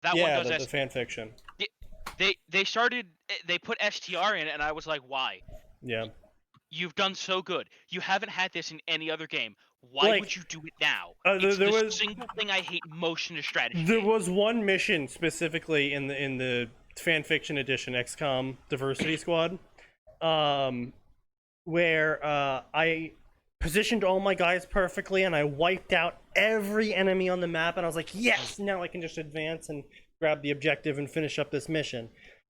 That one Yeah, does the fan fiction. They put STR in it, and I was like, why? Yeah. You've done so good. You haven't had this in any other game. Why Like, would you do it now? there It's the was single thing I hate most in a strategy there game. was one mission specifically in the fan fiction edition XCOM Diversity Squad, where I positioned all my guys perfectly and I wiped out every enemy on the map, and I was like, yes, now I can just advance and grab the objective and finish up this mission.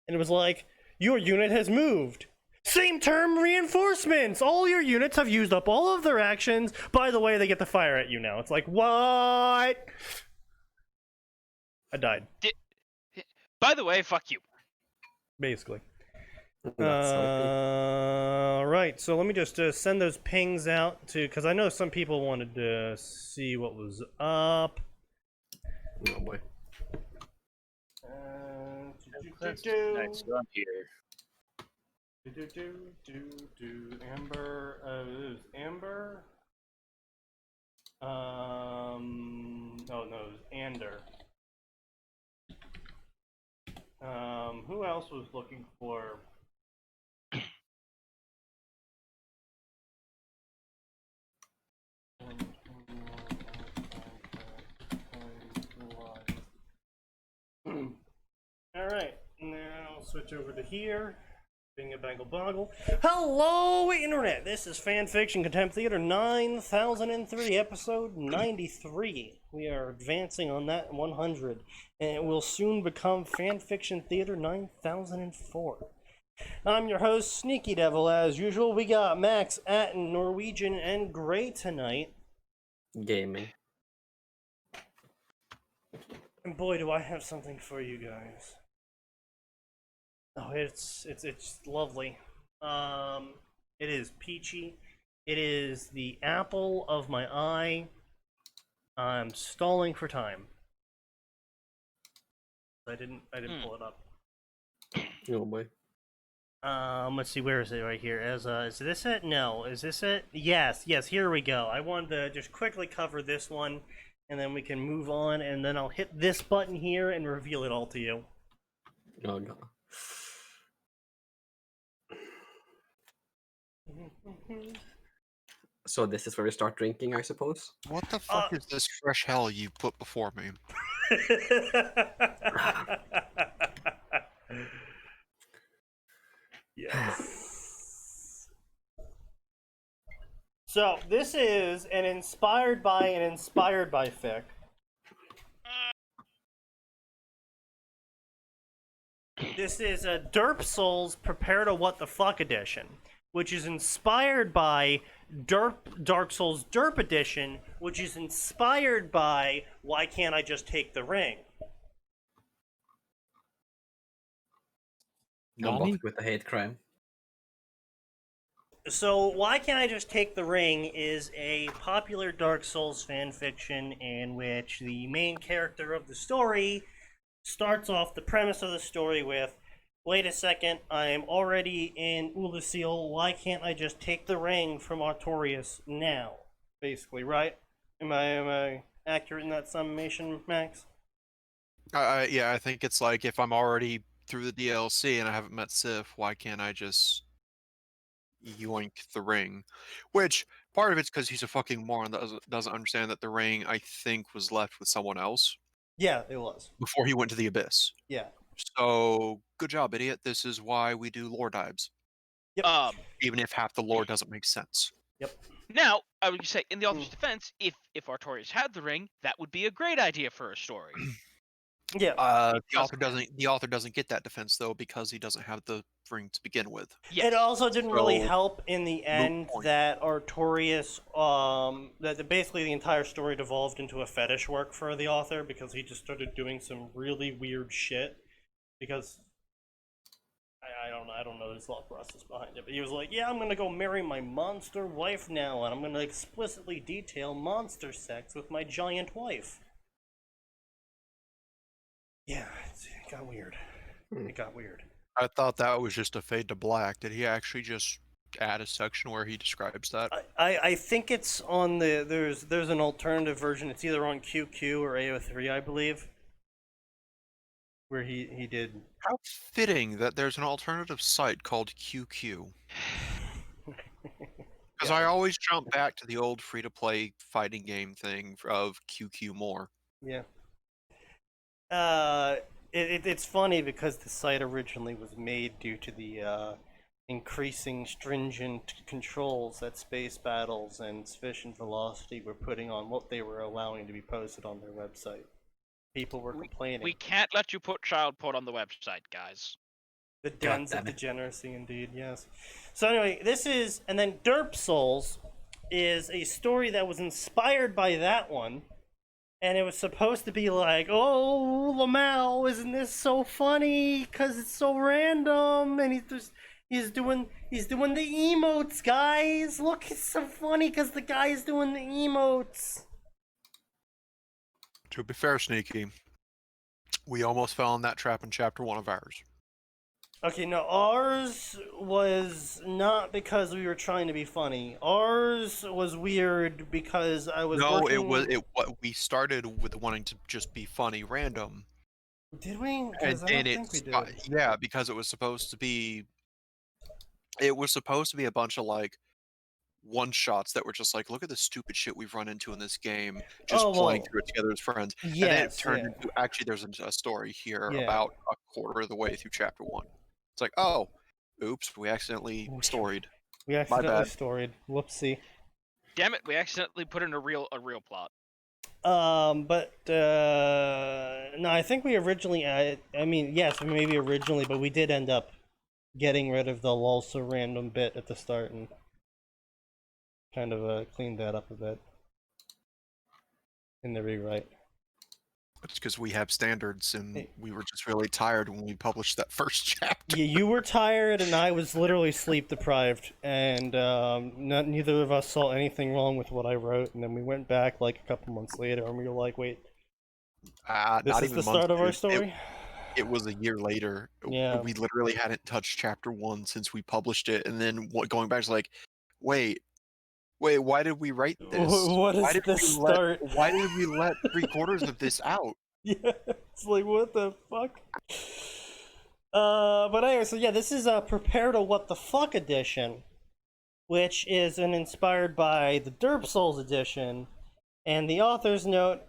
And it was like, your unit has moved. Same term, reinforcements. All your units have used up all of their actions. By the way, they get to fire at you now. It's like, what? I died, By the way, fuck you. basically. That's Right, so let me just send those pings out to, because I know some people wanted to see what was up. oh boy. Nice, I'm here. Amber, it was Amber. Oh no, it was Ander. Who else was looking for? Alright, now I'll switch over to here. Bing a bangle boggle. Hello, Internet! This is Fanfiction Contempt Theater 9003, episode 93. We are advancing on that 100, and it will soon become Fanfiction Theater 9004. I'm your host, SneakyDevil, as usual. We got Max, Atin, Norwegian, and Gray tonight. Gaming. And boy, do I have something for you guys. Oh, it's lovely. It is peachy. It is the apple of my eye. I'm stalling for time. I didn't pull it up. Oh boy. Let's see, where is it? Right here. Is this it? No. Is this it? Yes, here we go. I wanted to just quickly cover this one, and then we can move on, and then I'll hit this button here and reveal it all to you. Oh god. So this is where we start drinking, I suppose? What the fuck is this fresh hell you put before me? Yes. So this is an inspired by fic. This is a Derp Souls Prepare to What the Fuck edition, which is inspired by Dark Souls Derp edition, which is inspired by Why Can't I Just Take the Ring? I'm back with the hate crime. So, Why Can't I Just Take the Ring is a popular Dark Souls fanfiction in which the main character of the story starts off the premise of the story with, wait a second, I'm already in Ulasil, why can't I just take the ring from Artorias now? Basically, right? Am I accurate in that summation, Max? Yeah, I think it's like, if I'm already through the DLC and I haven't met Sif, why can't I just yoink the ring? Which, part of it's because he's a fucking moron that doesn't understand that the ring, I think, was left with someone else. Yeah, it was. Before he went to the Abyss. Yeah. So, good job, idiot. This is why we do lore dives. Yep. Even if half the lore doesn't make sense. Yep. Now, I would say, in the author's defense, if Artorias had the ring, that would be a great idea for a story. Yeah. The author doesn't get that defense though, because he doesn't have the ring to begin with. Yes. It also didn't really help in the end point. that Artorias, that basically the entire story devolved into a fetish work for the author, because he just started doing some really weird shit. Because I don't know his thought process behind it, but he was like, yeah, I'm gonna go marry my monster wife now, and I'm gonna explicitly detail monster sex with my giant wife. Yeah, it got weird. It got weird. I thought that was just a fade to black. Did he actually just add a section where he describes that? I think it's on the there's an alternative version. It's either on QQ or AO3, I believe. where he did. How fitting that there's an alternative site called QQ. Because I always jump back to the old free-to-play fighting game thing of QQ more. Yeah. It's funny because the site originally was made due to the increasing stringent controls that Space Battles and Sufficient Velocity were putting on what they were allowing to be posted on their website. People were complaining. We can't let you put child porn on the website, guys. The dens of degeneracy, indeed, yes. So anyway, this is, and then Derp Souls is a story that was inspired by that one, and it was supposed to be like, oh, Lamau, isn't this so funny? Cause it's so random, and he's doing the emotes, guys. Look, it's so funny cause the guy is doing the emotes. To be fair, Sneaky, we almost fell in that trap in chapter 1 of ours. Okay, no, ours was not because we were trying to be funny. Ours was weird because I was working... we started with wanting to just be funny random. Did we? And I don't think we did. Yeah, because it was supposed to be a bunch of like one-shots that were just like, look at the stupid shit we've run into in this game, just playing through it together as friends. Yes, and then it turned into, actually, there's a story here about a quarter of the way through chapter 1. It's like, oh, oops, we accidentally storied. We accidentally storied. Whoopsie. Damn it, we accidentally put in a real plot. No, I think we originally, I mean, yes, maybe originally, but we did end up getting rid of the also random bit at the start and kind of cleaned that up a bit in the rewrite. It's because we have standards, and we were just really tired when we published that first chapter. Yeah, you were tired, and I was literally sleep deprived, and neither of us saw anything wrong with what I wrote. And then we went back like a couple months later, and we were like, "Wait, this is the start of our story." It was a year later. Yeah, we literally hadn't touched chapter 1 since we published it, and then going back to like, wait, why did we write this? What is this start? Why did we let 3/4 of this out? Yeah, it's like, what the fuck? But anyway, so yeah, this is a Prepare to What the Fuck edition, which is inspired by the Derp Souls edition, and the author's note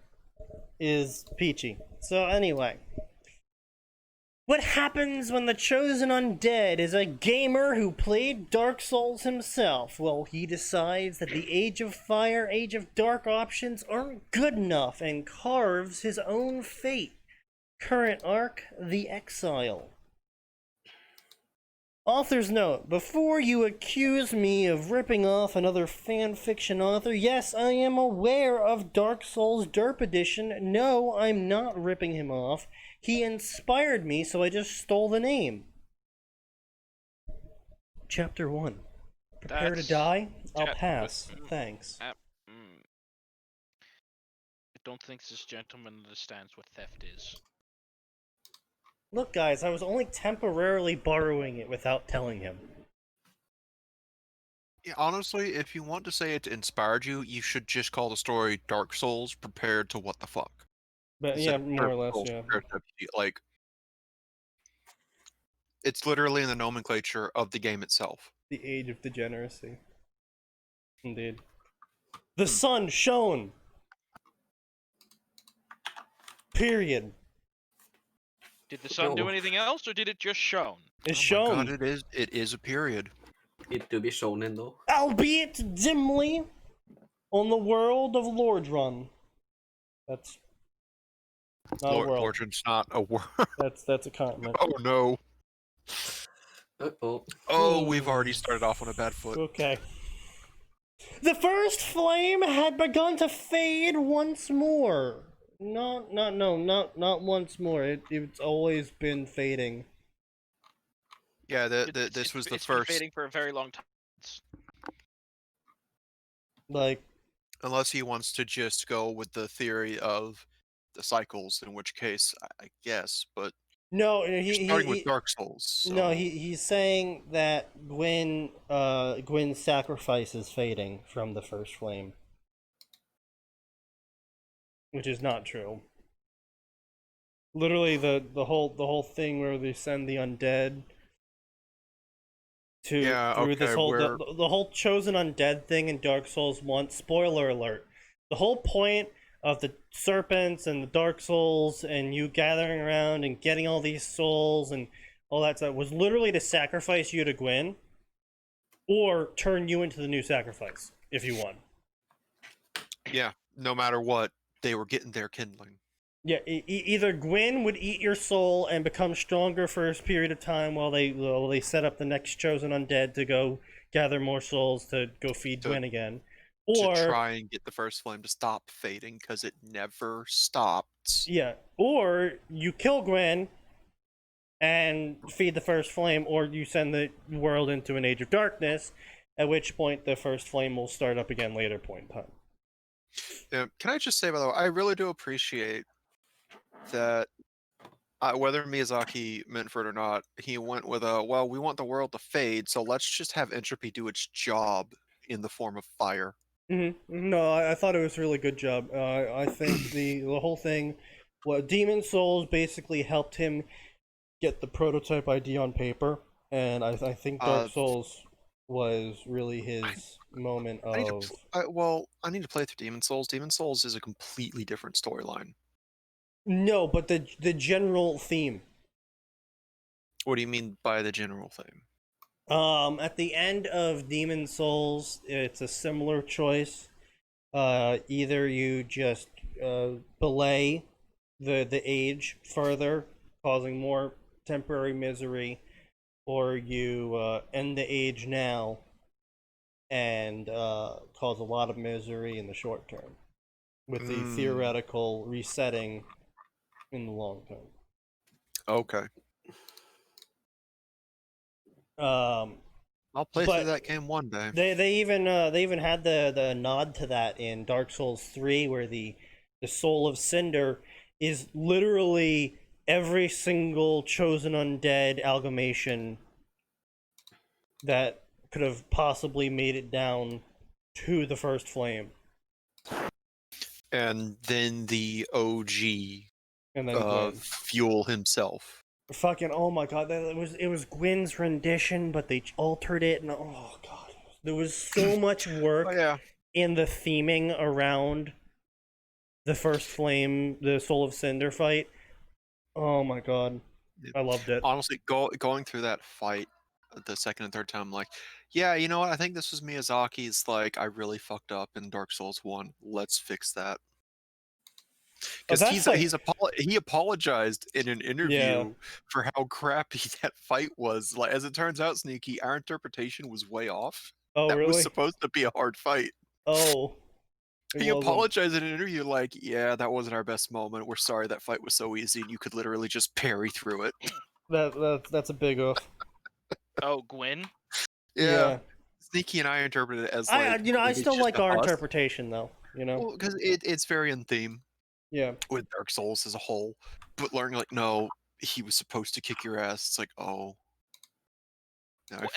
is peachy. So anyway. What happens when the chosen undead is a gamer who played Dark Souls himself? Well, he decides that the Age of Fire, Age of Dark options aren't good enough and carves his own fate. Current arc, The Exile. Author's note, before you accuse me of ripping off another fanfiction author, yes, I am aware of Dark Souls Derp Edition. No, I'm not ripping him off. He inspired me, so I just stole the name. Chapter 1. Prepare to die? I'll pass. Thanks. I don't think this gentleman understands what theft is. Look, guys, I was only temporarily borrowing it without telling him. Yeah, honestly, if you want to say it inspired you, you should just call the story Dark Souls Prepared to What the Fuck. But yeah, more or less, yeah. Like, it's literally in the nomenclature of the game itself. The Age of Degeneracy. Indeed. The sun shone! Period. Did the sun do anything else, or did it just shone? It's shown. God, it is a period. It to be shown in though. Albeit dimly, on the world of Lordrun. That's not a world. Lordrun's not a word. That's a continent. Oh no. Uh-oh. Oh, we've already started off on a bad foot. Okay. The first flame had begun to fade once more. Not once more. It's always been fading. Yeah, this was the first. Been fading for a very long time. Like, unless he wants to just go with the theory of the cycles, in which case, I guess. But no, starting with Dark Souls. So. No, he's saying that Gwyn's sacrifice is fading from the first flame. Which is not true. Literally the whole thing where they send the undead to Yeah, through this okay, whole where the whole chosen undead thing in Dark Souls 1. Spoiler alert. The whole point of the serpents and the Dark Souls and you gathering around and getting all these souls and all that stuff was literally to sacrifice you to Gwyn or turn you into the new sacrifice if you won. yeah, no matter what, they were getting their kindling. Yeah, either Gwyn would eat your soul and become stronger for a period of time while they set up the next chosen undead to go gather more souls to go feed To- Gwyn again, To or try and get the first flame to stop fading, because it never stopped. yeah, or you kill Gwyn and feed the first flame, or you send the world into an age of darkness, at which point the first flame will start up again later point in time. Yeah, can I just say, by the way, I really do appreciate that whether Miyazaki meant for it or not, he went with a, well, we want the world to fade, so let's just have entropy do its job in the form of fire. No, I thought it was a really good job. I think the whole thing, well, Demon Souls basically helped him get the prototype idea on paper, and I think Dark Souls was really his moment I need of. to, I need to play through Demon Souls. Demon Souls is a completely different storyline. No, but the general theme. What do you mean by the general thing? At the end of Demon Souls, it's a similar choice. Either you just belay the age further, causing more temporary misery, or you end the age now and cause a lot of misery in the short term, with the theoretical resetting in the long term. Okay. I'll play through that game one day. They even had the nod to that in Dark Souls 3, where the Soul of Cinder is literally every single chosen undead amalgamation that could have possibly made it down to the first flame. And then the OG And then Gwyn. Fuel himself. Fucking oh my god, it was Gwyn's rendition, but they altered it, and oh god, there was so much work in the theming around the first flame, the Soul of Cinder fight. Oh my god, I loved it. Honestly, going through that fight the second and third time, I'm like, yeah, you know what? I think this was Miyazaki's. Like, I really fucked up in Dark Souls 1. Let's fix that. Because he apologized in an interview for how crappy that fight was. Like, as it turns out, Sneaky, our interpretation was way off. Oh, that really? was supposed to be a hard fight. Oh. He apologized in an interview like, yeah, that wasn't our best moment. We're sorry that fight was so easy and you could literally just parry through it. That's a big oof. Oh, Gwyn? Yeah. Sneaky and I interpreted it as like... I still like our interpretation, though, you know? Because it's very in theme. Yeah. With Dark Souls as a whole. But learning, like, no, he was supposed to kick your ass. It's like, oh.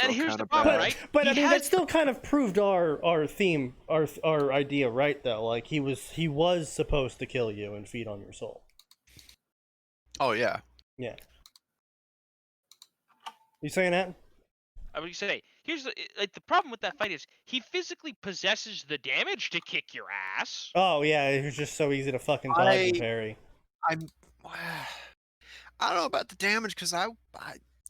And here's the problem, right? But I mean, that still kind of proved our theme, our idea, right? Though, like he was supposed to kill you and feed on your soul. Oh yeah. Yeah. You saying that? I would say here's the problem with that fight is he physically possesses the damage to kick your ass. Oh yeah, it was just so easy to fucking dodge and parry. I don't know about the damage because I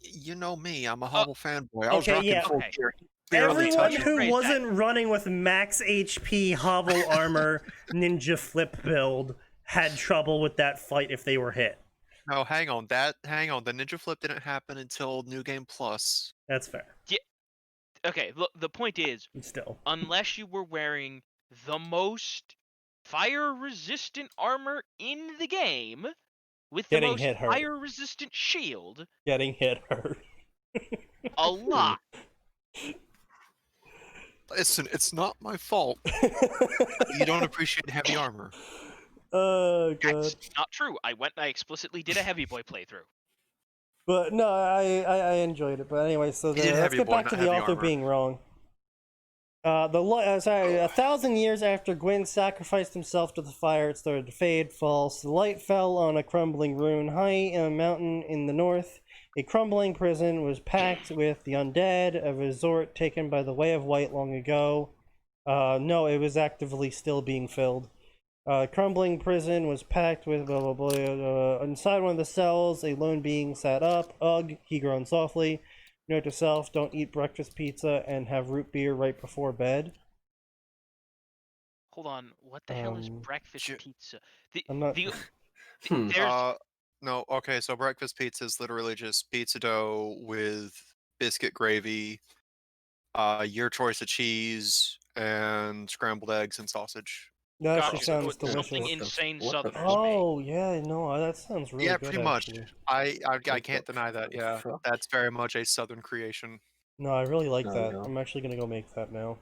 you know me, I'm a Hobble fanboy. I was rocking full gear. Everyone who wasn't running with max HP Hobble armor ninja flip build had trouble with that fight if they were hit. No, hang on. The ninja flip didn't happen until New Game Plus. That's fair. Yeah. Okay, look, the point is, still, unless you were wearing the most fire-resistant armor in the game, with the most fire-resistant shield, getting hit hurt. A lot. Listen, it's not my fault. You don't appreciate heavy armor. Oh god. That's not true. I explicitly did a heavy boy playthrough. But no, I enjoyed it. But anyway, so let's get back to the author being wrong. Sorry, 1,000 years after Gwyn sacrificed himself to the fire, it started to fade, false. The light fell on a crumbling ruin high in a mountain in the north. A crumbling prison was packed with the undead, a resort taken by the Way of White long ago. No, it was actively still being filled. Crumbling prison was packed with blah blah blah. Inside one of the cells, a lone being sat up. Ugh, he groaned softly. Note to self, don't eat breakfast pizza and have root beer right before bed. Hold on, what the hell is breakfast shit. pizza? I'm not... There's... No, okay, so breakfast pizza is literally just pizza dough with biscuit gravy, your choice of cheese, and scrambled eggs and sausage. That actually Gotcha, sounds so it's something delicious. insane what the Southern. Oh, yeah, no, that sounds really Yeah, good, pretty much. actually. I can't deny that, yeah. fuck? That's very much a southern creation. No, I really like Oh, that. no. I'm actually gonna go make that now.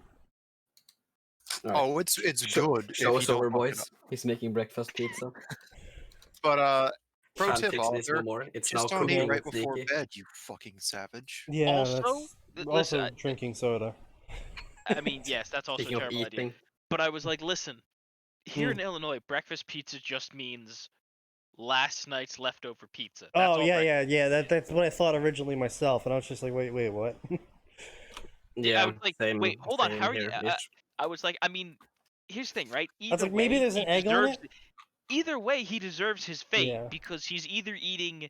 All right. Oh, it's good. Show if us you over, don't fuck it boys. up. He's making breakfast pizza. But pro tip, Fanfiction is no Oliver, more. It's just now don't eat cooking right with before Sneaky. bed, you fucking savage. Yeah, Also, that's listen, also drinking soda. I mean, yes, that's also a Speaking of terrible idea. eating, But I was like, listen, here in Illinois, breakfast pizza just means last night's leftover pizza. That's Oh, all yeah. That's what I thought originally myself, and I was just like, wait, what? yeah, I was like, same. wait, hold on, same how are you? here. I was like, I mean, here's the thing, right? I was Either like, maybe way, there's an he egg on deserves. it? Either way, he deserves his fate Yeah. because he's either eating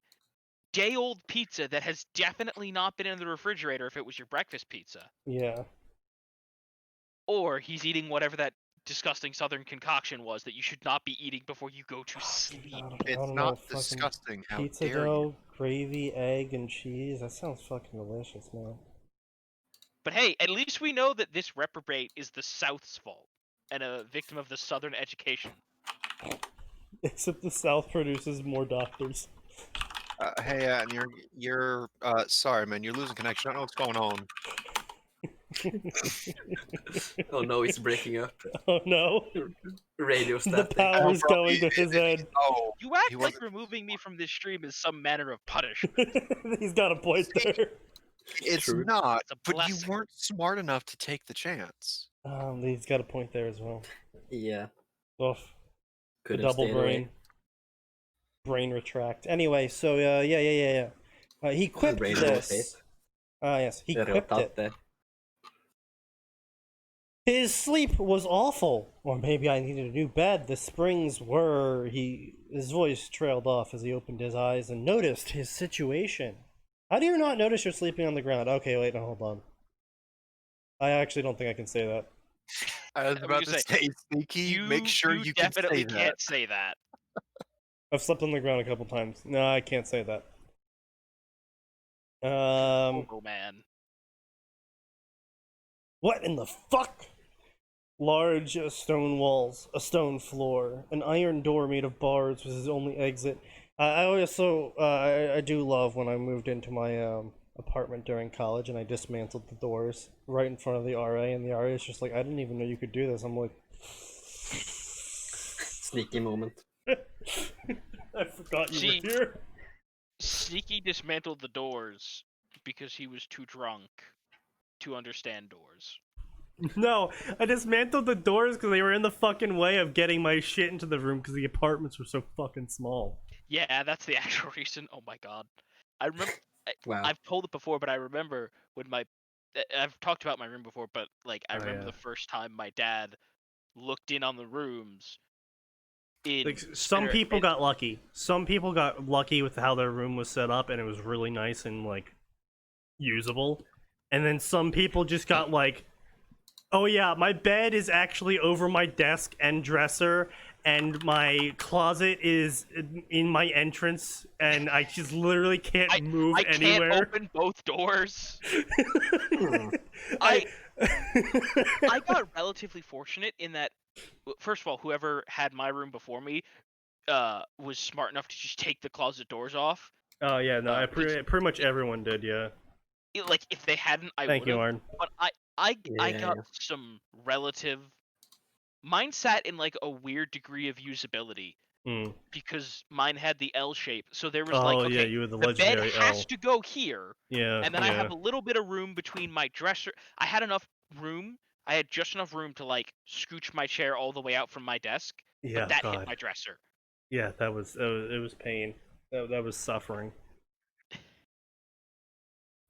day-old pizza that has definitely not been in the refrigerator if it was your breakfast pizza, Yeah. or he's eating whatever that disgusting Southern concoction was that you should not be eating before you go to sleep. I It's don't not know, fucking disgusting. How pizza dare dough, you? gravy, egg, and cheese. That sounds fucking delicious, man. But hey, at least we know that this reprobate is the South's fault and a victim of the Southern education. Except the South produces more doctors. Hey, and you're sorry, man. You're losing connection. I don't know what's going on. Oh no, he's breaking up. Oh no. Radio The static. power's bro, going to his head. Oh, You act he like wasn't- removing me from this stream is some manner of punishment. He's got a point there. it's True. not. It's a But you blessing. weren't smart enough to take the chance. He's got a point there as well. Yeah. Oof. The Couldn't double stay brain. away. Brain retract. Anyway, so yeah. He quipped Brain this. Yes, he quipped it. Rotate. His sleep was awful, or maybe I needed a new bed. The springs were. His voice trailed off as he opened his eyes and noticed his situation. How do you not notice you're sleeping on the ground? Okay, wait, no, hold on. I actually don't think I can say that. I was I was about gonna to say, Sneaky. Make sure you can definitely say that. can't say that. I've slept on the ground a couple times. No, I can't say that. Oh man. What in the fuck? Large stone walls, a stone floor, an iron door made of bars was his only exit. I also I do love when I moved into my apartment during college and I dismantled the doors right in front of the RA, and the RA is just like, I didn't even know you could do this. I'm like, Sneaky moment. I forgot you See- were here. Sneaky dismantled the doors because he was too drunk to understand doors. No, I dismantled the doors because they were in the fucking way of getting my shit into the room because the apartments were so fucking small. Yeah, that's the actual reason. Oh my god. I remember Wow. I've told it before, but I remember when I've talked about my room before, but like I Oh, remember yeah. the first time my dad looked in on the rooms. Like, some people got lucky. Some people got lucky with how their room was set up, and it was really nice and like usable. And then some people just got like, oh yeah, my bed is actually over my desk and dresser, and my closet is in my entrance, and I just literally can't move I anywhere. can't open both doors. Hmm. I got relatively fortunate in that, first of all, whoever had my room before me was smart enough to just take the closet doors off. Oh yeah, no, pretty much everyone did, yeah. Like if they hadn't, I Thank would you, have. Arn. But I Yeah. got some relative. Mine sat in like a weird degree of usability because mine had the L shape, so there was like, Oh okay, yeah, you were the the bed legendary has L. to go here, Yeah, and then I yeah. have a little bit of room between my dresser. I had enough room I had just enough room to like scooch my chair all the way out from my desk, Yeah, but that God. hit my dresser. Yeah, that was it was pain. That was suffering.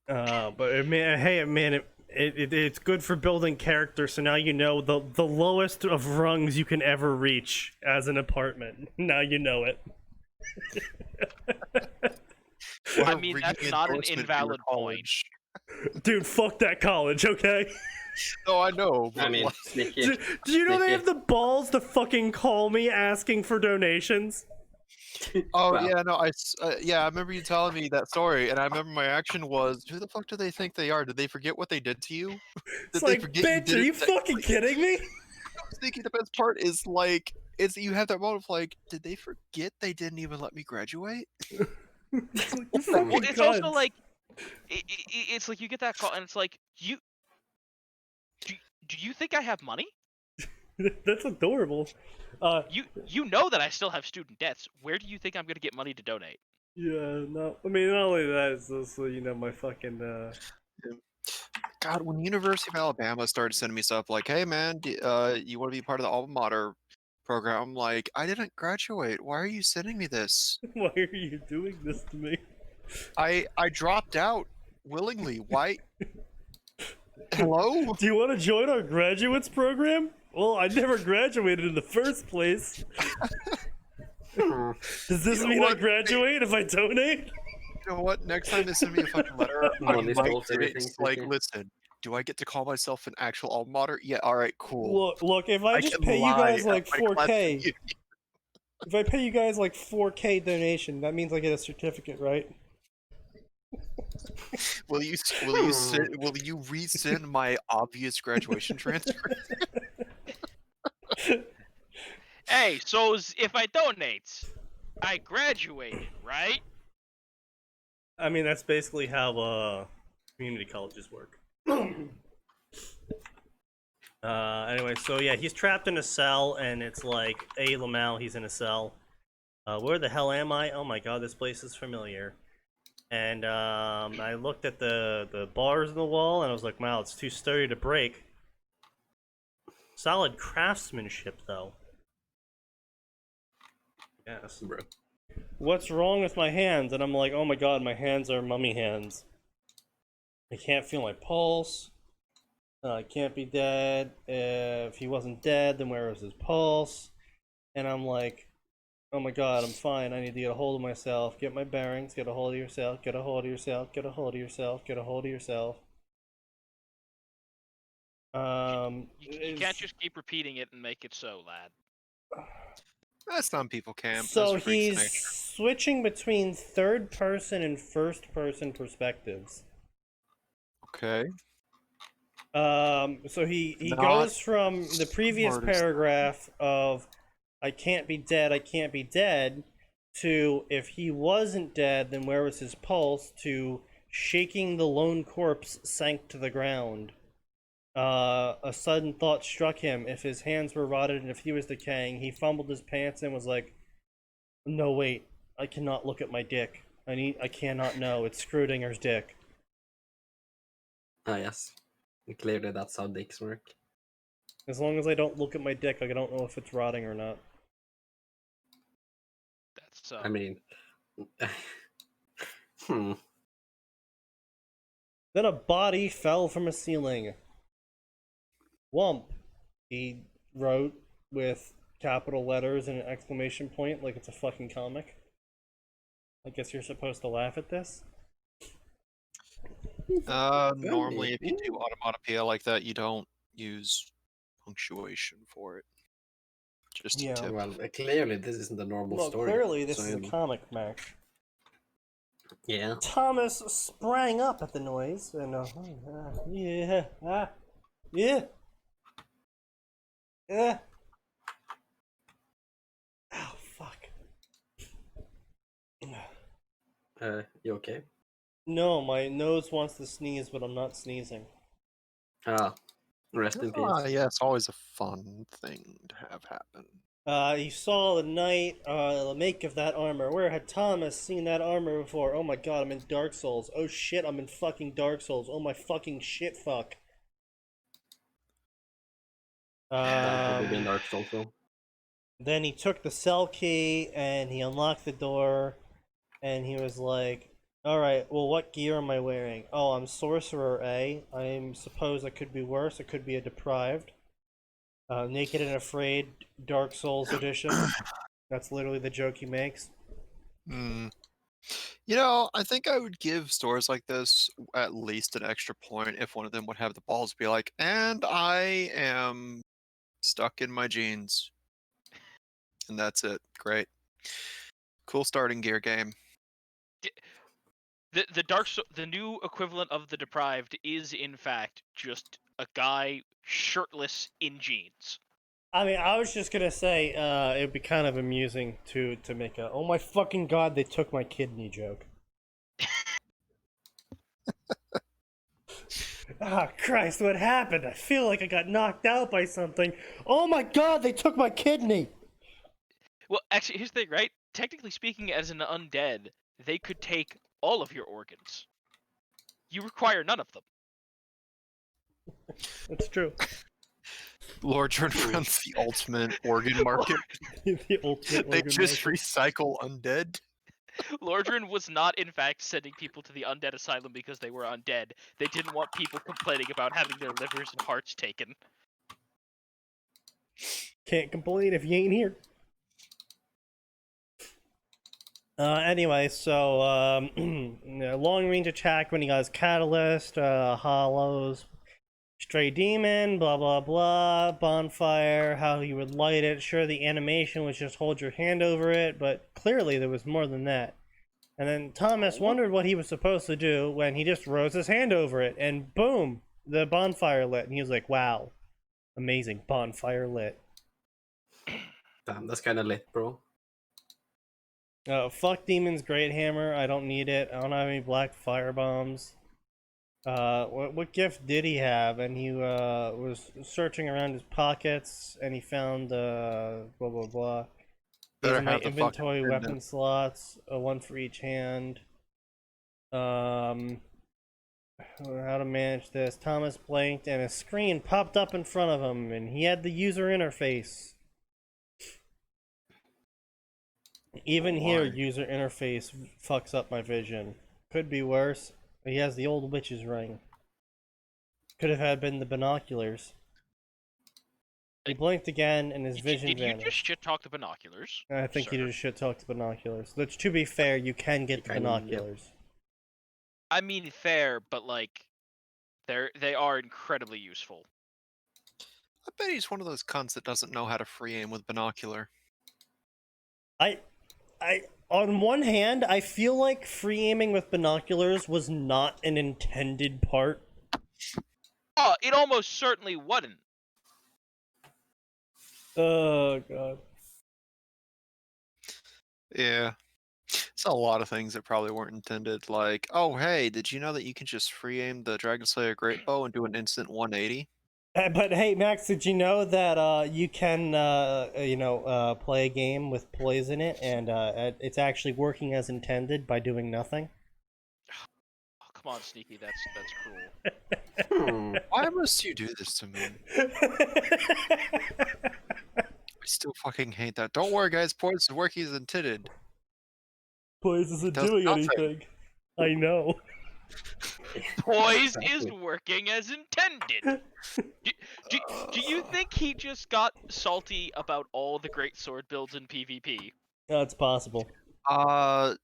But hey, man, it's good for building character. So now you know the lowest of rungs you can ever reach as an apartment. Now you know it. What I a mean, ringing that's not an endorsement for your invalid point. college. Dude, fuck that college, okay? No, I know. I But mean, like, Sneaky. Do you know they Sneaky. have the balls to fucking call me asking for donations? oh Well, yeah, no, I remember you telling me that story, and I remember my action was, who the fuck do they think they are? Did they forget what they did to you? It's Did they like, forget you bitch, did are it? you fucking kidding me? Sneaky, the best part is like, it's you have that moment of like, did they forget they didn't even let me graduate? It's like, you fucking Well, it's also cunts. like it's like you get that call and it's like do, do you think I have money? That's adorable. You know that I still have student debts. Where do you think I'm gonna get money to donate? Yeah, no, I mean, not only that, it's also, you know, my fucking, God, when the University of Alabama started sending me stuff like, "Hey man, you want to be part of the alma mater program?" I'm like, I didn't graduate. Why are you sending me this? why are you doing this to me? I dropped out willingly. Why? Hello? Do you want to join our graduates program? Well, I never graduated in the first place. Does this You know mean I what? graduate if I donate? You know what? Next time they send me a fucking letter, I Money might solves get it. everything, It's like, Sneaky. listen, do I get to call myself an actual alma mater? Yeah, all right, cool. Look, if I just can pay you lie guys like at my class 4K, reunion. if I pay you guys like 4K donation, that means I get a certificate, right? Will you will you resend my obvious graduation transcript? Hey, so if I donate, I graduated, right? I mean, that's basically how community colleges work. Anyway, so yeah, he's trapped in a cell, and it's like, hey, Lamau, he's in a cell. Where the hell am I? Oh my god, this place is familiar. And I looked at the bars in the wall, and I was like, wow, it's too sturdy to break. Solid craftsmanship, though. Yes. Bro. What's wrong with my hands? And I'm like, oh my god, my hands are mummy hands. I can't feel my pulse. I can't be dead. If he wasn't dead, then where was his pulse? And I'm like, oh my god, I'm fine. I need to get a hold of myself, get my bearings, get a hold of yourself, get a hold of yourself, get a hold of yourself, get a hold of yourself. You can't just keep repeating it and make it so, lad. Some people can. So That's freaks of he's nature. switching between third person and first person perspectives. Okay. So he Not goes from the previous smartest. paragraph of I can't be dead, to if he wasn't dead, then where was his pulse, to shaking the lone corpse sank to the ground. A sudden thought struck him. If his hands were rotted and if he was decaying, he fumbled his pants and was like, no wait, I cannot look at my dick. I cannot know. It's Schrödinger's dick. Ah, yes. Clearly that's how dicks work. As long as I don't look at my dick, like, I don't know if it's rotting or not. That's I mean... hmm. Then a body fell from a ceiling. Wump, he wrote with capital letters and an exclamation point like it's a fucking comic. I guess you're supposed to laugh at this? Normally, if you do automatopoeia like that, you don't use punctuation for it. Just a Yeah. tip. Well, clearly this isn't a normal Well, story. clearly this so is a comic, Max. Yeah. Thomas sprang up at the noise and, yeah, yeah. Oh, fuck. You okay? No, my nose wants to sneeze, but I'm not sneezing. Ah, rest in peace. Yeah, it's always a fun thing to have happen. He saw the knight, the make of that armor. Where had Thomas seen that armor before? Oh my god, I'm in Dark Souls. Oh shit, I'm in fucking Dark Souls. Oh my fucking shit, fuck. That would be in Dark Souls though. Then he took the cell key and he unlocked the door, and he was like, "Alright, well, what gear am I wearing? Oh, I'm Sorcerer A. I suppose it could be worse. It could be a Deprived. Naked and Afraid, Dark Souls Edition." That's literally the joke he makes. Mm. You know, I think I would give stores like this at least an extra point if one of them would have the balls to be like, and I am stuck in my jeans. And that's it. Great. Cool starting gear game. The new equivalent of the Deprived is in fact just a guy shirtless in jeans. I mean, I was just gonna say, it'd be kind of amusing to make a "oh my fucking god, they took my kidney" joke. Ah, Christ, what happened? I feel like I got knocked out by something. Oh my god, they took my kidney! Well, actually, here's the thing, right? Technically speaking, as an undead, they could take all of your organs. You require none of them. That's true. Lordran runs the ultimate organ market. The ultimate They organ just market. recycle undead. Lordran was not, in fact, sending people to the undead asylum because they were undead. They didn't want people complaining about having their livers and hearts taken. Can't complain if you ain't here. Anyway, so long range attack when he got his catalyst, hollows, stray demon, blah blah blah, bonfire, how he would light it. Sure, the animation was just hold your hand over it, but clearly there was more than that. And then Thomas wondered what he was supposed to do when he just rose his hand over it, and boom, the bonfire lit, and he was like, "Wow, amazing, bonfire lit." Damn, that's kind of lit, bro. Fuck Demon's Great Hammer. I don't need it. I don't have any black fire bombs. What gift did he have? And he was searching around his pockets, and he found blah blah blah. These are my inventory weapon slots. One for each hand. How to manage this? Thomas blinked, and a screen popped up in front of him, and he had the user interface. Even here, user interface fucks up my vision. Could be worse. He has the old witch's ring. Could have had been the binoculars. He blinked again, and his vision vanished. Did you just shit talk the binoculars? I think he just shit talk the binoculars. Which, to be fair, you can get the binoculars. I mean, fair, but like, they are incredibly useful. I bet he's one of those cunts that doesn't know how to free aim with binocular. On one hand, I feel like free aiming with binoculars was not an intended part. Oh, it almost certainly wasn't. Oh god. Yeah. It's a lot of things that probably weren't intended. Like, oh hey, did you know that you can just free aim the Dragon Slayer Great Bow and do an instant 180? But hey, Max, did you know that you can, play a game with poison in it, and it's actually working as intended by doing nothing? Oh, come on, Sneaky, that's cruel. Why must you do this to me? I still fucking hate that. Don't worry, guys. Poison is working as intended. Poise isn't doing anything. I know. Poise is working as intended. Do you think he just got salty about all the great sword builds in PvP? That's possible. I'm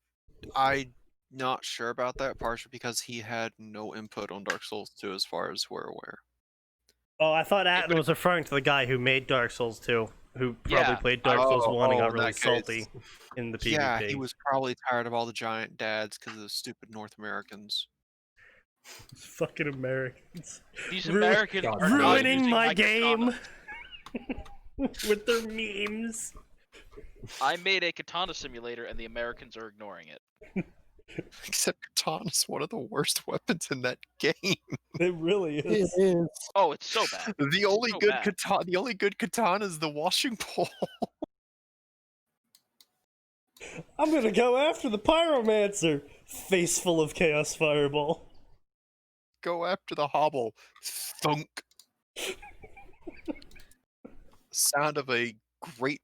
not sure about that, partially because he had no input on Dark Souls 2 as far as we're aware. Oh, I thought Atin was referring to the guy who made Dark Souls 2, who probably played Dark Souls 1 and got really salty in the PvP. Yeah, he was probably tired of all the giant dads because of the stupid North Americans. Fucking Americans. These Americans are ruining my game with their memes. I made a katana simulator and the Americans are ignoring it. Except katana's one of the worst weapons in that game. It really is. It is. Oh, it's so bad. The only good katana is the washing pole. I'm gonna go after the pyromancer. Face full of chaos fireball. Go after the hobble. Thunk. sound of a great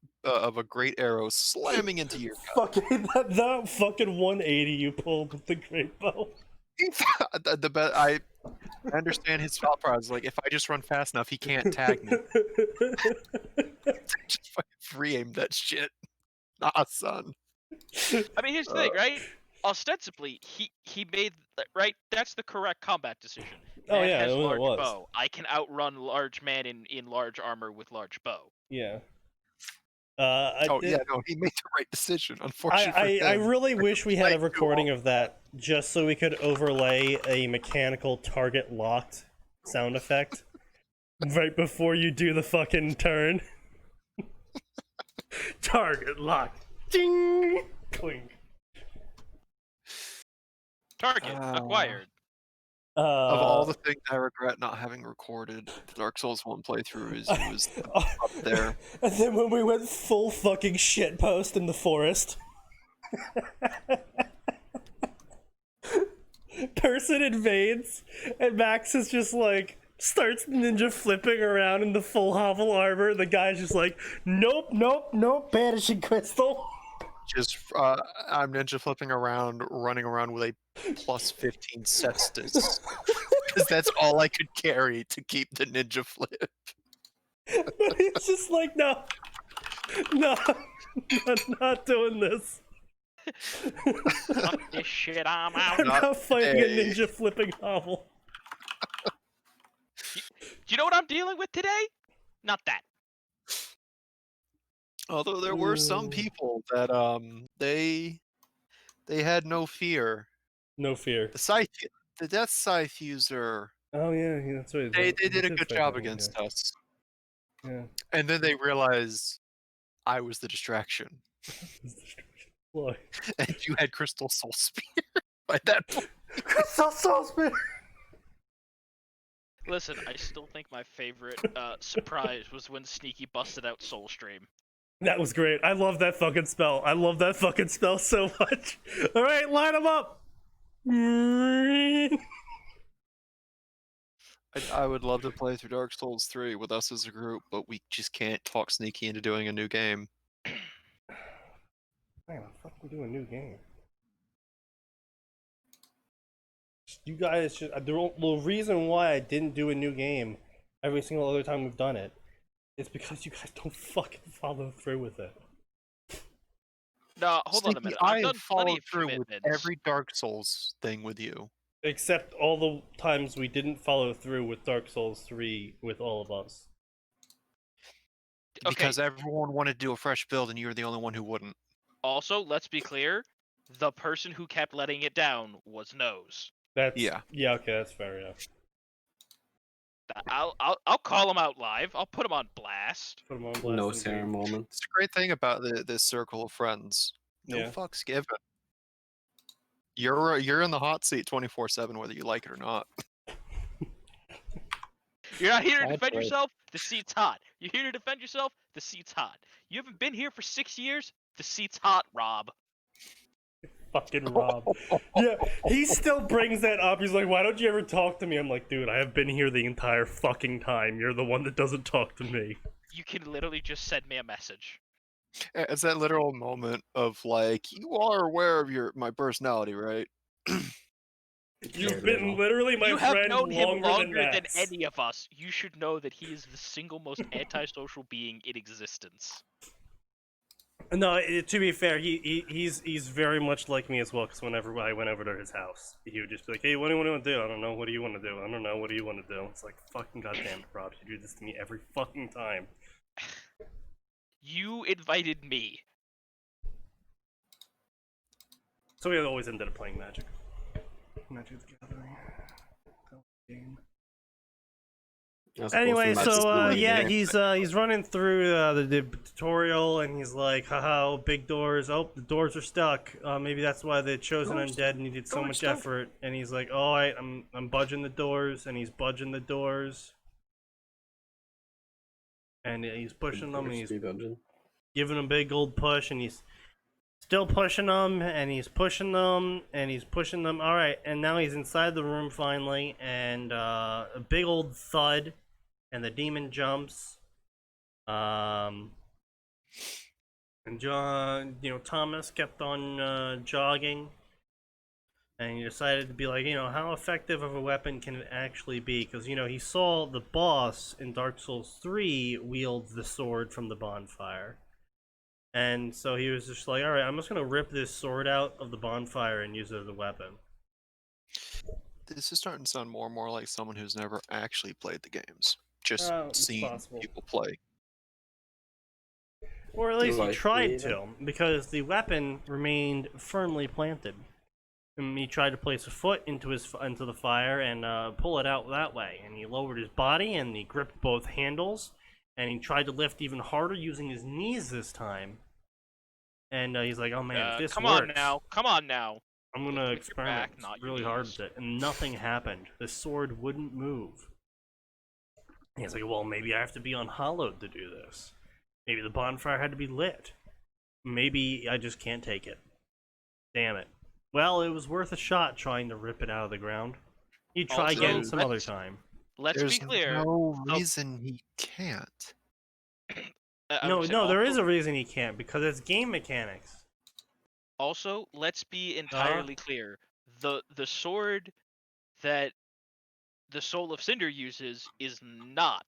arrow slamming into your gut. Fucking that fucking 180 you pulled with the great bow. I understand his thought process. Like, if I just run fast enough, he can't tag me. Just fucking re-aim that shit. Nah, son. I mean, here's the thing, right? Ostensibly, he made right. That's the correct combat decision. Oh, Man yeah, has it large was. bow. I can outrun large man in large armor with large bow. Yeah. Yeah, no, he made the right decision. Unfortunately, I really wish we had a recording of that just so we could overlay a mechanical target locked sound effect right before you do the fucking turn. Target locked. Ding! Clink. Target acquired. Of all the things I regret not having recorded, the Dark Souls 1 playthrough was up there. And then when we went full fucking shitpost in the forest. Person invades, and Max is just like, starts ninja flipping around in the full hovel armor. The guy's just like, nope, banishing crystal. Just, I'm ninja flipping around, running around with a plus 15 cestus. Because that's all I could carry to keep the ninja flip. It's just like, no, I'm not doing this. Fuck this shit, I'm out. I'm not fighting a ninja flipping hovel. Do you know what I'm dealing with today? Not that. Although there were some people that they had no fear. No fear. The Death Scythe user. Oh yeah, that's right. They did a good job against us. Yeah. And then they realized I was the distraction. Why? And you had Crystal Soul Spear by that point. Crystal Soul Spear. Listen, I still think my favorite surprise was when Sneaky busted out Soulstream. That was great. I love that fucking spell. I love that fucking spell so much. All right, line them up. I would love to play through Dark Souls 3 with us as a group, but we just can't talk Sneaky into doing a new game. Man, fucking do a new game. You guys should. The reason why I didn't do a new game every single other time we've done it is because you guys don't fucking follow through with it. No, hold on a Sneaky, minute. I I've done have plenty followed of through with commitments. every Dark Souls thing with you. Except all the times we didn't follow through with Dark Souls 3 with all of us. Because everyone wanted to do a fresh build and you were the only one who wouldn't. Also, let's be clear, the person who kept letting it down was Nose. Yeah, okay, that's fair, yeah. I'll call him out live. I'll put him on blast. Put him on blast. No Sarah moment. It's a great thing about this circle of friends. No Yeah. fucks given. You're in the hot seat 24/7 whether you like it or not. You're not here to That's defend right. yourself? The seat's hot. You're here to defend yourself? The seat's hot. You haven't been here for 6 years? The seat's hot, Rob. Fucking Rob. Yeah, he still brings that up. He's like, why don't you ever talk to me? I'm like, dude, I have been here the entire fucking time. You're the one that doesn't talk to me. You can literally just send me a message. It's that literal moment of like, you are aware of my personality, right? You've been literally my You have friend known him longer than than Max. any of us. You should know that he is the single most antisocial being in existence. No, to be fair, he's very much like me as well. Because whenever I went over to his house, he would just be like, "Hey, what do you want to do? I don't know. What do you want to do? I don't know. What do you want to do?" It's like, fucking goddamn it, Rob, you do this to me every fucking time. You invited me. So we always ended up playing Magic. Magic the Gathering. Game. Anyway, so yeah, he's running through the tutorial, and he's like, haha, big doors. Oh, the doors are stuck. Maybe that's why the chosen undead needed so much effort. And he's like, all right, I'm budging the doors, and he's budging the doors, and he's pushing them, and he's giving them a big old push, and he's still pushing them, and he's pushing them, and he's pushing them. All right, and now he's inside the room finally, and a big old thud. And the demon jumps, And John, Thomas kept on jogging, and he decided to be like, how effective of a weapon can it actually be? Because he saw the boss in Dark Souls 3 wield the sword from the bonfire. And so he was just like, alright, I'm just gonna rip this sword out of the bonfire and use it as a weapon. This is starting to sound more and more like someone who's never actually played the games, just It's seen possible. people play. Or at least he Likely, tried even. to, because the weapon remained firmly planted. And he tried to place a foot into the fire and pull it out that way. And he lowered his body and he gripped both handles. And he tried to lift even harder using his knees this time. And he's like, "Oh man, if this come works, on now. I'm gonna Lift with your experiment back, not your really hard knees." with it." And nothing happened. The sword wouldn't move. And he's like, "Well, maybe I have to be unhallowed to do this. Maybe the bonfire had to be lit. Maybe I just can't take it. Damn it. Well, it was worth a shot trying to rip it out of the ground. He'd try Also, again some other time." Let's There's be clear. no the- reason he can't. I No, would say there is also- a reason he can't, because it's game mechanics. Also, let's be entirely clear. The sword that the Soul of Cinder uses is not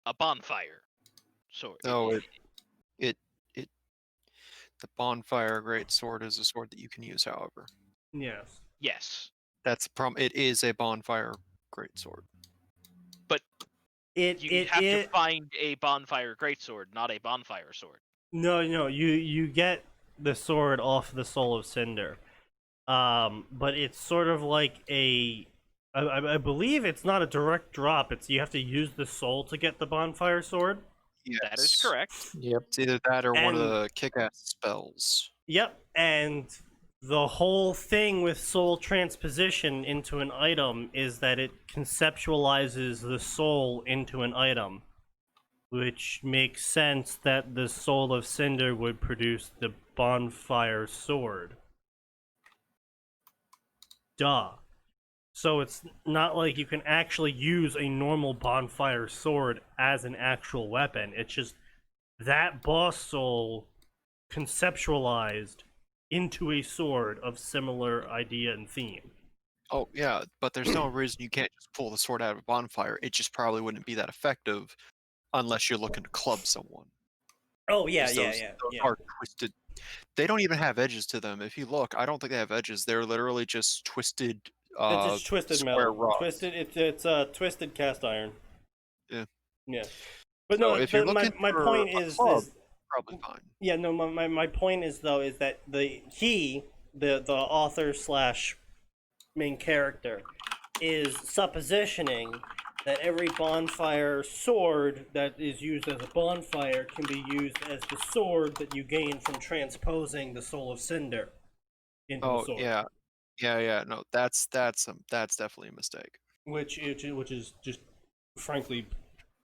a bonfire sword. No, the bonfire great sword is a sword that you can use, however. Yes. Yes. That's the problem. It is a bonfire great sword. You have to find a bonfire greatsword, not a bonfire sword. No, you get the sword off the Soul of Cinder. But it's sort of like I believe it's not a direct drop. It's you have to use the soul to get the bonfire sword. Yes. That is correct. Yep. It's either that or one of And- the kick-ass spells. Yep, and the whole thing with soul transposition into an item is that it conceptualizes the soul into an item, which makes sense that the Soul of Cinder would produce the bonfire sword. Duh. So it's not like you can actually use a normal bonfire sword as an actual weapon. It's just that boss soul conceptualized into a sword of similar idea and theme. Oh, yeah, but there's no reason you can't just pull the sword out of a bonfire. It just probably wouldn't be that effective unless you're looking to club someone. Oh yeah, 'Cause those are twisted. They don't even have edges to them. If you look, I don't think they have edges. They're literally just twisted. It's just twisted square metal. rods. Twisted. It's twisted cast iron. Yeah. Yeah. But So no, if you're but looking my for point a is club, probably fine. yeah, no, my point is though is that the author slash main character is suppositioning that every bonfire sword that is used as a bonfire can be used as the sword that you gain from transposing the Soul of Cinder into the Oh sword. yeah. No, that's definitely a mistake. Which is just frankly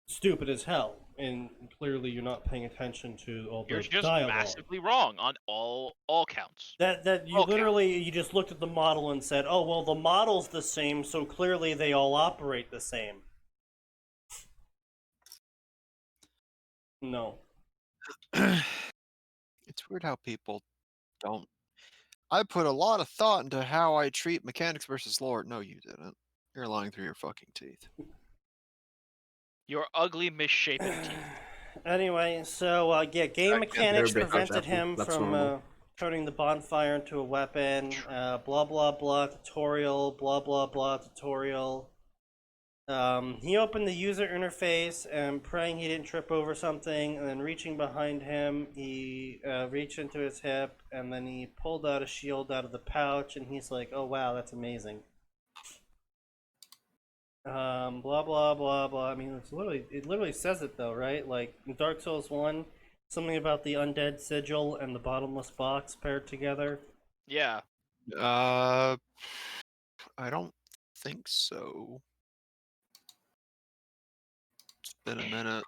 stupid as hell, and clearly you're not paying attention to all the You're just dialogue. massively wrong on all counts. That you Okay. literally you just looked at the model and said, "Oh well, the model's the same, so clearly they all operate the same." No. It's weird how people don't. I put a lot of thought into how I treat mechanics versus lore. No, you didn't. You're lying through your fucking teeth. Your ugly, misshapen teeth. Anyway, so yeah, game mechanics they're a bit prevented unhappy. him That's from normal. turning the bonfire into a weapon. Blah blah blah tutorial. Blah blah blah tutorial. He opened the user interface and praying he didn't trip over something, and then reaching behind him, he reached into his hip, and then he pulled out a shield out of the pouch, and he's like, "Oh wow, that's amazing." Blah blah blah blah. I mean, it literally says it though, right? Like in Dark Souls 1, something about the undead sigil and the bottomless box paired together. Yeah. I don't think so. It's been a minute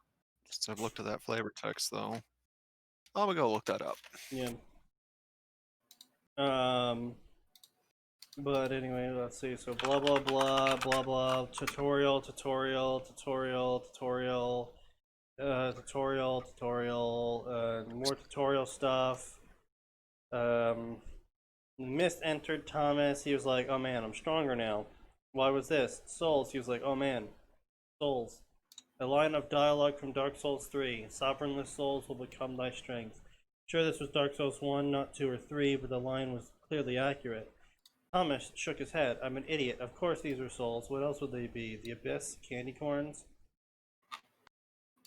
since I've looked at that flavor text, though. I'm gonna go look that up. Yeah. But anyway, let's see. So blah blah blah blah blah tutorial. tutorial, more tutorial stuff. Mist entered Thomas. He was like, "Oh man, I'm stronger now." Why was this? Souls. He was like, "Oh man, souls." A line of dialogue from Dark Souls 3. Sovereignless souls will become thy strength. Sure, this was Dark Souls 1, not 2 or 3, but the line was clearly accurate. Thomas shook his head. I'm an idiot. Of course these are souls. What else would they be? The Abyss? Candy corns?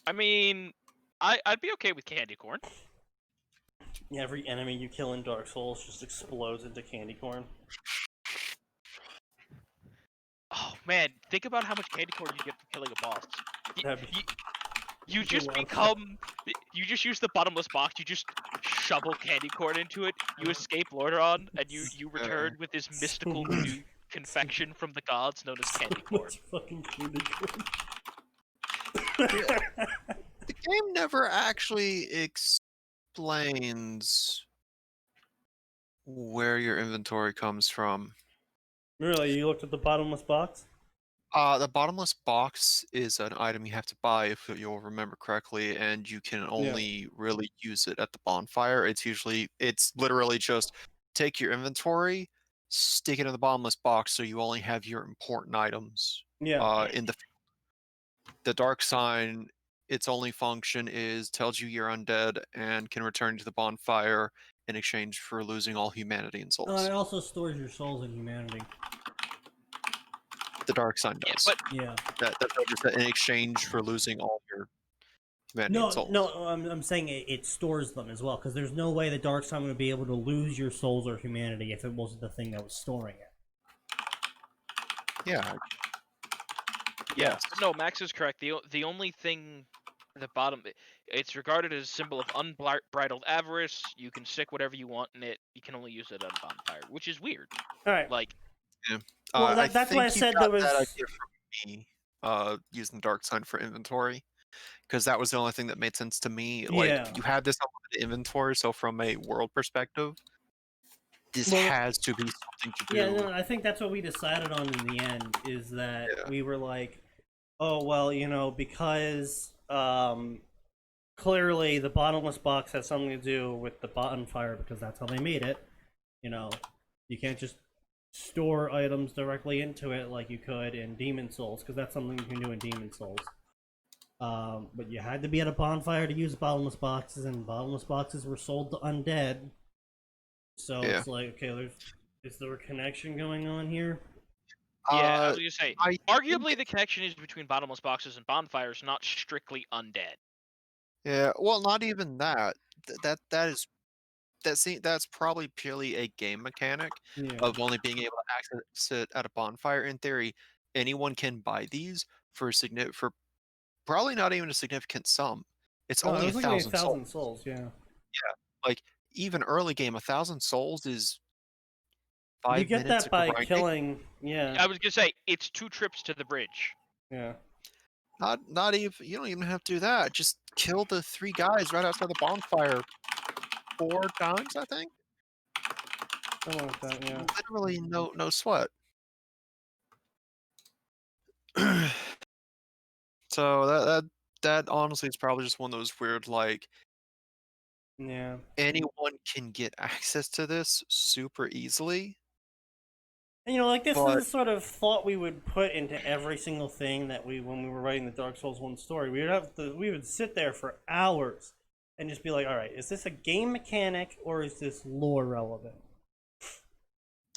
I mean, I'd be okay with candy corn. Every enemy you kill in Dark Souls just explodes into candy corn. Oh man, think about how much candy corn you get from killing a boss. You just you just use the bottomless box. You just shovel candy corn into it. You escape Lordaeron, and you return with this mystical new confection from the gods known as candy corn. Much fucking candy corn. The game never actually explains where your inventory comes from. Really, you looked at the bottomless box? The bottomless box is an item you have to buy if you'll remember correctly, and you can only really use it at the bonfire. It's literally just take your inventory, stick it in the bottomless box so you only have your important items. Yeah. In the dark sign, its only function is tells you you're undead and can return to the bonfire in exchange for losing all humanity and souls. It also stores your souls and humanity. The dark sign does. But Yeah. That just in exchange for losing all your humanity and souls. No, I'm saying it stores them as well, because there's no way the Dark Sign would be able to lose your souls or humanity if it wasn't the thing that was storing it. Yeah. Yeah, no, Max is correct. The only thing at the bottom, it's regarded as a symbol of unbridled avarice. You can stick whatever you want in it. You can only use it on bonfire, which is weird. All right. Like, Yeah. Well, that's why I said there was that idea from me, using dark sign for inventory, because that was the only thing that made sense to me. Like, Yeah. you have this unlimited inventory, so from a world perspective, this Well, has to be something to do. Yeah, no, I think that's what we decided on in the end, is that we were like, oh, well, you know, because clearly the bottomless box has something to do with the bonfire, because that's how they made it. You know, you can't just store items directly into it like you could in Demon Souls, because that's something you can do in Demon Souls. But you had to be at a bonfire to use bottomless boxes, and bottomless boxes were sold to undead. So it's like, okay, is there a connection going on here? Yeah, I was gonna say, arguably the connection is between bottomless boxes and bonfires, not strictly undead. Yeah, well, not even that. That's probably purely a game mechanic of only being able to access it at a bonfire. In theory, anyone can buy these for probably not even a significant sum. It's only 1,000 souls. Yeah. Yeah, like even early game, 1,000 souls is You 5 get minutes that of by grinding. killing. Yeah. I was gonna say it's 2 trips to the bridge. Yeah. Not even, you don't even have to do that. Just kill the 3 guys right outside the bonfire 4 times, I think. Something like that. Yeah. Literally no sweat. So that honestly is probably just one of those weird, like, Yeah. anyone can get access to this super easily. And, you know, like, this is But- the sort of thought we would put into every single thing that when we were writing the Dark Souls 1 story. We would sit there for hours and just be like, all right, is this a game mechanic or is this lore relevant?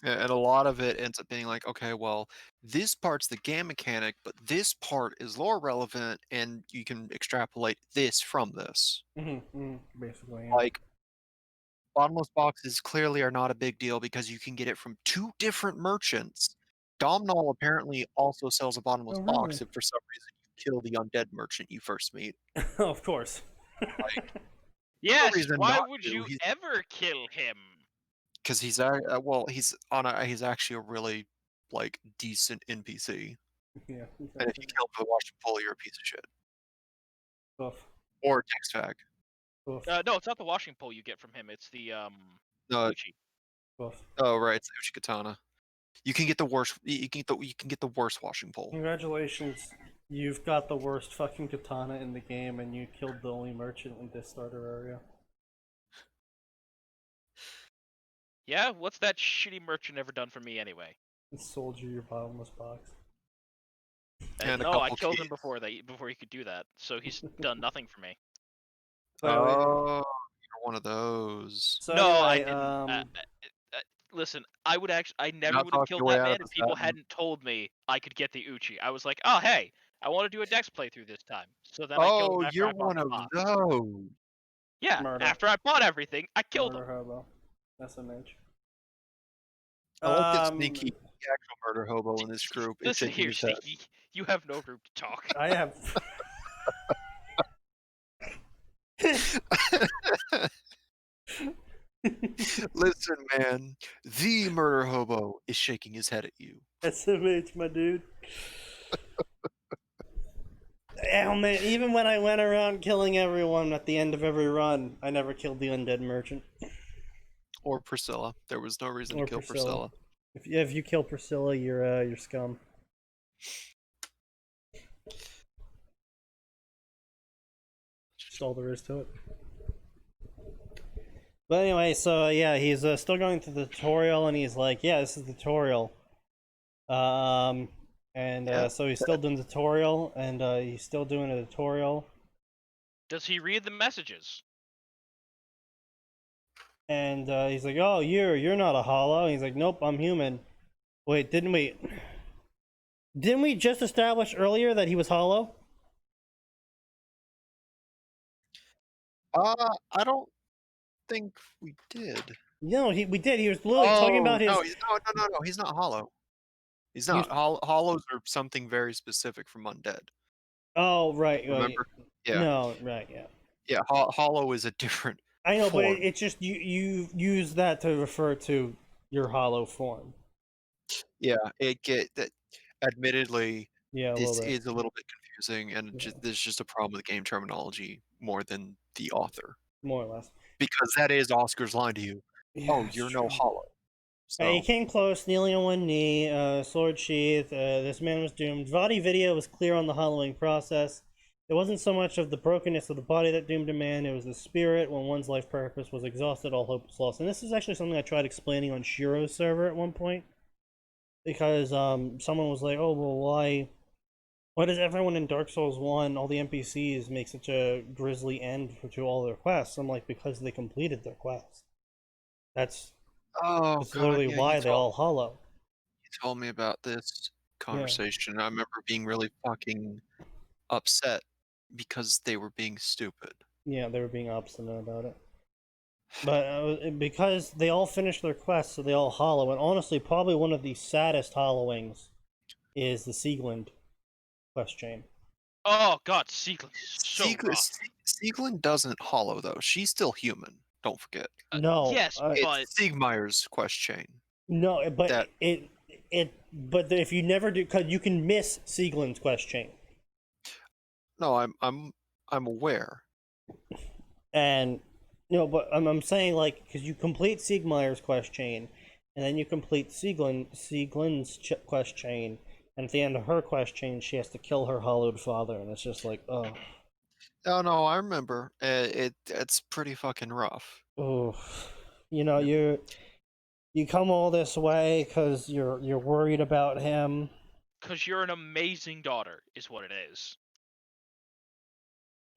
And a lot of it ends up being like, okay, well, this part's the game mechanic, but this part is lore relevant, and you can extrapolate this from this. Basically, yeah. Like, bottomless boxes clearly are not a big deal because you can get it from 2 different merchants. Domhnall apparently also sells a bottomless box if for some reason you kill the undead merchant you first meet. Of course. Like, Yes, reason why not would to. you ever kill him? Because he's actually a really, like, decent NPC. Yeah. And if you kill him for the washing pole, you're a piece of shit. Oof. Or text fag. Oof. No, it's not the washing pole you get from him. It's the No. Uchi. Oof. Oh right, it's the Uchi Katana. You can get the worst. You can get the worst washing pole. Congratulations. You've got the worst fucking katana in the game, and you killed the only merchant in this starter area. Yeah, what's that shitty merchant ever done for me anyway? And sold you your bottomless box. And a No, I couple killed him keys. before he could do that, so he's done nothing for me. So anyway, Oh, you're one of those. so No, I anyway, didn't. Listen, I You're never not would have talking killed your way that out man of if this, people Atin. hadn't told me I could get the Uchi. I was like, oh hey, I want to do a Dex playthrough this time. So then I killed Oh, him after you're I bought one the of box. those. Yeah, Murder. after I bought everything, I killed murder him. hobo. SMH. I won't get sneaky. The actual murder hobo in this group is Listen shaking here, his head. Sneaky. You have no room to talk. I have. Listen, man. The murder hobo is shaking his head at you. SMH, my dude. Oh man, even when I went around killing everyone at the end of every run, I never killed the undead merchant. Or Priscilla. There was no reason Or to kill Priscilla. Priscilla. If you kill Priscilla, you're scum. Just all there is to it. But anyway, so yeah, he's still going through the tutorial, and he's like, "Yeah, this is the tutorial." Yeah. So he's still doing the tutorial, and he's still doing a tutorial, Does he read the messages? and he's like, "Oh, you're not a hollow." And he's like, "Nope, I'm human." Wait, didn't we? Didn't we just establish earlier that he was hollow? I don't think we did. No, we did. He was literally talking about his. No, no. He's not hollow. He's not. Hollows are something very specific from undead. Oh, right. Remember? Yeah. No, right, yeah. Yeah, hollow is a different I know, but form. it's just you use that to refer to your hollow form. Yeah, that. Admittedly, Yeah, a this little bit. is a little bit confusing, and there's just a problem with game terminology more than the author. More or less. Because that is Oscar's line to you. Yeah, Oh, you're no hollow. So, he came close, kneeling on one knee, sword sheath. This man was doomed. Body video was clear on the hollowing process. It wasn't so much of the brokenness of the body that doomed a man, it was the spirit. When one's life purpose was exhausted, all hope was lost. And this is actually something I tried explaining on Shiro's server at one point. Because someone was like, oh, well, why does everyone in Dark Souls 1, all the NPCs, make such a grisly end to all their quests? I'm like, because they completed their quest. That's literally why they all hollow. You told me about this conversation. I remember being really fucking upset because they were being stupid. Yeah, they were being obstinate about it. But because they all finished their quests, so they all hollow. And honestly, probably one of the saddest hollowings is the Sieglund quest chain. Oh god, Sieglund is so rough. Sieglund doesn't hollow though. She's still human. Don't forget. No. Yes, but it's Siegmeyer's quest chain. No, but That- but if you never do, cause you can miss Sieglund's quest chain. No, I'm aware. And but I'm saying like because you complete Siegmeyer's quest chain, and then you complete Sieglund's quest chain, and at the end of her quest chain, she has to kill her hollowed father, and it's just like, oh. Oh no, I remember. It's pretty fucking rough. Oh, you come all this way because you're worried about him. Because you're an amazing daughter, is what it is.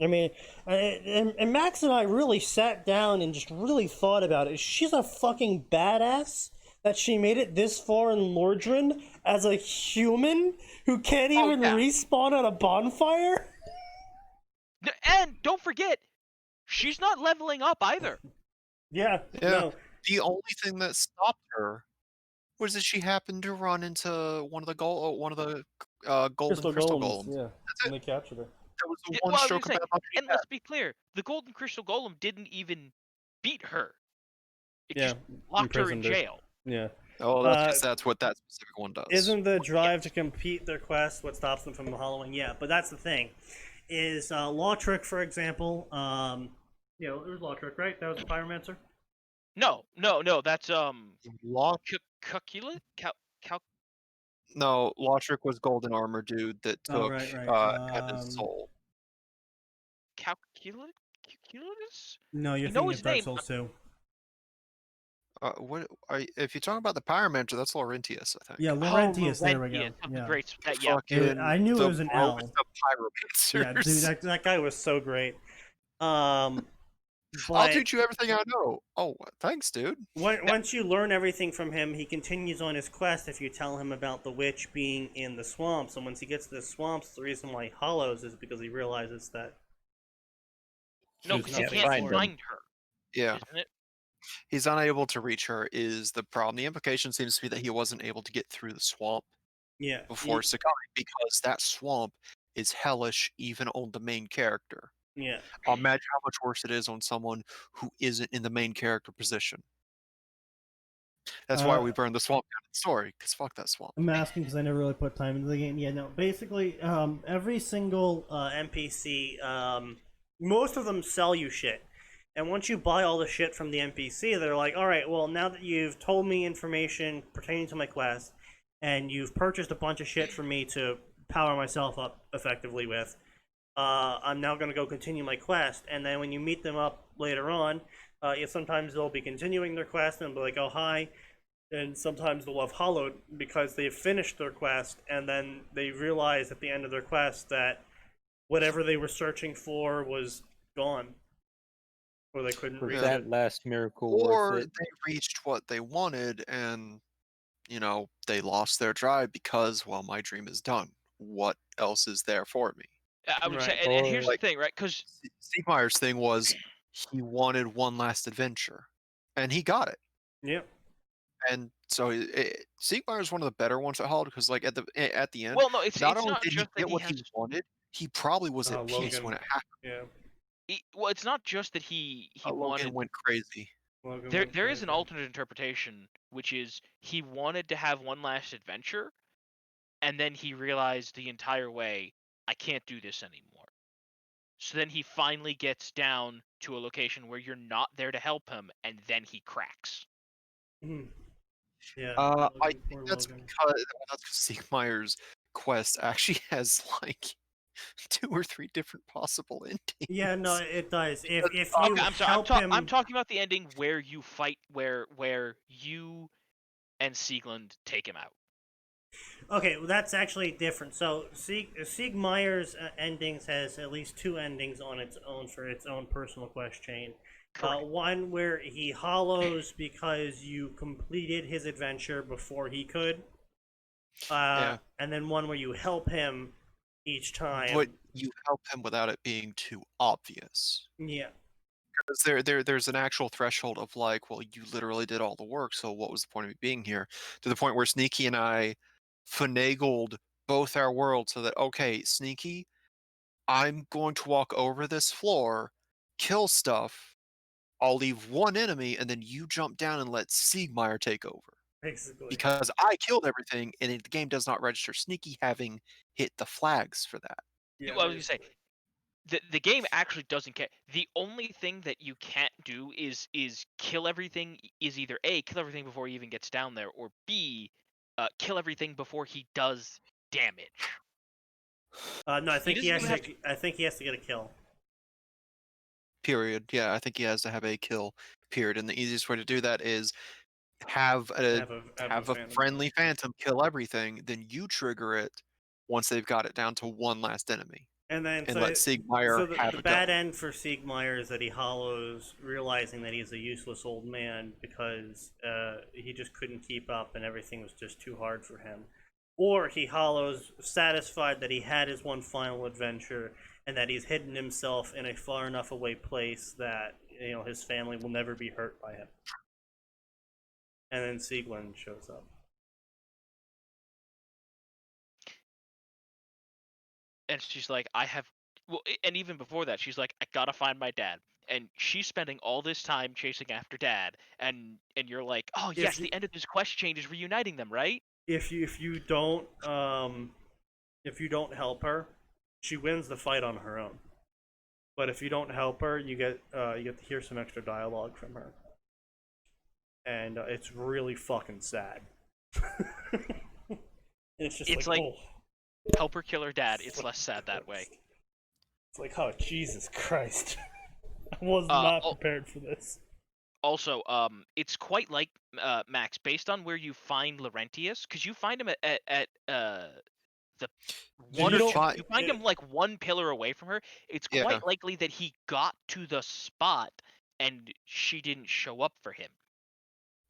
I mean, and Max and I really sat down and just really thought about it. She's a fucking badass that she made it this far in Lordran as a human who can't even respawn on a bonfire. And don't forget, she's not leveling up either. Yeah. No. The only thing that stopped her was that she happened to run into one of the golden crystal golems. Yeah, and they captured her. That was the one stroke of bad luck she and had. let's be clear, the golden crystal golem didn't even beat her. It just locked her in jail. Yeah. Oh, that's what that specific one does. Isn't the drive to complete their quest what stops them from the hollowing? Yeah, but that's the thing. Is Lawtrick, for example, it was Lawtrick, right? That was the Pyromancer? No, that's Law Cuculate? No, Lotric was golden armor dude that Oh, took right. had his soul. Calculus? No, you're You know thinking his of Dark name. Souls 2. What if you're talking about the Pyromancer, that's Laurentius, I Yeah, think. Laurentius, there we go. Laurentius of the Yeah. Great. Yeah. I knew it The was an browest L. of pyromancers. Yeah, dude, that guy was so great. I'll But teach you everything I know. Oh, thanks, dude. once you learn everything from him, he continues on his quest if you tell him about the witch being in the swamps. And once he gets to the swamps, the reason why he hollows is because he realizes that No, he's because he nothing can't for find him. her, Yeah, isn't it? he's unable to reach her is the problem. The implication seems to be that he wasn't able to get through the swamp Yeah. before succumbing because that swamp is hellish even on the main character. Yeah. Imagine how much worse it is on someone who isn't in the main character position. That's why we burned the swamp down in the story, because fuck that swamp. I'm asking because I never really put time into the game. Yeah, no. Basically, every single NPC, most of them sell you shit. And once you buy all the shit from the NPC, they're like, all right, well, now that you've told me information pertaining to my quest, and you've purchased a bunch of shit for me to power myself up effectively with, I'm now going to go continue my quest. And then when you meet them up later on, sometimes they'll be continuing their quest and be like, oh, hi. And sometimes they'll have hollowed because they've finished their quest and then they realize at the end of their quest that whatever they were searching for was gone. Or they couldn't Was reach that it. last miracle Or worth it? they reached what they wanted and, they lost their drive because, well, my dream is done. What else is there for me? I would say, Right. and here's the Like, thing, right? Because Siegmeyer's thing was he wanted one last adventure, and he got it. Yep. And so Siegmeyer's one of the better ones at Hall because, like, at the end, well, no, it's not it's only not did he just that get he what has. he wanted, he probably was at peace Logan. when it happened. Yeah. Well, it's not just that he Logan wanted. went crazy. Logan There went there is an crazy. alternate interpretation, which is he wanted to have one last adventure, and then he realized the entire way, I can't do this anymore. So then he finally gets down to a location where you're not there to help him, and then he cracks. Mhm. Yeah. I Logan, think poor that's Logan. because Siegmeyer's quest actually has like 2 or 3 different possible endings. Yeah, no, it does. If you Okay, I'm sorry. help him, I'm talking about the ending where you fight, where you and Siegland take him out. okay, well, that's actually different. So Sieg Meier's endings has at least 2 endings on its own for its own personal quest chain. Correct. One where he hollows because you completed his adventure before he could. Yeah. And then one where you help him each time. But you help him without it being too obvious. Yeah. Because there's an actual threshold of like, well, you literally did all the work, so what was the point of me being here? To the point where Sneaky and I finagled both our worlds so that, okay, Sneaky, I'm going to walk over this floor, kill stuff, I'll leave one enemy, and then you jump down and let Siegmeyer take over. Basically. Because I killed everything, and the game does not register Sneaky having hit the flags for that. Yeah, I was gonna say, the game actually doesn't care. The only thing that you can't do is kill everything. Is either A, kill everything before he even gets down there, or B, kill everything before he does damage. No, I think he has doesn't even to. I think he has to get a kill. Period. Yeah, I think he has to have a kill. Period. And the easiest way to do that is have a Phantom. friendly phantom kill everything, then you trigger it once they've got it down to one last enemy, And then and let Siegmeyer have the a bad go. end for Siegmeyer is that he hollows, realizing that he's a useless old man because he just couldn't keep up and everything was just too hard for him. Or he hollows, satisfied that he had his one final adventure and that he's hidden himself in a far enough away place that his family will never be hurt by him. And then Sieglund shows up. And she's like, and even before that, she's like, I gotta find my dad. And she's spending all this time chasing after dad, and you're like, oh yes, the end of this quest chain is reuniting them, right? If you don't help her, she wins the fight on her own. But if you don't help her, you get to hear some extra dialogue from her, and it's really fucking sad. It's just It's like, like- oh. Help her kill her dad. It's less sad that way. It's like, oh, Jesus Christ. I was Uh, not oh- prepared for this. Also, it's quite like Max, based on where you find Laurentius, because you find him at the one you or don't two, fi- you find him like one pillar away from her. It's Yeah. quite likely that he got to the spot and she didn't show up for him.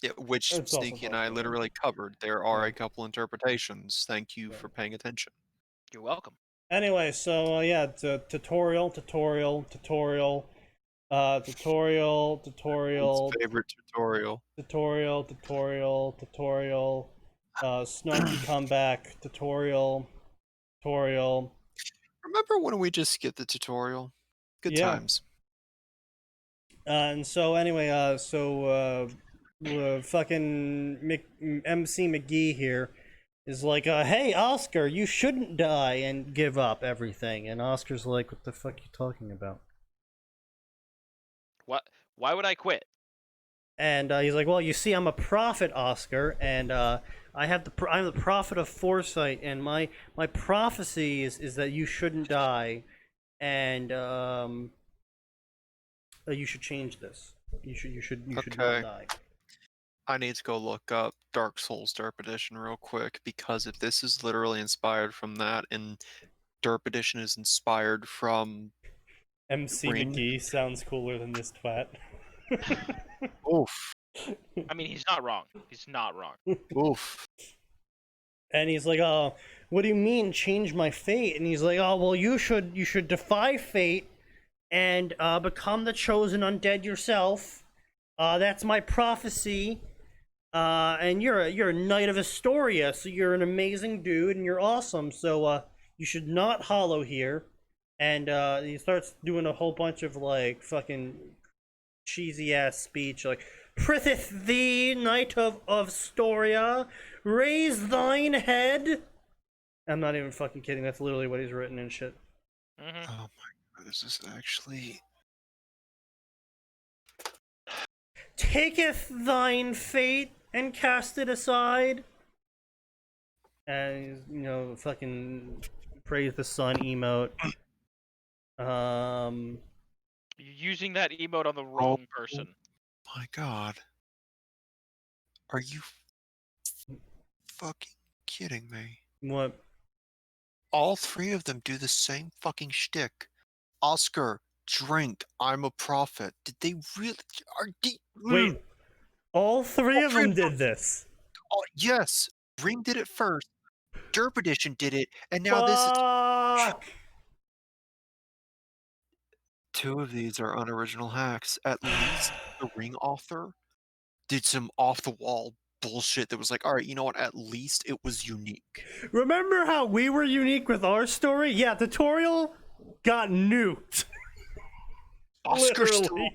Yeah, which It's also Sneaky and I possible. literally covered. There are Yeah. a couple interpretations. Thank you Yeah. for paying attention. You're welcome. Anyway, so yeah, it's a tutorial, tutorial, tutorial, tutorial, tutorial, His favorite tutorial. tutorial, tutorial, tutorial, snarky comeback, tutorial, tutorial. Remember when we just skipped the tutorial? Good Yeah. times. And so anyway, fucking MC McGee here is like, hey, Oscar, you shouldn't die and give up everything. And Oscar's like, what the fuck are you talking about? What? Why would I quit? And he's like, well, you see, I'm a prophet, Oscar, and I'm the prophet of foresight, and my prophecy is that you shouldn't die, and you should change this. You should not Okay. die. I need to go look up Dark Souls Derp Edition real quick, because if this is literally inspired from that, and Derp Edition is inspired from MC Ring. McGee sounds cooler than this twat. Oof. I mean, he's not wrong. He's not wrong. Oof. And he's like, oh, what do you mean change my fate? And he's like, oh, well, you should defy fate and become the chosen undead yourself. That's my prophecy. And you're a knight of Astoria, so you're an amazing dude and you're awesome. So you should not hollow here. And he starts doing a whole bunch of like fucking cheesy ass speech, like, pritheth thee, knight of Astoria, raise thine head. I'm not even fucking kidding. That's literally what he's written and shit. Mm-hmm. Oh my god, this is actually... Taketh thine fate and cast it aside. And he's, fucking praise the sun emote. You're using that emote on the wrong person. My god. Are you fucking kidding me? What? All three of them do the same fucking shtick. Oscar, drink, I'm a prophet. Did they really... Wait, all three of them did them. this. Oh, yes! Ring did it first. Derp Edition did it, and now this is... Fuck! Two of these are unoriginal hacks. At least the Ring author did some off-the-wall bullshit that was like, alright, you know what, at least it was unique. Remember how we were unique with our story? Yeah, tutorial got nuked. Oscar Literally.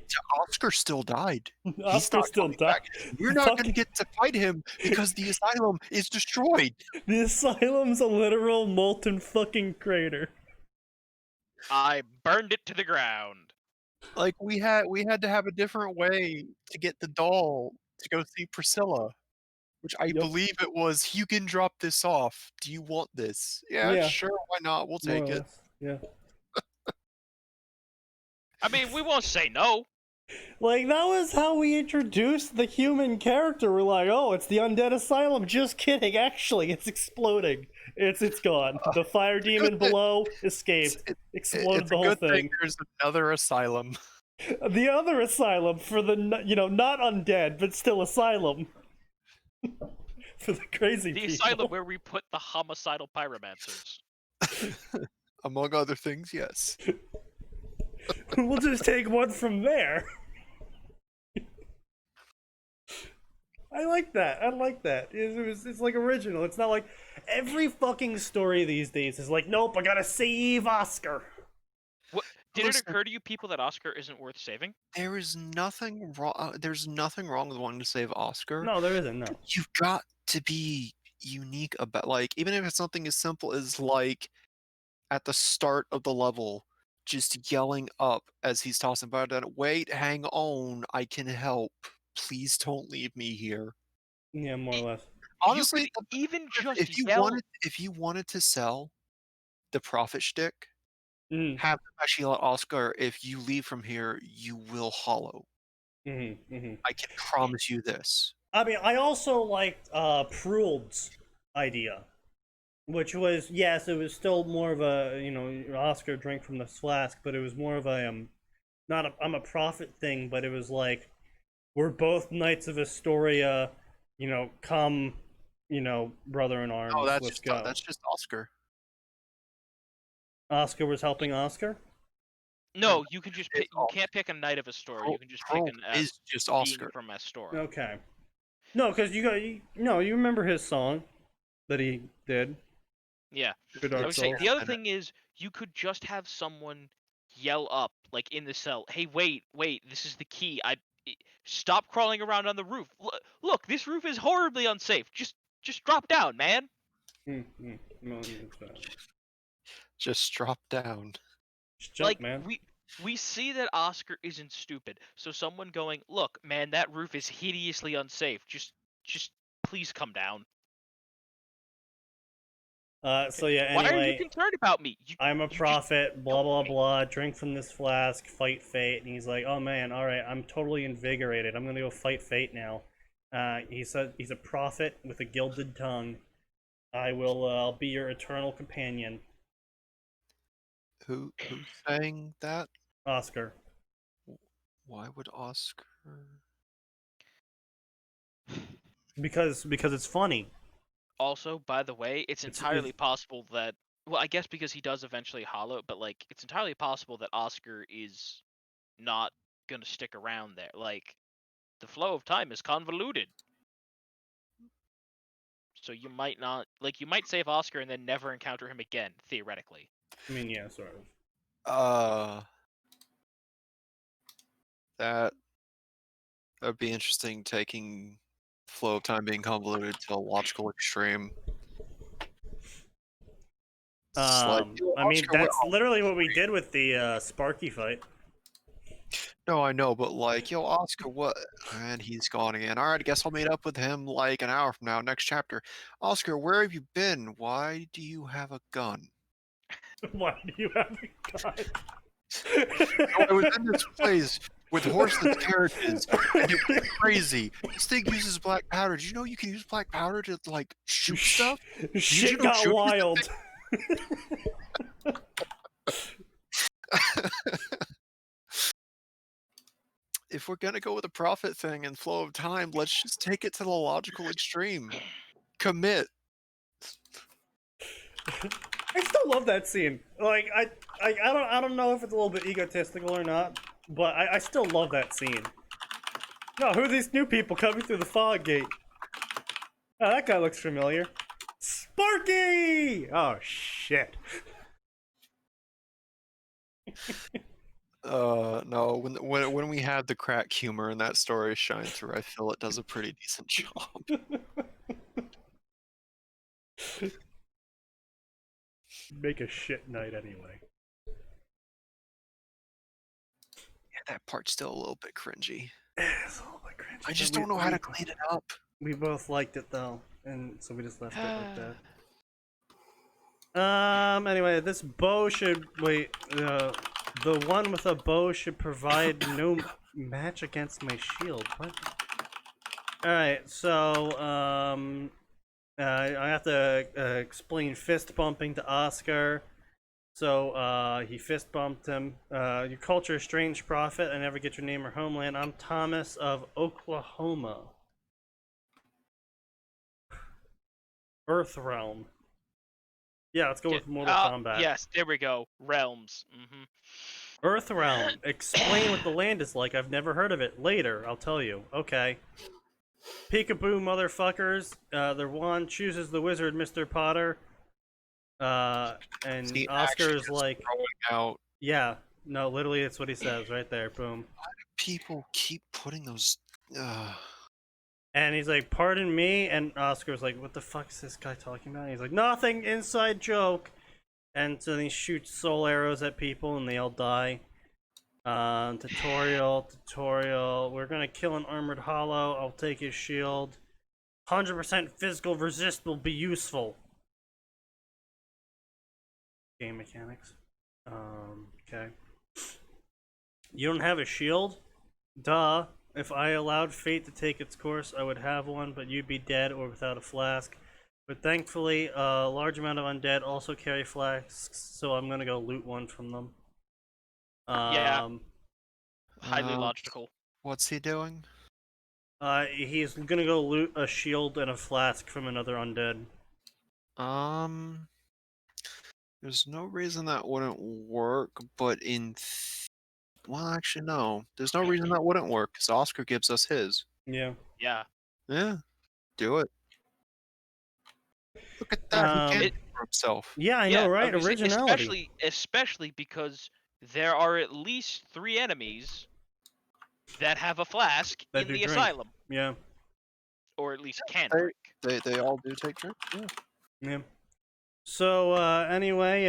still died. He's Oscar not still coming died. back. We're not Fuck. going to get to fight him because the asylum is destroyed. The asylum's a literal molten fucking crater. I burned it to the ground. Like we had to have a different way to get the doll to go see Priscilla, which I Yep. believe it was. You can drop this off. Do you want this? Yeah. Sure. Why not? We'll take More or it. less. Yeah. I mean, we won't say no. Like, that was how we introduced the human character. We're like, oh, it's the undead asylum. Just kidding. Actually, it's exploding. It's gone. The fire demon below escaped. Exploded It's the a whole good thing. thing there's another asylum. The other asylum for the, not undead, but still asylum. For the crazy The people. asylum where we put the homicidal pyromancers. Among other things, yes. We'll just take one from there. I like that. It's like original. It's not like every fucking story these days is like, nope, I gotta save Oscar. What did it Listen. occur to you people that Oscar isn't worth saving? There is nothing wrong. There's nothing wrong with wanting to save Oscar. No, there isn't. No. You've got to be unique about, like, even if it's something as simple as, like, at the start of the level, just yelling up as he's tossing fire down, wait, hang on, I can help. Please don't leave me here. Yeah, more or less. honestly, you could even just if you yell. wanted to sell the profit shtick, Mm-hmm. have them actually let Oscar. If you leave from here, you will hollow. Mm-hmm. Mm-hmm. I can promise you this. I mean, I also liked Pruld's idea, which was, yes, it was still more of a, Oscar drink from the flask, but it was more of a not a I'm a prophet thing, but it was like, we're both knights of Astoria, come, brother in arms, Oh, let's go. that's just Oscar. Oscar was helping Oscar. No, you can just It's pick. You can't pick a knight of Astoria. You can just pick Pearl an is just being Oscar. from Astoria. Okay. No, because you remember his song that he did. Yeah. Good I Dark would say Souls. the other thing is you could just have someone yell up like in the cell, "Hey, wait, this is the key. Stop crawling around on the roof. Look, this roof is horribly unsafe. Just drop down, man." Mm-hmm. No, it's bad. Just drop down. Just jump, Like man. we see that Oscar isn't stupid. So someone going, "Look, man, that roof is hideously unsafe. Just please come down." So yeah, Why are you anyway, concerned about me? I'm a You just prophet, blah don't blah wait. blah, drink from this flask, fight fate, and he's like, oh man, alright, I'm totally invigorated, I'm gonna go fight fate now. He said he's a prophet with a gilded tongue. I'll be your eternal companion. Who's saying that? Oscar. Why would Oscar? Because it's funny. Also, by the way, it's It's entirely possible that, well, I guess because he does eventually hollow, but like it's entirely possible that Oscar is not gonna stick around there. Like the flow of time is convoluted. So you might not, like, you might save Oscar and then never encounter him again, theoretically. I mean, yeah, sort of. That would be interesting, taking flow of time being convoluted to a logical extreme. It's like, yo, I mean, Oscar, that's literally what we did with the Sparky fight. no, I know, but like, yo, Oscar, what? And he's gone again. All right, I guess I'll meet up with him like an hour from now, next chapter. Oscar, where have you been? Why do you have a gun? Why do you have a gun? Oh, I was in this place with horseless carriages, and it was crazy. This thing uses black powder. Did you know you can use black powder to like shoot stuff? Shit you know got shooting is a wild. If we're gonna go with a profit thing and flow of time, let's just take it to the logical extreme. Commit. I still love that scene. Like I don't know if it's a little bit egotistical or not, but I still love that scene. No, who are these new people coming through the fog gate? Oh, that guy looks familiar. Sparky! Oh shit. No. When we had the crack humor in that story shine through, I feel it does a pretty decent job. Make a shit night anyway. Yeah, that part's still a little bit cringy. It's a little bit cringy. I just don't know how to clean it up. We both liked it though, and so we just left it like that. Anyway, this bow should wait. The one with a bow should provide no match against my shield. What? All right, so I have to explain fist bumping to Oscar. So he fist bumped him. Your culture is strange prophet. I never get your name or homeland. I'm Thomas of Oklahoma. Earth Realm. Yeah, let's go with Mortal Kombat. Yes, there we go. Realms. Earth Realm. Explain what the land is like. I've never heard of it. Later, I'll tell you. Okay. Peekaboo, motherfuckers. The one chooses the wizard, Mr. Potter. And See, Oscar's like, throwing out. yeah, no, literally, it's what he says right there. Boom. People keep putting those. And he's like, pardon me. And Oscar's like, what the fuck is this guy talking about? And he's like, nothing, inside joke. And so then he shoots soul arrows at people and they all die. Tutorial. We're gonna kill an armored hollow. I'll take his shield. 100% physical resist will be useful. Game mechanics. Okay. You don't have a shield? Duh. If I allowed fate to take its course, I would have one, but you'd be dead or without a flask. But thankfully, a large amount of undead also carry flasks, so I'm gonna go loot one from them. Yeah. Highly Uh, logical. What's he doing? He's gonna go loot a shield and a flask from another undead. There's no reason that wouldn't work, but well, actually, no. There's no reason that wouldn't work, because Oscar gives us his. Yeah. Yeah. Yeah, do it. Look at that, he can't It- for himself. Yeah, I yeah, know, right? I was gonna say, Originality. especially because there are at least 3 enemies that have a flask That in do the drink. asylum, Yeah. or at least can They- drink. They all do take drinks, yeah. Yeah. So, anyway,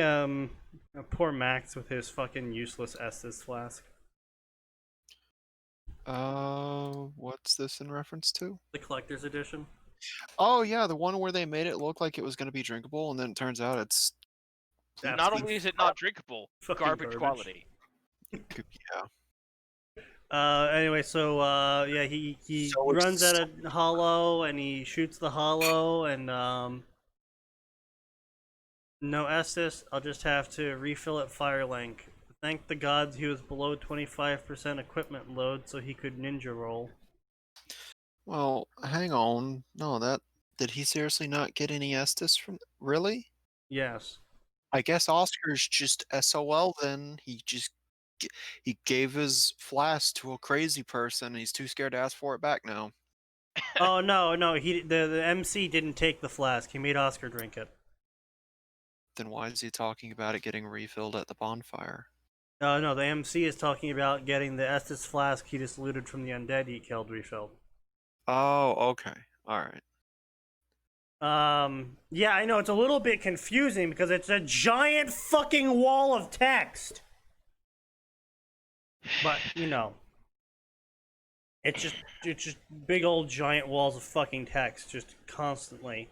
poor Max with his fucking useless Estes flask. What's this in reference to? The collector's edition. Oh yeah, the one where they made it look like it was gonna be drinkable, and then it turns out it's Not Absolute only is it not drinkable, fucking garbage quality. yeah. Anyway, so, yeah, he So runs it's- at a hollow, and he shoots the hollow, and, no Estes, I'll just have to refill at Firelink. Thank the gods he was below 25% equipment load so he could ninja roll. Well, hang on. No, did he seriously not get any Estus from really? Yes. I guess Oscar's just SOL then. He gave his flask to a crazy person and he's too scared to ask for it back now. Oh, no, the MC didn't take the flask. He made Oscar drink it. Then why is he talking about it getting refilled at the bonfire? No, the MC is talking about getting the Estus flask he just looted from the undead he killed refilled. Oh, okay. Alright. Yeah, I know, it's a little bit confusing because it's a giant fucking wall of text. But, you know. It's just big old giant walls of fucking text, just constantly.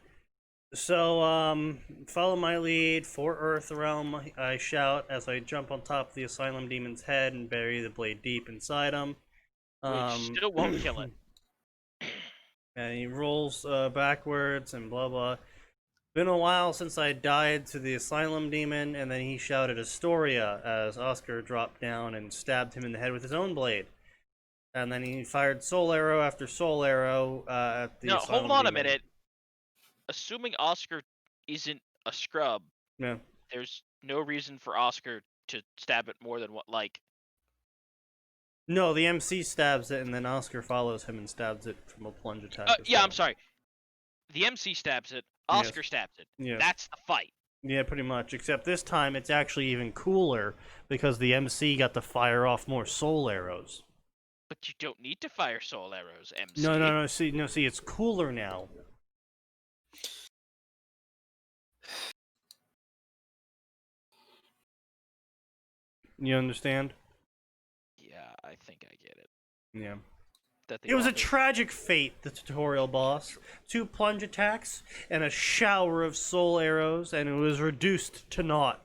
So, follow my lead, for Earth Realm, I shout as I jump on top of the Asylum Demon's head and bury the blade deep inside him. Which still won't kill it. And he rolls backwards and blah blah. Been a while since I died to the Asylum Demon, and then he shouted Astoria as Oscar dropped down and stabbed him in the head with his own blade. And then he fired soul arrow after soul arrow at the No, Asylum hold on a Demon. minute. Assuming Oscar isn't a scrub, Yeah. there's no reason for Oscar to stab it more than what, like... No, the MC stabs it, and then Oscar follows him and stabs it from a plunge attack. as yeah, well. I'm sorry. The MC stabs it, Oscar stabs it. Yes. That's the fight. Yeah, pretty much. Except this time it's actually even cooler because the MC got to fire off more soul arrows. But you don't need to fire soul arrows, MC. No. See, it's cooler now. You understand? Yeah, I think I get it. Yeah. That the It was a author- tragic fate, the tutorial boss. 2 plunge attacks and a shower of soul arrows, and it was reduced to naught.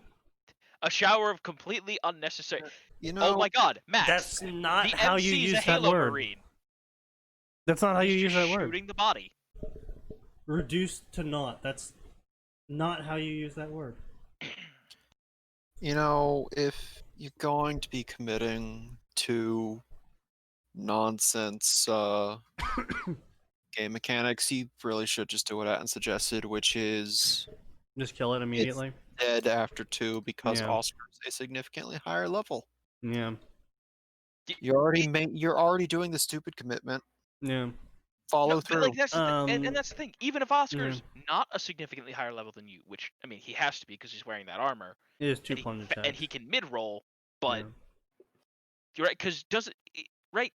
a shower of completely unnecessary... You know, Oh my god, Max! That's not the how MC's you a use that Halo word. Marine. That's not how you He's use just that word. shooting the body. Reduced to naught. That's not how you use that word. you know, if you're going to be committing to nonsense game mechanics, you really should just do what Atin suggested, which is Just kill it immediately. dead after 2 because Yeah. Oscar's a significantly higher level. Yeah. You're already doing the stupid commitment. Yeah. Follow No, but, through. like, that's the and Um, that's the thing. Even if Oscar's not a significantly higher level than you, which I mean he has to be because he's wearing that armor, It is 2 and plunge attacks. and he can mid roll, but Yeah. you're right because right?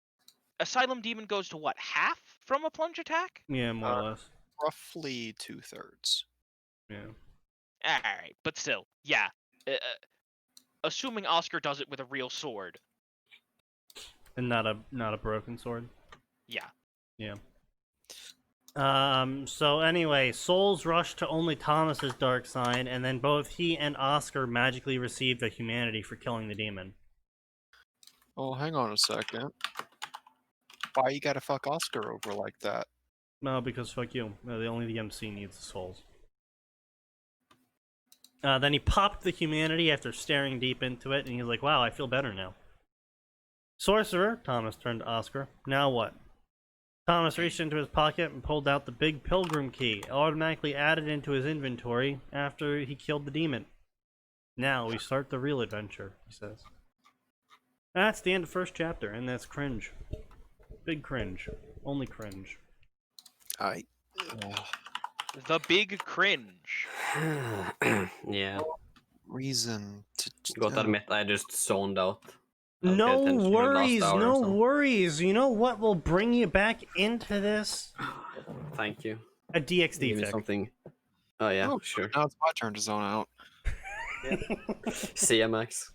Asylum Demon goes to what, half from a plunge attack? Yeah, more or less. Roughly 2/3. Yeah. All right, but still, yeah. Assuming Oscar does it with a real sword, And not a broken sword. yeah. Yeah. So anyway, souls rush to only Thomas's dark side, and then both he and Oscar magically receive the humanity for killing the demon. Oh, hang on a second. Why you gotta fuck Oscar over like that? No, because fuck you. Only the MC needs the souls. Then he popped the humanity after staring deep into it, and he's like, wow, I feel better now. Sorcerer, Thomas turned to Oscar. Now what? Thomas reached into his pocket and pulled out the big pilgrim key, automatically added into his inventory after he killed the demon. Now we start the real adventure, he says. That's the end of the first chapter, and that's cringe. Big cringe. Only cringe. The big cringe. Yeah. Reason to Gotta admit, I just zoned out. No worries, no worries. You know what will bring you back into this? Thank you. A DXD Give me fic. something. Oh yeah, Oh, sure. now it's my turn to zone out. CMX.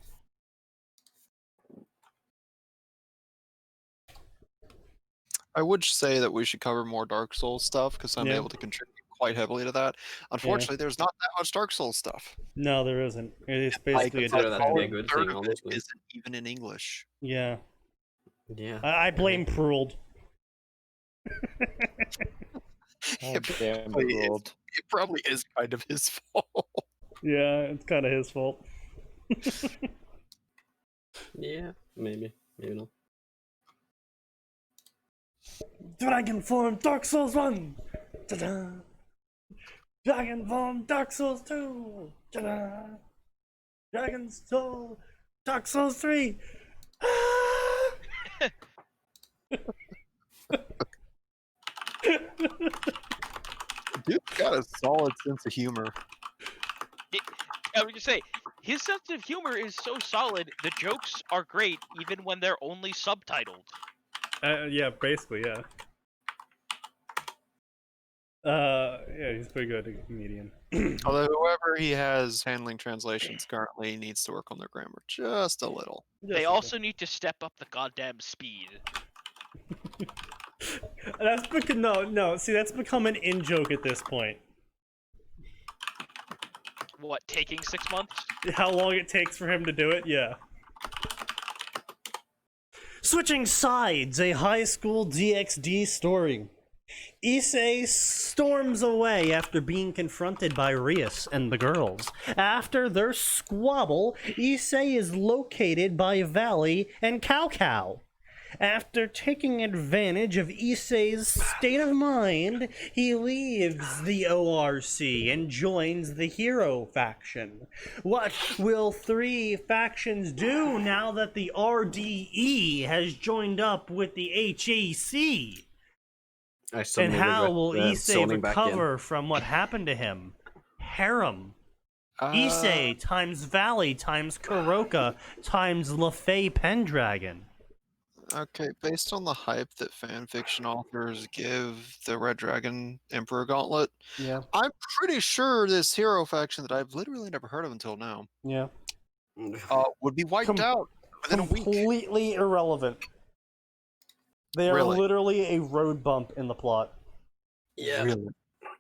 I would say that we should cover more Dark Souls stuff because I'm Yeah. able to contribute quite heavily to that. Unfortunately, there's not that much Dark Souls stuff. No, there isn't. It's basically a consider death that to be a fan. good Third thing, of it honestly. isn't even in English. Yeah. Yeah. I blame Pruld. Oh, damn probably world. It probably is kind of his fault. Yeah, it's kind of his fault. Yeah, maybe. Maybe not. Dragon form Dark Souls 1! Ta-da! Dragon form Dark Souls 2! Ta-da! Dragon Soul Dark Souls 3! Ah! Dude's got a solid sense of humor. I was gonna say, his sense of humor is so solid. The jokes are great, even when they're only subtitled. Yeah, basically, yeah. Yeah, he's pretty good at a comedian. Although whoever he has handling translations currently needs to work on their grammar just a little. They also need to step up the goddamn speed. That's because no. See, that's become an in-joke at this point. What, taking 6 months? How long it takes for him to do it? Yeah. Switching sides, a high school DXD story. Issei storms away after being confronted by Rias and the girls. After their squabble, Issei is located by Valley and Cow Cow. After taking advantage of Issei's state of mind, he leaves the ORC and joins the Hero faction. What will three factions do now that the RDE has joined up with the HEC? And how will Issei recover from what happened to him? Harem. Issei times Valley times Kuroka times LaFay Pendragon. Okay, based on the hype that fanfiction authors give the Red Dragon Emperor Gauntlet, Yeah. I'm pretty sure this hero faction that I've literally never heard of until now Yeah. would be wiped out within a week. Completely irrelevant. They are Really? literally a road bump in the plot. Yeah. Really?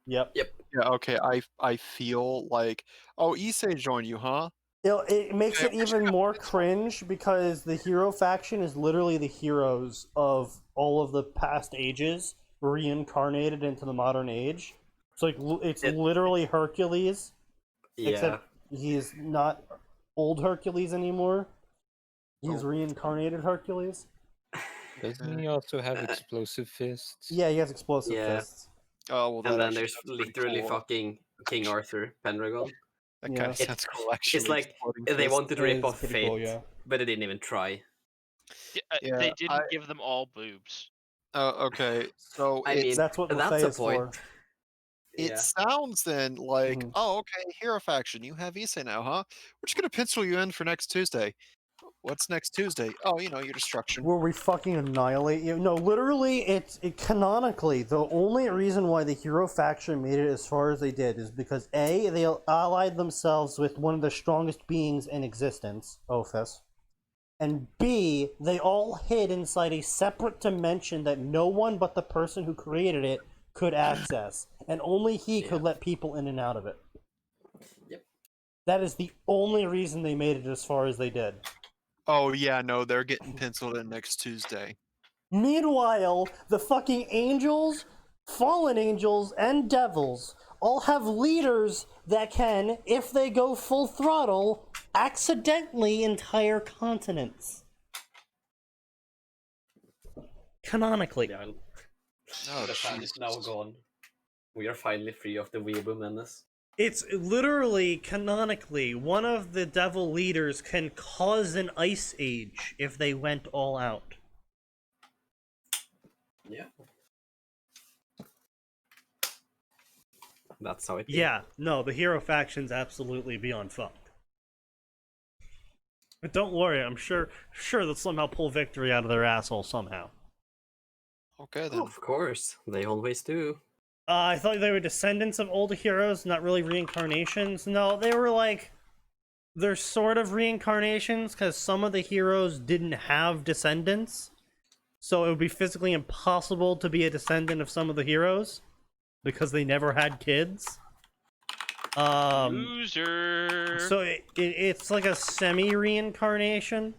Yep. Yeah, okay, I feel like, oh, Issei joined you, huh? It makes it even more cringe because the hero faction is literally the heroes of all of the past ages reincarnated into the modern age. So it's literally Hercules, Yeah. except he's not old Hercules anymore. He's reincarnated Hercules. Doesn't he also have explosive fists? Yeah, he has explosive Yeah. fists. Oh, well, And that then there's actually sounds pretty literally cool. fucking King Arthur Pendragon. That Yeah. kind of sounds cool, actually. It's like exploding they fists. wanted to rip off pretty Fate, cool, yeah. but they didn't even try. Yeah, They didn't give them all boobs. Okay, so I mean, That's what that's LaFay a is for. point. it Yeah. sounds then like, Mhm. oh, okay, hero faction, you have Issei now, huh? We're just gonna pencil you in for next Tuesday. What's next Tuesday? Oh, you know, your destruction. Where we fucking annihilate you. No, literally, canonically, the only reason why the hero faction made it as far as they did is because A, they allied themselves with one of the strongest beings in existence, Ophis, and B, they all hid inside a separate dimension that no one but the person who created it could access, and only he could Yeah. let people in and out of it. Yep. That is the only reason they made it as far as they did. Oh yeah, no, they're getting penciled in next Tuesday. Meanwhile, the fucking angels, fallen angels, and devils all have leaders that can, if they go full throttle, accidentally entire continents. Canonically. Yeah. Oh, The fan is now Jesus. gone. We are finally free of the weeaboo menace. It's literally, canonically, one of the devil leaders can cause an ice age if they went all out. Yeah. That's how it Yeah, no, the hero faction's absolutely beyond fucked. But don't worry, I'm sure they'll somehow pull victory out of their asshole somehow. Okay then. Of course, they always do. I thought they were descendants of old heroes, not really reincarnations. No, they were like... They're sort of reincarnations, because some of the heroes didn't have descendants. So it would be physically impossible to be a descendant of some of the heroes, because they never had kids. Loser. So it's like a semi-reincarnation.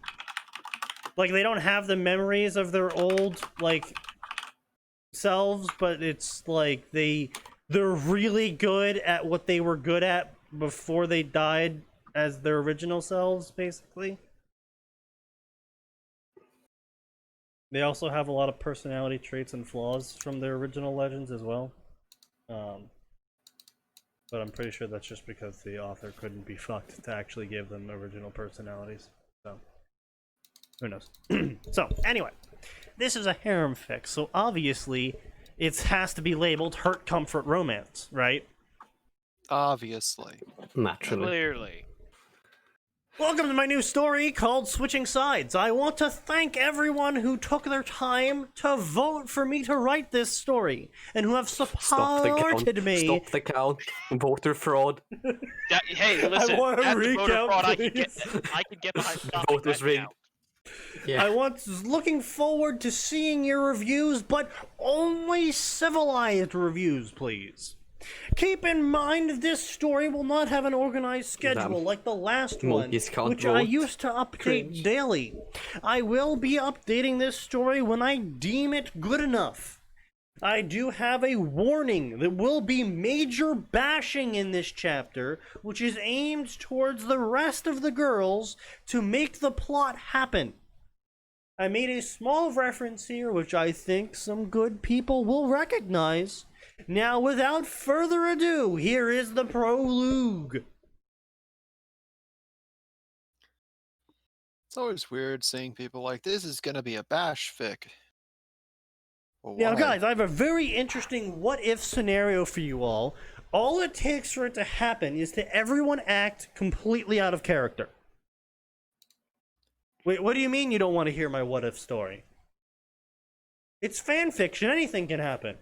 Like, they don't have the memories of their old, like, selves, but it's like they're really good at what they were good at before they died as their original selves, basically. They also have a lot of personality traits and flaws from their original legends as well. But I'm pretty sure that's just because the author couldn't be fucked to actually give them original personalities. So, who knows? So, anyway, this is a harem fic, so obviously it has to be labeled hurt, comfort, romance, right? Obviously. Naturally. Clearly. Welcome to my new story called Switching Sides. I want to thank everyone who took their time to vote for me to write this story, and who have Stop the supported count. me. Stop the count. Voter fraud. Hey, listen. want a That's a voter recount, fraud please. I can get behind. stopping Voters that rigged. count. Yeah. I was looking forward to seeing your reviews, but only civilized reviews, please. Keep in mind this story will not have an organized schedule Damn. like the last one, Monkeys can't which I vote. used to update Cringe. daily. I will be updating this story when I deem it good enough. I do have a warning. There will be major bashing in this chapter, which is aimed towards the rest of the girls to make the plot happen. I made a small reference here, which I think some good people will recognize. Now, without further ado, here is the prologue. It's always weird seeing people like, this is gonna be a bash fic. Well, Now, why? guys, I have a very interesting what-if scenario for you all. All it takes for it to happen is to everyone act completely out of character. Wait, what do you mean you don't want to hear my what-if story? It's fan fiction. Anything can happen.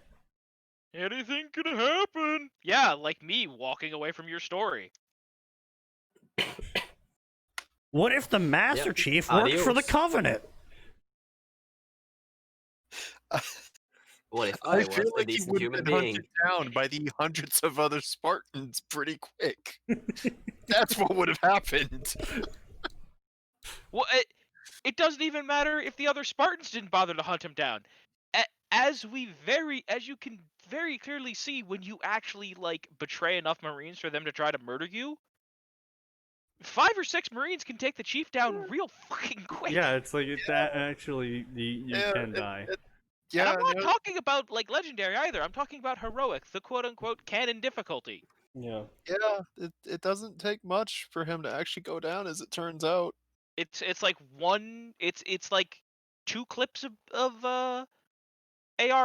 Anything could happen. Yeah, like me walking away from your story. What if the Master Yep. Chief worked for the Adios. Covenant? What if I I feel was a like he decent would have human been being? hunted down by the hundreds of other Spartans pretty quick. That's what would have happened. Well, it doesn't even matter if the other Spartans didn't bother to hunt him down. As you can very clearly see, when you actually like betray enough Marines for them to try to murder you, 5 or 6 Marines can take the chief down real fucking quick. Yeah, it's like actually you Yeah, can die. And Yeah, I'm not no, talking about like legendary either. I'm talking about heroic, the quote-unquote canon difficulty. Yeah. yeah, it doesn't take much for him to actually go down, as it turns out. It's like it's like 2 clips of AR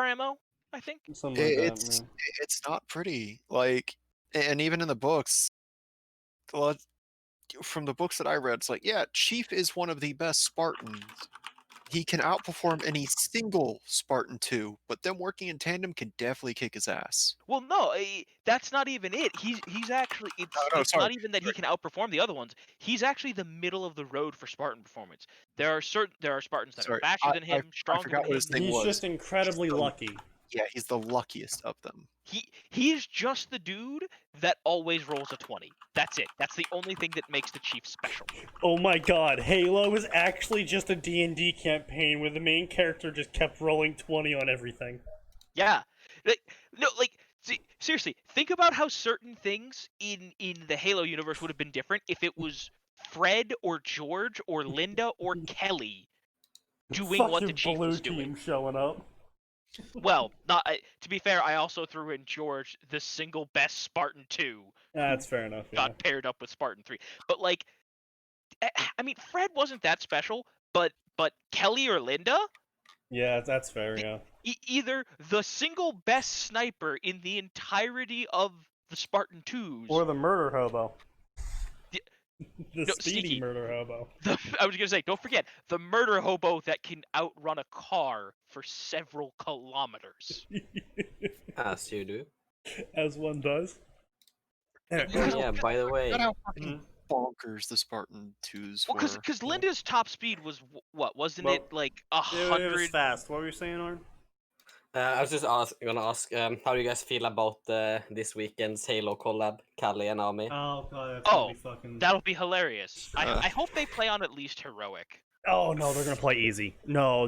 ammo, I think. Something like that. It's it's not pretty. Like, and even in the books, a lot from the books that I read, it's like, yeah, Chief is one of the best Spartans. He can outperform any single Spartan too, but them working in tandem can definitely kick his ass. Well, no, that's not even it. He's actually no, it's sorry, not even that he can outperform the other ones. He's actually the middle of the road for Spartan performance. There are Spartans that Sorry, are faster than him, I stronger forgot than what his him. thing He's was. just incredibly So- lucky. Yeah, he's the luckiest of them. He's just the dude that always rolls a 20. That's it. That's the only thing that makes the chief special. Oh my god, Halo is actually just a D&D campaign where the main character just kept rolling 20 on everything. Yeah. Seriously, think about how certain things in the Halo universe would have been different if it was Fred or George or Linda or Kelly doing what the chief was doing. showing up. Well, not to be fair, I also threw in George, the single best Spartan 2. That's fair enough, yeah. Got paired up with Spartan 3. But like, I mean, Fred wasn't that special, but Kelly or Linda, Yeah, that's fair, yeah. either the single best sniper in the entirety of the Spartan 2s, Or the murder hobo. The No, speedy Sneaky. murder hobo. I was gonna say, don't forget the murder hobo that can outrun a car for several kilometers. As you do. As one does. Yeah, by the way, Look at how fucking bonkers the Spartan 2s Well, were. because Linda's top speed was what? Wasn't Well, it like It was 100? fast. What were you saying, Arn? I was just gonna ask, how do you guys feel about this weekend's Halo collab, Callie and Ami? Oh god, that's gonna gonna be be fucking. That'll be hilarious. I hope they play on at least heroic. Oh no, they're gonna play easy. No.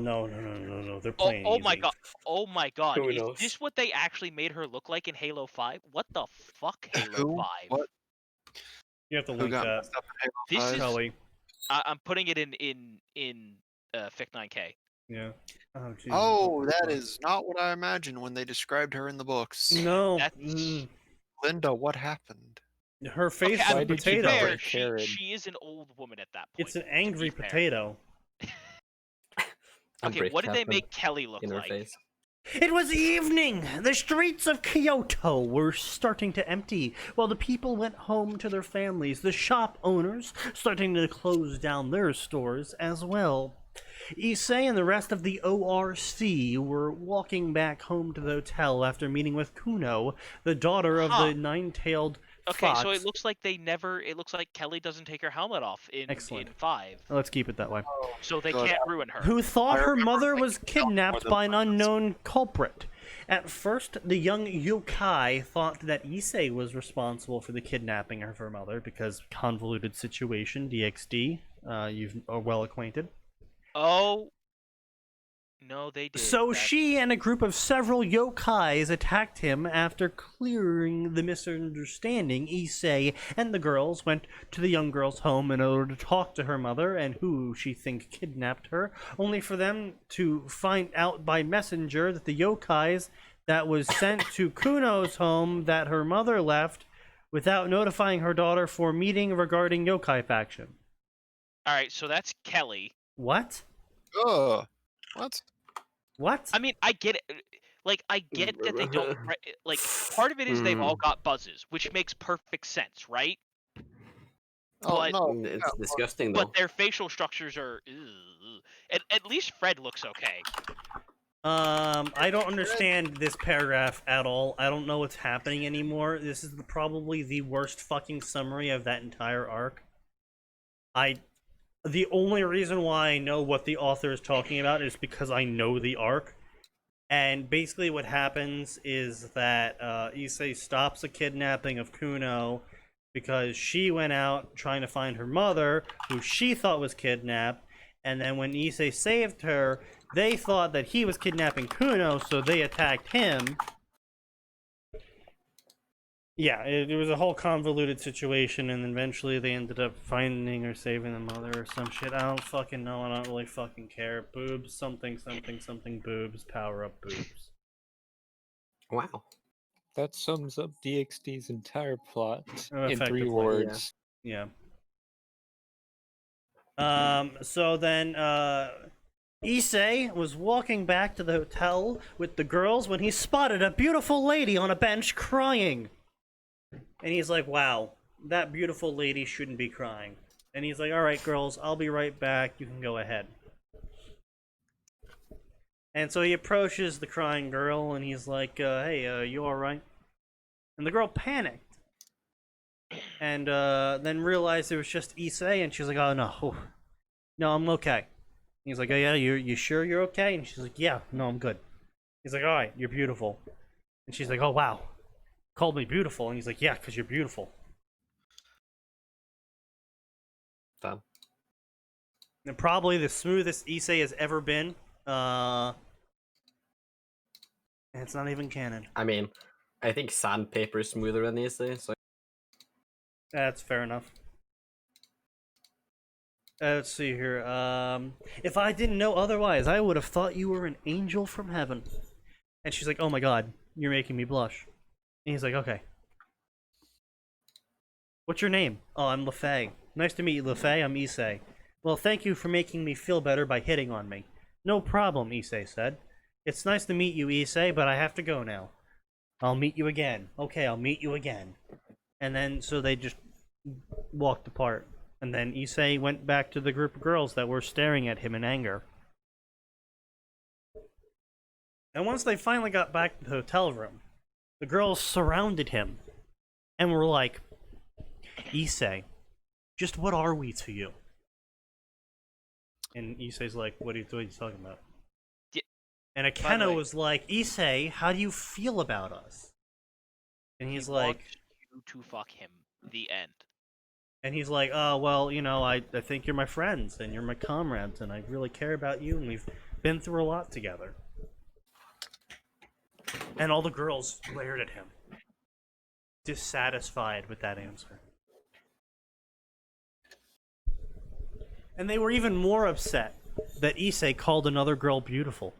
They're playing Oh easy. my god! Oh my god! Who Is knows? this what they actually made her look like in Halo 5? What the fuck, Halo Who? 5? What? You have to Who link got that. messed up in This Halo is- 5? Kelly. I'm putting it in Fic 9K. Yeah. Oh, Jesus. Oh, that is not what I imagined when they described her in the books. No. That's- Linda, what happened? Her face Okay, is Why a did you potato. call Fair, her Karen? she is an old woman at that point. It's an to angry be fair. potato. A Okay, brick what did they happened make Kelly look in her like? face. It was evening. The streets of Kyoto were starting to empty, while the people went home to their families. The shop owners starting to close down their stores as well. Issei and the rest of the ORC were walking back home to the hotel after meeting with Kuno, the daughter of Huh. the nine-tailed Okay, fox. so it looks like it looks like Kelly doesn't take her helmet off in Excellent. 5. Let's keep it that way. So they Good. can't ruin her. Who thought I her remember mother thinking was about kidnapped more by an than once. unknown culprit. At first, the young yokai thought that Issei was responsible for the kidnapping of her mother because convoluted situation, DXD, you are well acquainted. Oh. No, they did. So That- she and a group of several yokais attacked him. After clearing the misunderstanding, Issei and the girls went to the young girl's home in order to talk to her mother and who she think kidnapped her, only for them to find out by messenger that the yokais that was sent to Kuno's home that her mother left without notifying her daughter for meeting regarding yokai faction. Alright, so that's Kelly. What? Ugh. What? What? I mean, I get it. Like, I get that they don't. Like, part of it is they've all got buzzes, which makes perfect sense, right? Oh, But- no. It's disgusting though. But their facial structures are. Ugh. At least Fred looks okay. I don't understand this paragraph at all. I don't know what's happening anymore. This is probably the worst fucking summary of that entire arc. The only reason why I know what the author is talking about is because I know the arc. And basically what happens is that Issei stops a kidnapping of Kuno because she went out trying to find her mother, who she thought was kidnapped. And then when Issei saved her, they thought that he was kidnapping Kuno, so they attacked him. Yeah, it was a whole convoluted situation, and eventually they ended up finding or saving the mother or some shit. I don't fucking know, I don't really fucking care. Boobs, something, boobs, power up boobs. Wow. That sums up DXD's entire plot in Effectively, 3 words. Yeah. So then, Issei was walking back to the hotel with the girls when he spotted a beautiful lady on a bench crying. And he's like, wow, that beautiful lady shouldn't be crying. And he's like, alright, girls, I'll be right back. You can go ahead. And so he approaches the crying girl and he's like, hey, you alright? And the girl panicked. And then realized it was just Issei, and she's like, oh no. No, I'm okay. He's like, oh yeah, you sure you're okay? And she's like, yeah, no, I'm good. He's like, all right, you're beautiful. And she's like, oh, wow. Called me beautiful. And he's like, yeah, because you're beautiful. Damn. And probably the smoothest Issei has ever been. And it's not even canon. I mean, I think sandpaper is smoother than Issei, so That's fair enough. Let's see here. If I didn't know otherwise, I would have thought you were an angel from heaven. And she's like, oh my god, you're making me blush. And he's like, okay. What's your name? Oh, I'm LeFay. Nice to meet you, LeFay. I'm Issei. Well, thank you for making me feel better by hitting on me. No problem, Issei said. It's nice to meet you, Issei, but I have to go now. I'll meet you again. Okay, I'll meet you again. And then, so they just walked apart. And then Issei went back to the group of girls that were staring at him in anger. And once they finally got back to the hotel room, the girls surrounded him and were like, Issei, just what are we to you? And Issei's like, what are you talking about? Yeah. And Akeno was like, Issei, how do you feel about us? And he's like, wants you to fuck him. The end. And he's like, oh, well, you know, I think you're my friends, and you're my comrades, and I really care about you, and we've been through a lot together. And all the girls glared at him, dissatisfied with that answer. And they were even more upset that Issei called another girl beautiful.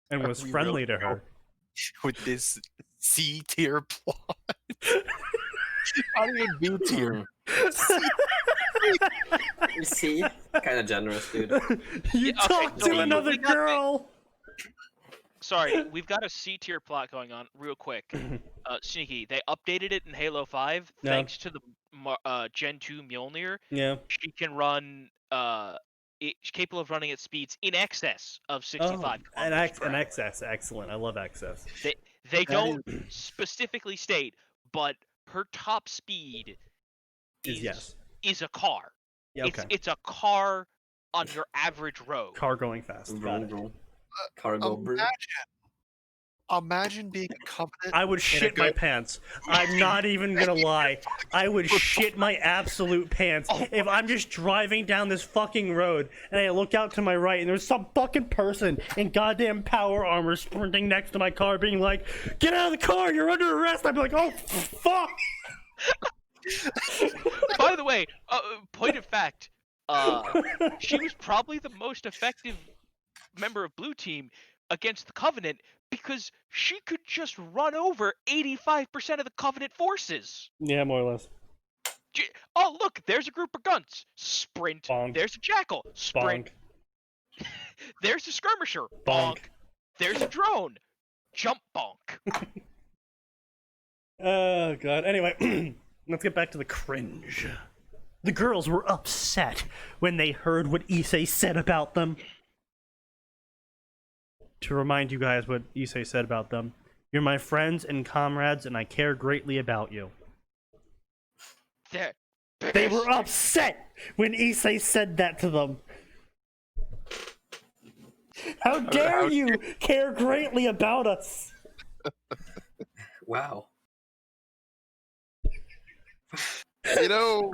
And was friendly to her. With this C tier plot. Not even B tier. you see, kind of generous, dude. You Yeah, okay, talked so to another we got girl! Sorry, we've got a C tier plot going on real quick. Sneaky, they updated it in Halo 5 Yeah. thanks to the Gen 2 Mjolnir. Yeah. She can run she's capable of running at speeds in excess of 65 and kilometers per hour. excess, excellent. I love excess. They don't specifically state, but her top speed is a car. Yeah, okay. It's a car on your average road. Car going fast. Got it. Cargo bird. Imagine being a covenant. I would shit my pants. I'm not even gonna lie. I would shit my absolute pants if I'm just driving down this fucking road and I look out to my right and there's some fucking person in goddamn power armor sprinting next to my car being like, get out of the car, you're under arrest. I'd be like, oh, fuck. By the way, point of fact, she was probably the most effective member of Blue Team against the Covenant because she could just run over 85% of the Covenant forces. Yeah, more or less. Oh, look, there's a group of guns. Sprint. Bonk. There's a jackal. Sprint. Bonk. There's a skirmisher. Bonk. There's a drone. Jump bonk. Oh, God. Anyway, let's get back to the cringe. The girls were upset when they heard what Issei said about them. To remind you guys what Issei said about them. You're my friends and comrades, and I care greatly about you. They were upset when Issei said that to them. How dare you care greatly about us? Wow. You know,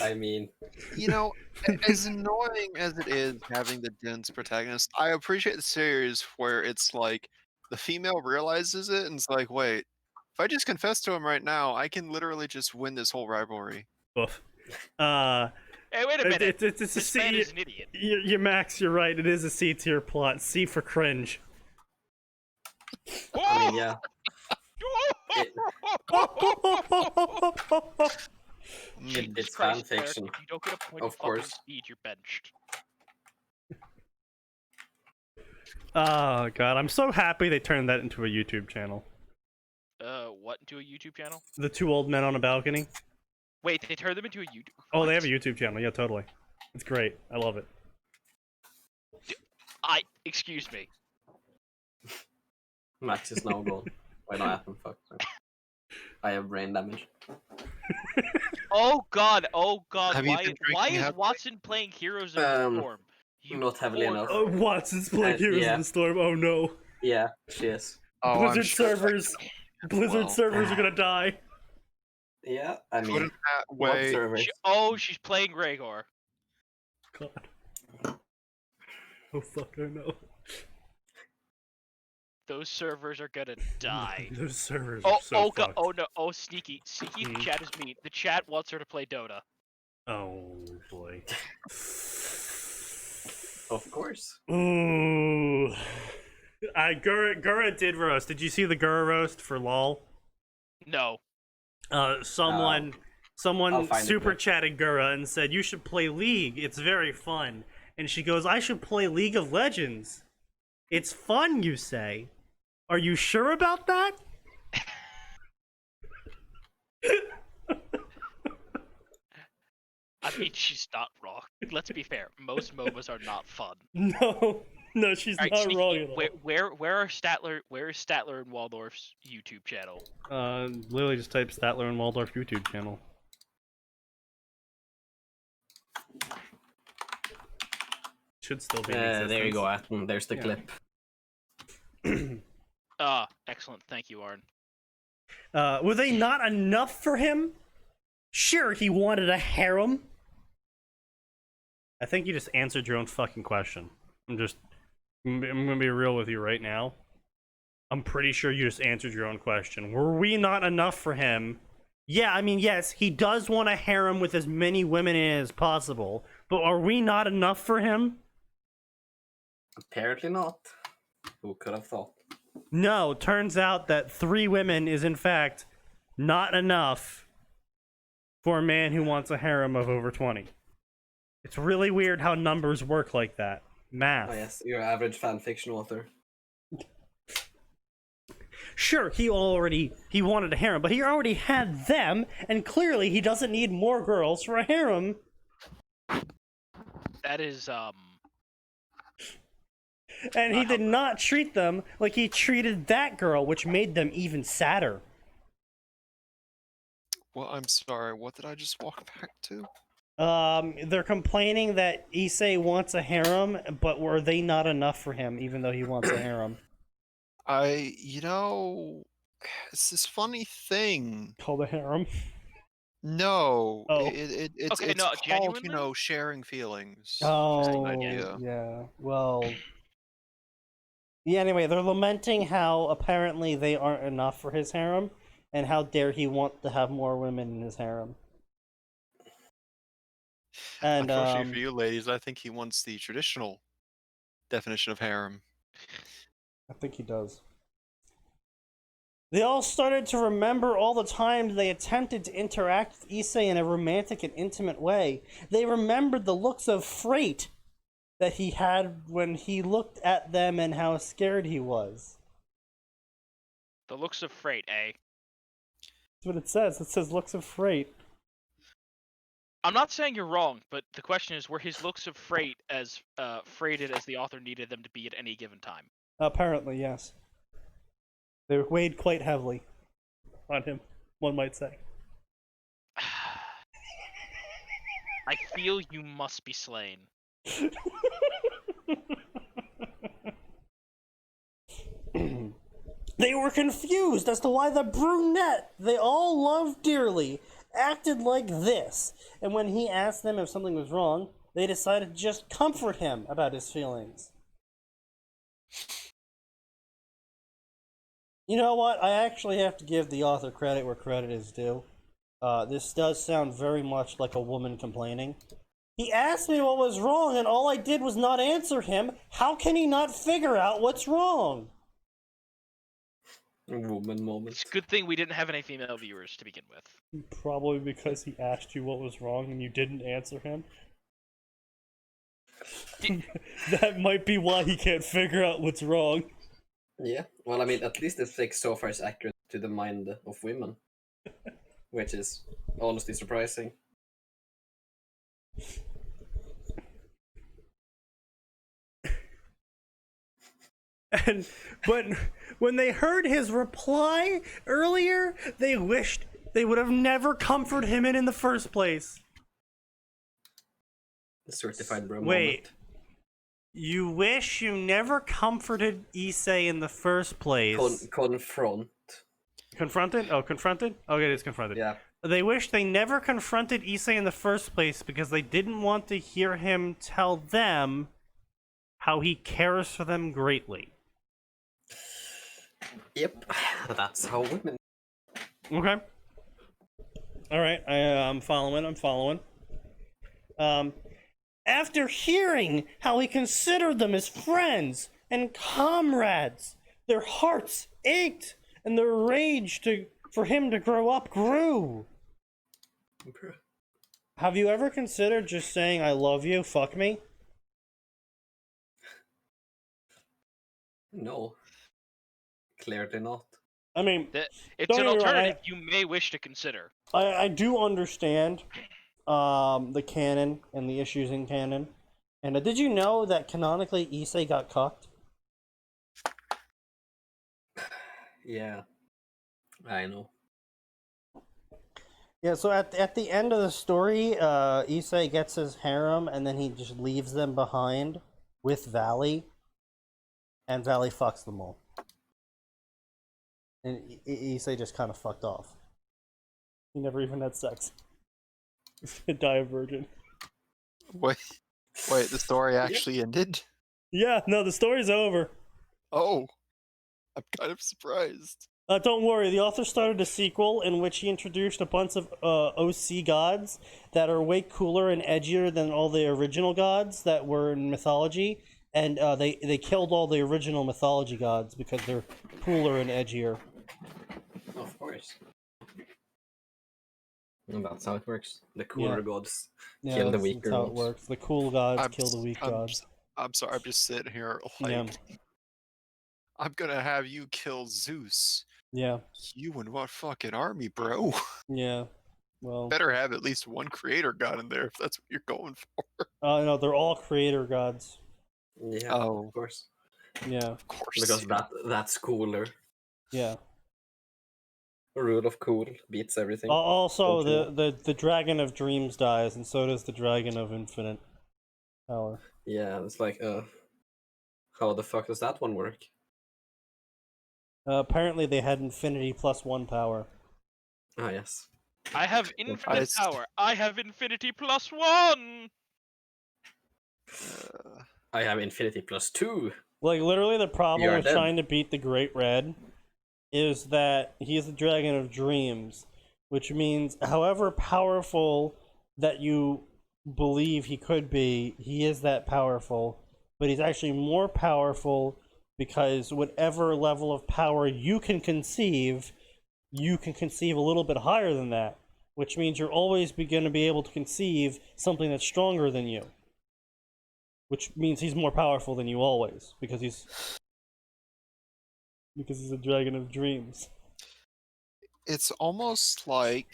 I mean, you know, as annoying as it is having the dense protagonist, I appreciate the series where it's like the female realizes it and it's like, wait, if I just confess to him right now, I can literally just win this whole rivalry. Oof. Hey, wait a minute. It's a This C. man is an idiot. You Max, you're right. It is a C tier plot. C for cringe. I mean, yeah. It's fan Christ, Eric, fiction. if you don't get a point Of of fucking course. speed, you're benched. Oh god, I'm so happy they turned that into a YouTube channel. What, into a YouTube channel? The two old men on a balcony. Wait, they turned them into a YouTube. Oh, they What? have a YouTube channel. Yeah, totally. It's great. I love it. Excuse me. Max is now gone. Why not happen? Fuck. I have brain damage. Oh god, Have you why been why drinking is heavily? Watson playing Heroes of the Um, Storm? You not heavily poor enough. Oh, girl. Watson's playing Heroes yeah. of the Storm. Oh no. Yeah, she is. Oh, I'm Blizzard sure servers. Blizzard well. servers are gonna die. Yeah, I mean, Couldn't that what way? servers? She's playing Rhaegar. God. Oh fuck, oh no. Those servers are gonna die. Those servers are so God, fucked. oh no, Sneaky. The chat is mean. The chat wants her to play Dota. Oh boy. Of course. Ooh. Gura did roast. Did you see the Gura roast for LOL? No. Someone I'll find it super quick. chatted Gura and said, "You should play League. It's very fun." And she goes, "I should play League of Legends. It's fun, you say. Are you sure about that?" I mean, she's not wrong. Let's be fair. Most MOBAs are not fun. No, she's Alright, not Sneaky, wrong at all. where is Statler and Waldorf's YouTube channel? Literally just type Statler and Waldorf YouTube channel. Should still be in existence. There you go, Atin. There's the Yeah. clip. Excellent. Thank you, Arn. Were they not enough for him? Sure, he wanted a harem. I think you just answered your own fucking question. I'm gonna be real with you right now. I'm pretty sure you just answered your own question. Were we not enough for him? Yeah, I mean, yes, he does want a harem with as many women in it as possible, but are we not enough for him? Apparently not. Who could have thought? No, turns out that 3 women is in fact not enough for a man who wants a harem of over 20. It's really weird how numbers work like that. Math. Oh yes, your average fanfiction author. Sure, he wanted a harem, but he already had them, and clearly he doesn't need more girls for a harem. That is And he did not treat them like he treated that girl, which made them even sadder. Well, I'm sorry. What did I just walk back to? They're complaining that Issei wants a harem, but were they not enough for him, even though he wants a harem? It's this funny thing. Called a harem? No, Oh. it's Okay, it's no, called, genuinely? sharing feelings. Oh, idea. yeah. Well, yeah. Anyway, they're lamenting how apparently they aren't enough for his harem, and how dare he want to have more women in his harem. And Unfortunately for you ladies, I think he wants the traditional definition of harem. I think he does. They all started to remember all the times they attempted to interact with Issei in a romantic and intimate way. They remembered the looks of fright that he had when he looked at them and how scared he was. the looks of freight, eh? That's what it says. It says looks of fright. I'm not saying you're wrong, but the question is, were his looks of freight as freighted as the author needed them to be at any given time? Apparently, yes. They weighed quite heavily on him, one might say. I feel you must be slain. They were confused as to why the brunette they all loved dearly acted like this, and when he asked them if something was wrong, they decided to just comfort him about his feelings. You know what? I actually have to give the author credit where credit is due. This does sound very much like a woman complaining. He asked me what was wrong, and all I did was not answer him. How can he not figure out what's wrong? Woman moment. It's a good thing we didn't have any female viewers to begin with. Probably because he asked you what was wrong and you didn't answer him. That might be why he can't figure out what's wrong. Yeah, well, I mean, at least the fic so far is accurate to the mind of women, which is honestly surprising. But when they heard his reply earlier, they wished they would have never comforted him in the first place. The certified bro Wait. You wish you never comforted Issei in the first place. Confront. Confronted? Oh, confronted? Okay, it is confronted. Yeah. They wish they never confronted Issei in the first place because they didn't want to hear him tell them how he cares for them greatly. Yep. That's how women. Okay. All right, I'm following. After hearing how he considered them as friends and comrades, their hearts ached and their rage for him to grow up grew. Have you ever considered just saying, I love you, fuck me? No. Clearly not. I mean, It's don't an get me wrong, alternative you may wish to consider. I do understand the canon and the issues in canon. And did you know that canonically Issei got cucked? Yeah. I know. Yeah, so at the end of the story, Issei gets his harem and then he just leaves them behind with Valley. And Valley fucks them all. And Issei just kind of fucked off. He never even had sex. He's gonna die a virgin. Wait, the story actually ended? Yeah, no, the story's over. Oh, I'm kind of surprised. Don't worry, the author started a sequel in which he introduced a bunch of OC gods that are way cooler and edgier than all the original gods that were in mythology. And they killed all the original mythology gods because they're cooler and edgier. Of course. And that's how it works. The cooler gods kill the weaker that's how ones. it works. The cool gods kill the weak I'm gods. I'm sorry, I'm just sitting here like, Yeah. I'm gonna have you kill Zeus. Yeah. You and what fucking army, bro? Yeah. Well. Better have at least one creator god in there if that's what you're going for. No, they're all creator gods. Yeah, Oh. of course. Yeah. Of course. Because that's cooler. Yeah. The rule of cool beats everything. Also, Don't the Dragon of Dreams dies, and so does the Dragon of Infinite Power. Yeah, it's like, how the fuck does that one work? Apparently, they had Infinity plus 1 power. Ah, yes. I have infinite power. I have infinity plus 1! I have infinity plus 2. Like, literally, the problem You are with dead. trying to beat the Great Red is that he is the Dragon of Dreams, which means however powerful that you believe he could be, he is that powerful, but he's actually more powerful because whatever level of power you can conceive a little bit higher than that, which means you're always going to be able to conceive something that's stronger than you, which means he's more powerful than you always, because he's a Dragon of Dreams. It's almost like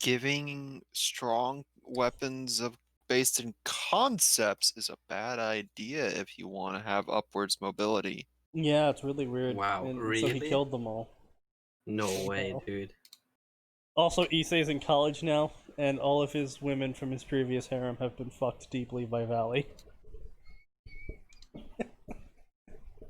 giving strong weapons based in concepts is a bad idea if you want to have upwards mobility. Yeah, it's really weird. Wow, and really? So he killed them all. No way, dude. Also, Issei's in college now, and all of his women from his previous harem have been fucked deeply by Valley.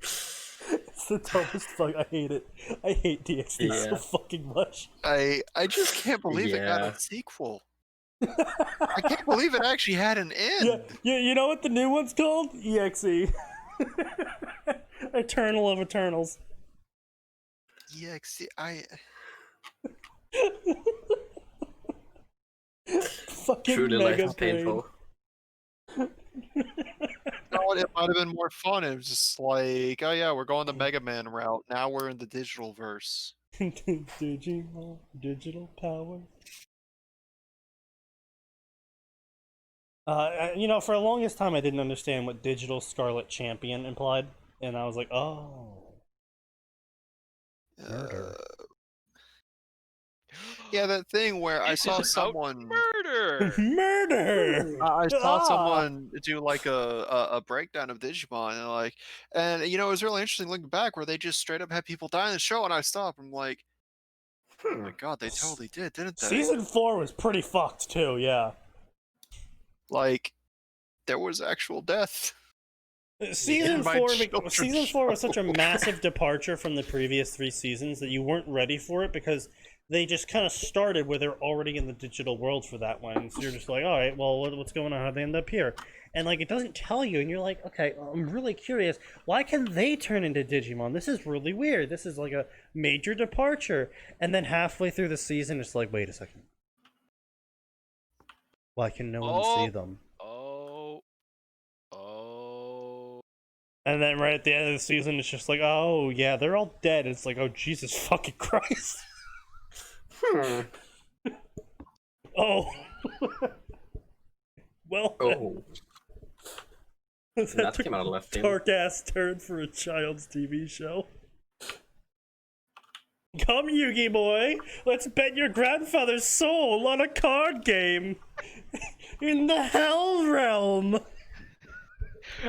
It's the dumbest fuck. I hate it. I hate DxD so Yeah. fucking much. I just can't believe it got Yeah. a sequel. I can't believe it actually had an end. Yeah, you know what the new one's called? EXE. Eternal of Eternals. EXE, Fucking Truly mega life painful. it might have been more fun. It was just like, oh yeah, we're going the Mega Man route. Now we're in the digital verse. Digital power. For the longest time, I didn't understand what Digital Scarlet Champion implied, and I was like, oh. Murder. Yeah, that thing where I This saw is about someone murder! Murder! I saw Ah! someone do like a breakdown of Digimon and it was really interesting looking back where they just straight up had people die in the show and I stopped. I'm like, Oh my god, they totally did, didn't they? Season 4 was pretty fucked too, yeah. Like, there was actual death. Season My 4 children's season 4 was such a show. massive departure from the previous 3 seasons that you weren't ready for it because they just kind of started where they're already in the digital world for that one. So you're just like, all right, well, what's going on? How they end up here? And like, it doesn't tell you, and you're like, okay, I'm really curious. Why can they turn into Digimon? This is really weird. This is like a major departure. And then halfway through the season, it's like, wait a second. Why can no one see them? And then right at the end of the season, it's just like, oh yeah, they're all dead. It's like, oh Jesus fucking Christ. Oh. Well. Oh. That came out of left field. Dark ass turn for a child's TV show. Come, Yugi boy, let's bet your grandfather's soul on a card game in the Hell Realm.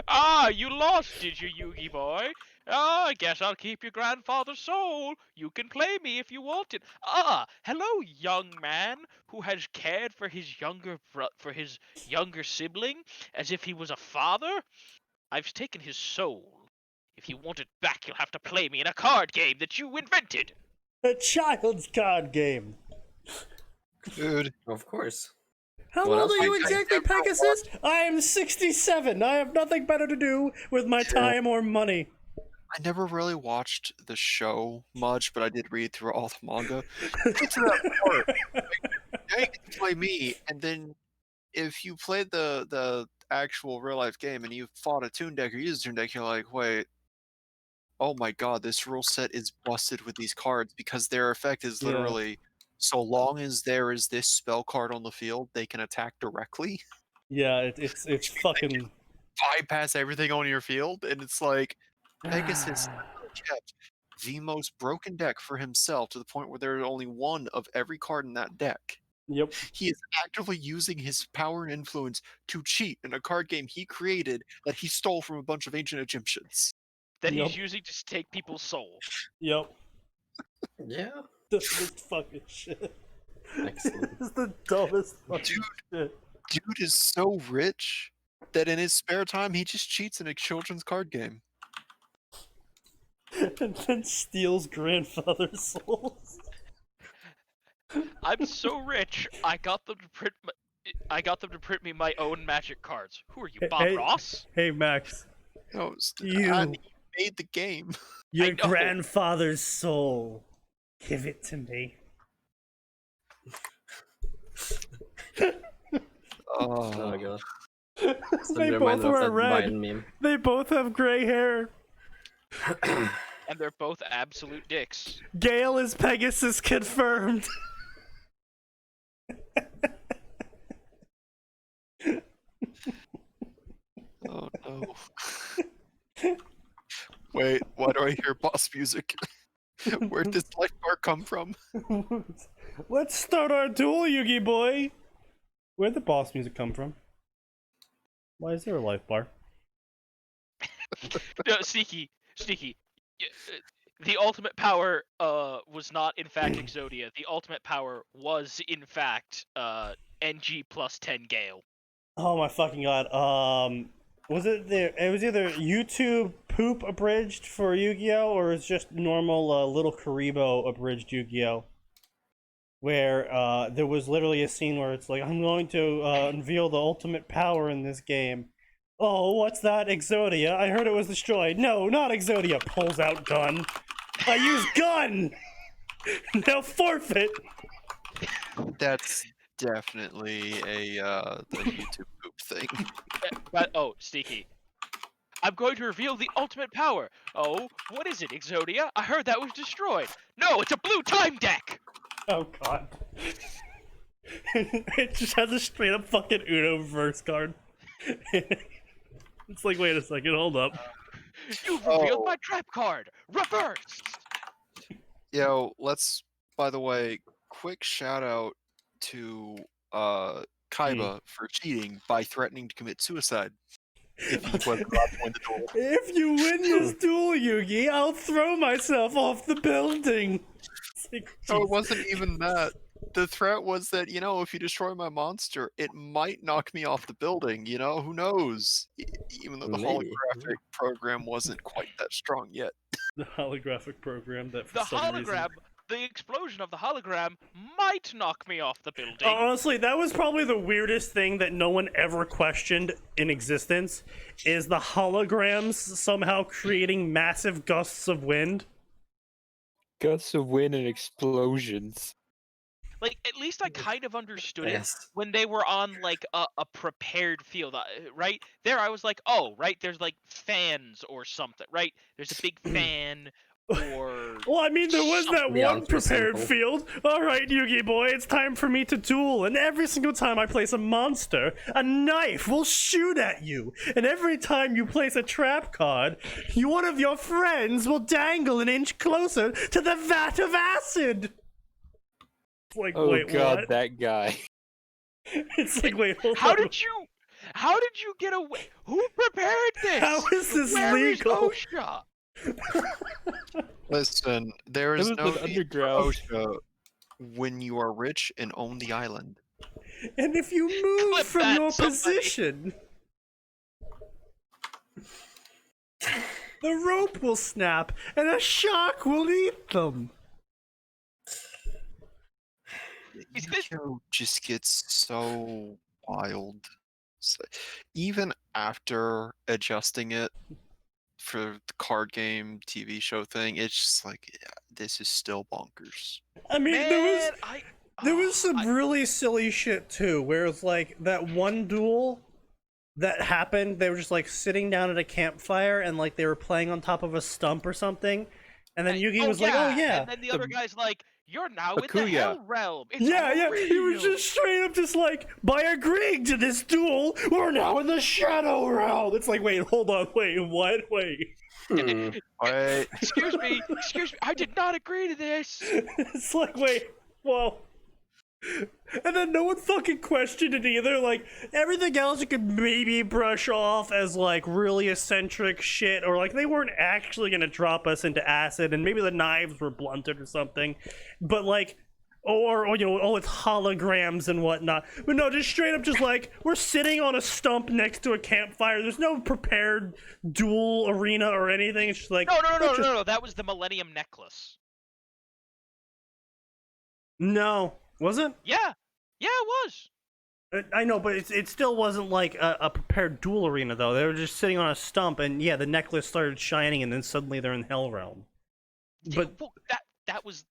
Ah, you lost, did you, Yugi boy? Ah, I guess I'll keep your grandfather's soul. You can play me if you want it. Ah, hello, young man who has cared for his younger sibling as if he was a father. I've taken his soul. If you want it back, you'll have to play me in a card game that you invented. A child's card game. Dude. Of course. How What old else? are you I exactly, never Pegasus? I am 67. I have nothing better to do with my time or money. I never really watched the show much, but I did read through all the manga. Get to that part. Like, now you can play me, and then if you played the actual real life game and you fought a Toon Deck or used a Toon Deck, you're like, wait, oh my god, this rule set is busted with these cards because their effect is Yeah. literally so long as there is this spell card on the field, they can attack directly. Yeah, it's fucking Bypass everything on your field, and it's like Pegasus kept the most broken deck for himself to the point where there is only one of every card in that deck. Yep. He is actively using his power and influence to cheat in a card game he created that he stole from a bunch of ancient Egyptians. That Yep. he's using to take people's soul. Yep. Yeah. This fucking shit. Excellent. This is the dumbest fucking shit. Dude is so rich that in his spare time he just cheats in a children's card game. And then steals grandfather's souls. I'm so rich. I got them to print me my own magic cards. Who are you, Bob Hey- Ross? Hey Max, No, You- and he made the game. your know. grandfather's soul. Give it to me. Oh my god. They Suddenly both reminded of wear that red. Biden meme. They both have gray hair. And they're both absolute dicks. Gale is Pegasus confirmed. Oh no. Wait, why do I hear boss music? Where'd this life bar come from? Let's start our duel, Yugi boy. Where'd the boss music come from? Why is there a life bar? No, Sneaky. The ultimate power was not in fact Exodia. The ultimate power was in fact NG plus 10 Gale. Oh my fucking god. Was it there? It was either YouTube poop abridged for Yu-Gi-Oh, or it's just normal Little Karibo abridged Yu-Gi-Oh, where there was literally a scene where it's like, I'm going to unveil the ultimate power in this game. Oh, what's that? Exodia? I heard it was destroyed. No, not Exodia. Pulls out gun. I used gun. Now forfeit. That's definitely a the YouTube poop thing. But oh, Sneaky. I'm going to reveal the ultimate power. Oh, what is it, Exodia? I heard that was destroyed. No, it's a blue time deck. Oh god. It just has a straight up fucking Uno reverse card. It's like, wait a second, hold up. You've revealed Oh. my trap card. Reversed. Yo, let's, by the way, quick shout out to Kaiba for cheating by threatening to commit suicide. if he was about to win the duel. If you win this duel, Yugi, I'll throw myself off the building. It's like, No, it Jesus. wasn't even that. The threat was that, if you destroy my monster, it might knock me off the building, who knows? Even though the Maybe. holographic program wasn't quite that strong yet. The holographic program that for The some reason... hologram, the explosion of the hologram might knock me off the building. Honestly, that was probably the weirdest thing that no one ever questioned in existence, is the holograms somehow creating massive gusts of wind. Gusts of wind and explosions. Like, at least I kind of understood it Yes. when they were on, like, a prepared field, right? There I was like, oh, right, there's, like, fans or something, right? There's a big fan, or... Well, I mean, there was that The one answer is prepared simple. field. Alright, Yugi boy, it's time for me to duel, and every single time I place a monster, a knife will shoot at you. And every time you place a trap card, one of your friends will dangle an inch closer to the vat of acid. It's like, Oh wait, god, what? that guy. It's like, wait, hold How on. did you get away? Who prepared this? How is this Where is legal? OSHA? Listen, there It is was no an need for underground. OSHA when you are rich and own the island. And if you move Clip from that, your somebody. position, the rope will snap and a shark will eat them. Is this- Yu-Gi-Oh just gets so wild. Even after adjusting it for the card game TV show thing, it's just like, yeah, this is still bonkers. I mean, Man, there was some really silly shit too, where it's like that one duel that happened. They were just like sitting down at a campfire and like they were playing on top of a stump or something, and then Yugi was like, "Oh yeah." And then the other guy's like, you're now in the Bakuya. Hell Realm. It's Yeah, all yeah, he was real." just straight up just like, by agreeing to this duel, we're now in the Shadow Realm. It's like, wait, hold on, wait, what? Wait. But Excuse me, I did not agree to this. It's like, wait, whoa. And then no one fucking questioned it either. Like, everything else you could maybe brush off as, like, really eccentric shit, or, like, they weren't actually gonna drop us into acid, and maybe the knives were blunted or something. But, like, or it's holograms and whatnot. But no, just straight up just like, we're sitting on a stump next to a campfire. There's no prepared duel arena or anything. It's just like, No. That was the Millennium Necklace. No. Was it? Yeah, it was. I know, but it still wasn't like a prepared duel arena, though. They were just sitting on a stump, and yeah, the necklace started shining, and then suddenly they're in Hell Realm. But Well, that was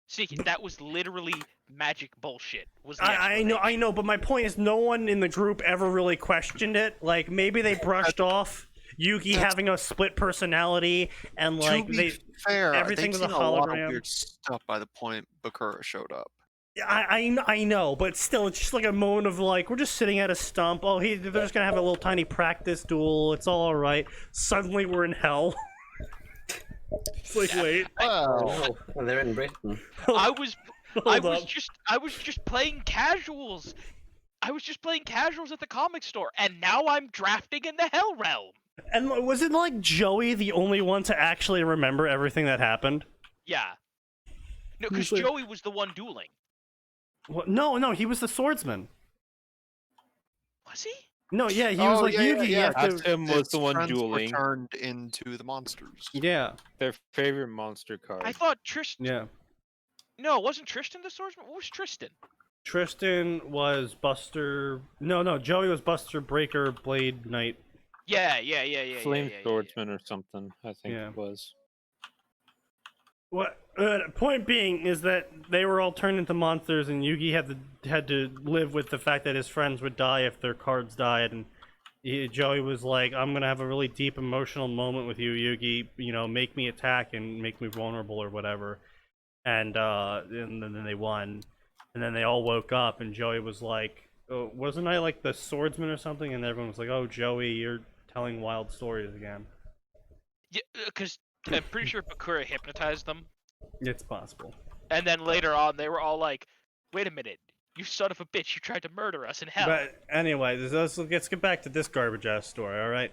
Sneaky. That was literally magic bullshit. Was the I know, but my point is, no one in the group ever really questioned it. Like, maybe they brushed off Yugi having a split personality, and like to be fair, everything they've was a seen a lot of hologram. weird stuff by the point Bakura showed up. I know, but still, it's just like a moment of like, we're just sitting at a stump. Oh, they're just gonna have a little tiny practice duel. It's all right. Suddenly, we're in hell. It's like, wait, Oh, well, they're in Britain. I was hold up. just playing casuals. I was just playing casuals at the comic store, and now I'm drafting in the Hell Realm. And wasn't like Joey the only one to actually remember everything that happened? Yeah. No, because He's like- Joey was the one dueling. What? No, he was the swordsman. Was he? No, yeah, he was like Yugi. You have to... Atin was Its the one friends were dueling. turned into the monsters. Yeah, Their favorite monster card. I thought Tristan. yeah. No, wasn't Tristan the swordsman? What was Tristan? Tristan was Buster. No, Joey was Buster Breaker Blade Knight. Yeah. Flame yeah. swordsman or something, I think Yeah. it was. What? Point being is that they were all turned into monsters, and Yugi had to live with the fact that his friends would die if their cards died. And Joey was like, "I'm gonna have a really deep emotional moment with you, Yugi. You know, make me attack and make me vulnerable or whatever." And then they won, and then they all woke up, and Joey was like, oh, "Wasn't I like the swordsman or something?" And everyone was like, "Oh, Joey, you're telling wild stories again." Yeah, because I'm pretty sure Bakura hypnotized them, It's possible. and then later on they were all like, "Wait a minute, You son of a bitch! You tried to murder us in hell. But anyway, let's get back to this garbage ass story. All right.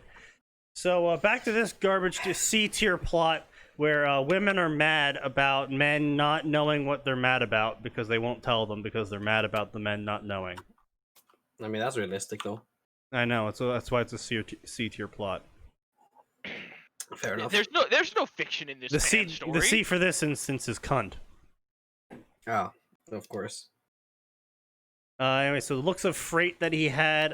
So back to this garbage C tier plot where women are mad about men not knowing what they're mad about because they won't tell them because they're mad about the men not knowing. I mean, that's realistic though. I know. That's why it's a C tier plot. Fair enough. There's no fiction in this story. The C for this instance is cunt. Oh, of course. Anyway, so the looks of freight that he had,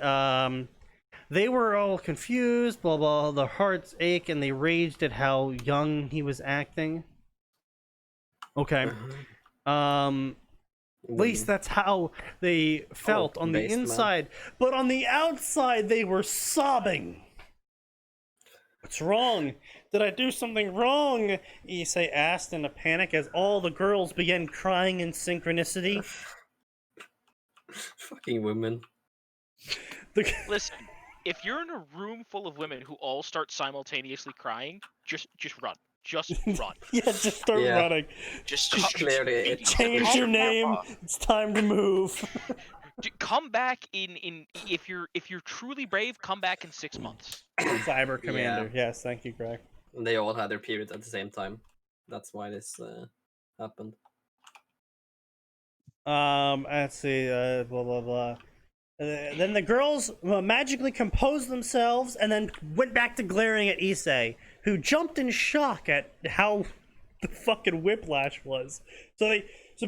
they were all confused, blah blah, their hearts ache, and they raged at how young he was acting. Okay. At least that's how they felt on the inside. But on the outside, they were sobbing. What's wrong? Did I do something wrong? Issei asked in a panic as all the girls began crying in synchronicity. Fucking women. Listen, if you're in a room full of women who all start simultaneously crying, just run. Just run. Yeah, just start running. Just clearly change your name. It's time to move. Come back in if you're truly brave, come back in 6 months. Cyber Commander. Yeah. Yes, thank you, Greg. They all had their periods at the same time. That's why this happened. Let's see, blah blah blah. Then the girls magically composed themselves and then went back to glaring at Issei, who jumped in shock at how the fucking whiplash was. So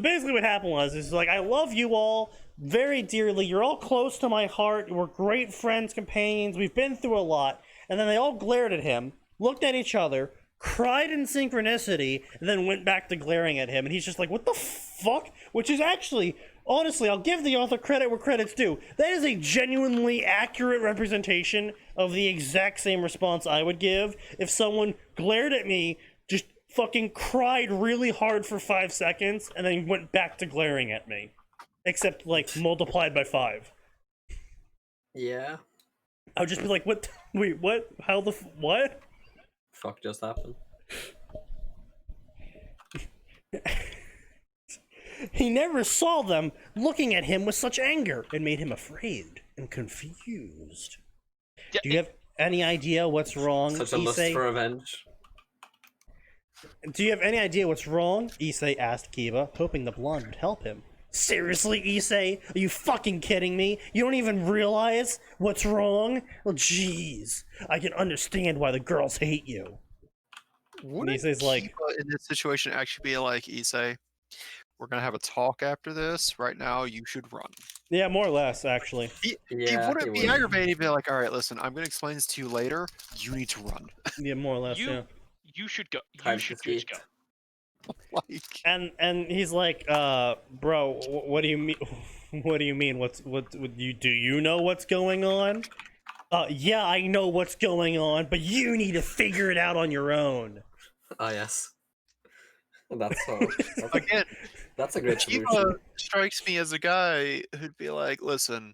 basically what happened was, is like, I love you all very dearly. You're all close to my heart. We're great friends, companions. We've been through a lot. And then they all glared at him, looked at each other, cried in synchronicity, and then went back to glaring at him. And he's just like, what the fuck? Which is actually, honestly, I'll give the author credit where credit's due. That is a genuinely accurate representation of the exact same response I would give if someone glared at me, just fucking cried really hard for 5 seconds, and then went back to glaring at me. Except, like, multiplied by 5. Yeah. I would just be like, what? Wait, what? How the what? Fuck just happened. He never saw them looking at him with such anger. It made him afraid and confused. Do you have any idea what's wrong, Such a lust for revenge. Do you have any idea what's wrong? Issei asked Kiba, hoping the blonde would help him. Seriously, Issei? Are you fucking kidding me? You don't even realize what's wrong? Well, jeez. I can understand why the girls hate you. Wouldn't Issei's like, Kiba in this situation actually be like, Issei, we're gonna have a talk after this. Right now, you should run. yeah, more or less, actually. It wouldn't be aggravating to be like, all right, listen, I'm gonna explain this to you later. You need to run. Yeah, more or less, yeah. You should go. Time You should to just go. Like, And he's like, bro, what do you mean? What do you mean? What do you know what's going on? Yeah, I know what's going on, but you need to figure it out on your own. Ah, yes. That's so. again, That's a great Kiba solution. strikes me as a guy who'd be like, listen,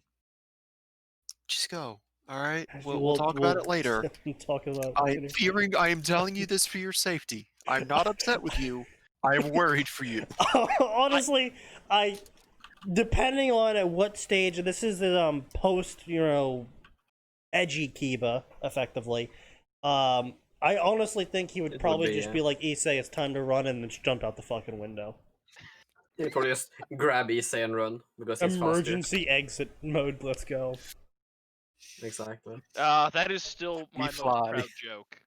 just go. All right, we'll talk about it later. Talk about. I am telling you this for your safety. I'm not upset with you. I am worried for you. Honestly, depending on at what stage, this is the post, edgy Kiba, effectively. I honestly think he would probably just be like, Issei, it's time to run, and then just jump out the fucking window. He'd probably just grab Issei and run because he's Emergency exit mode, let's go. faster. Exactly. That is still my most fly. proud joke.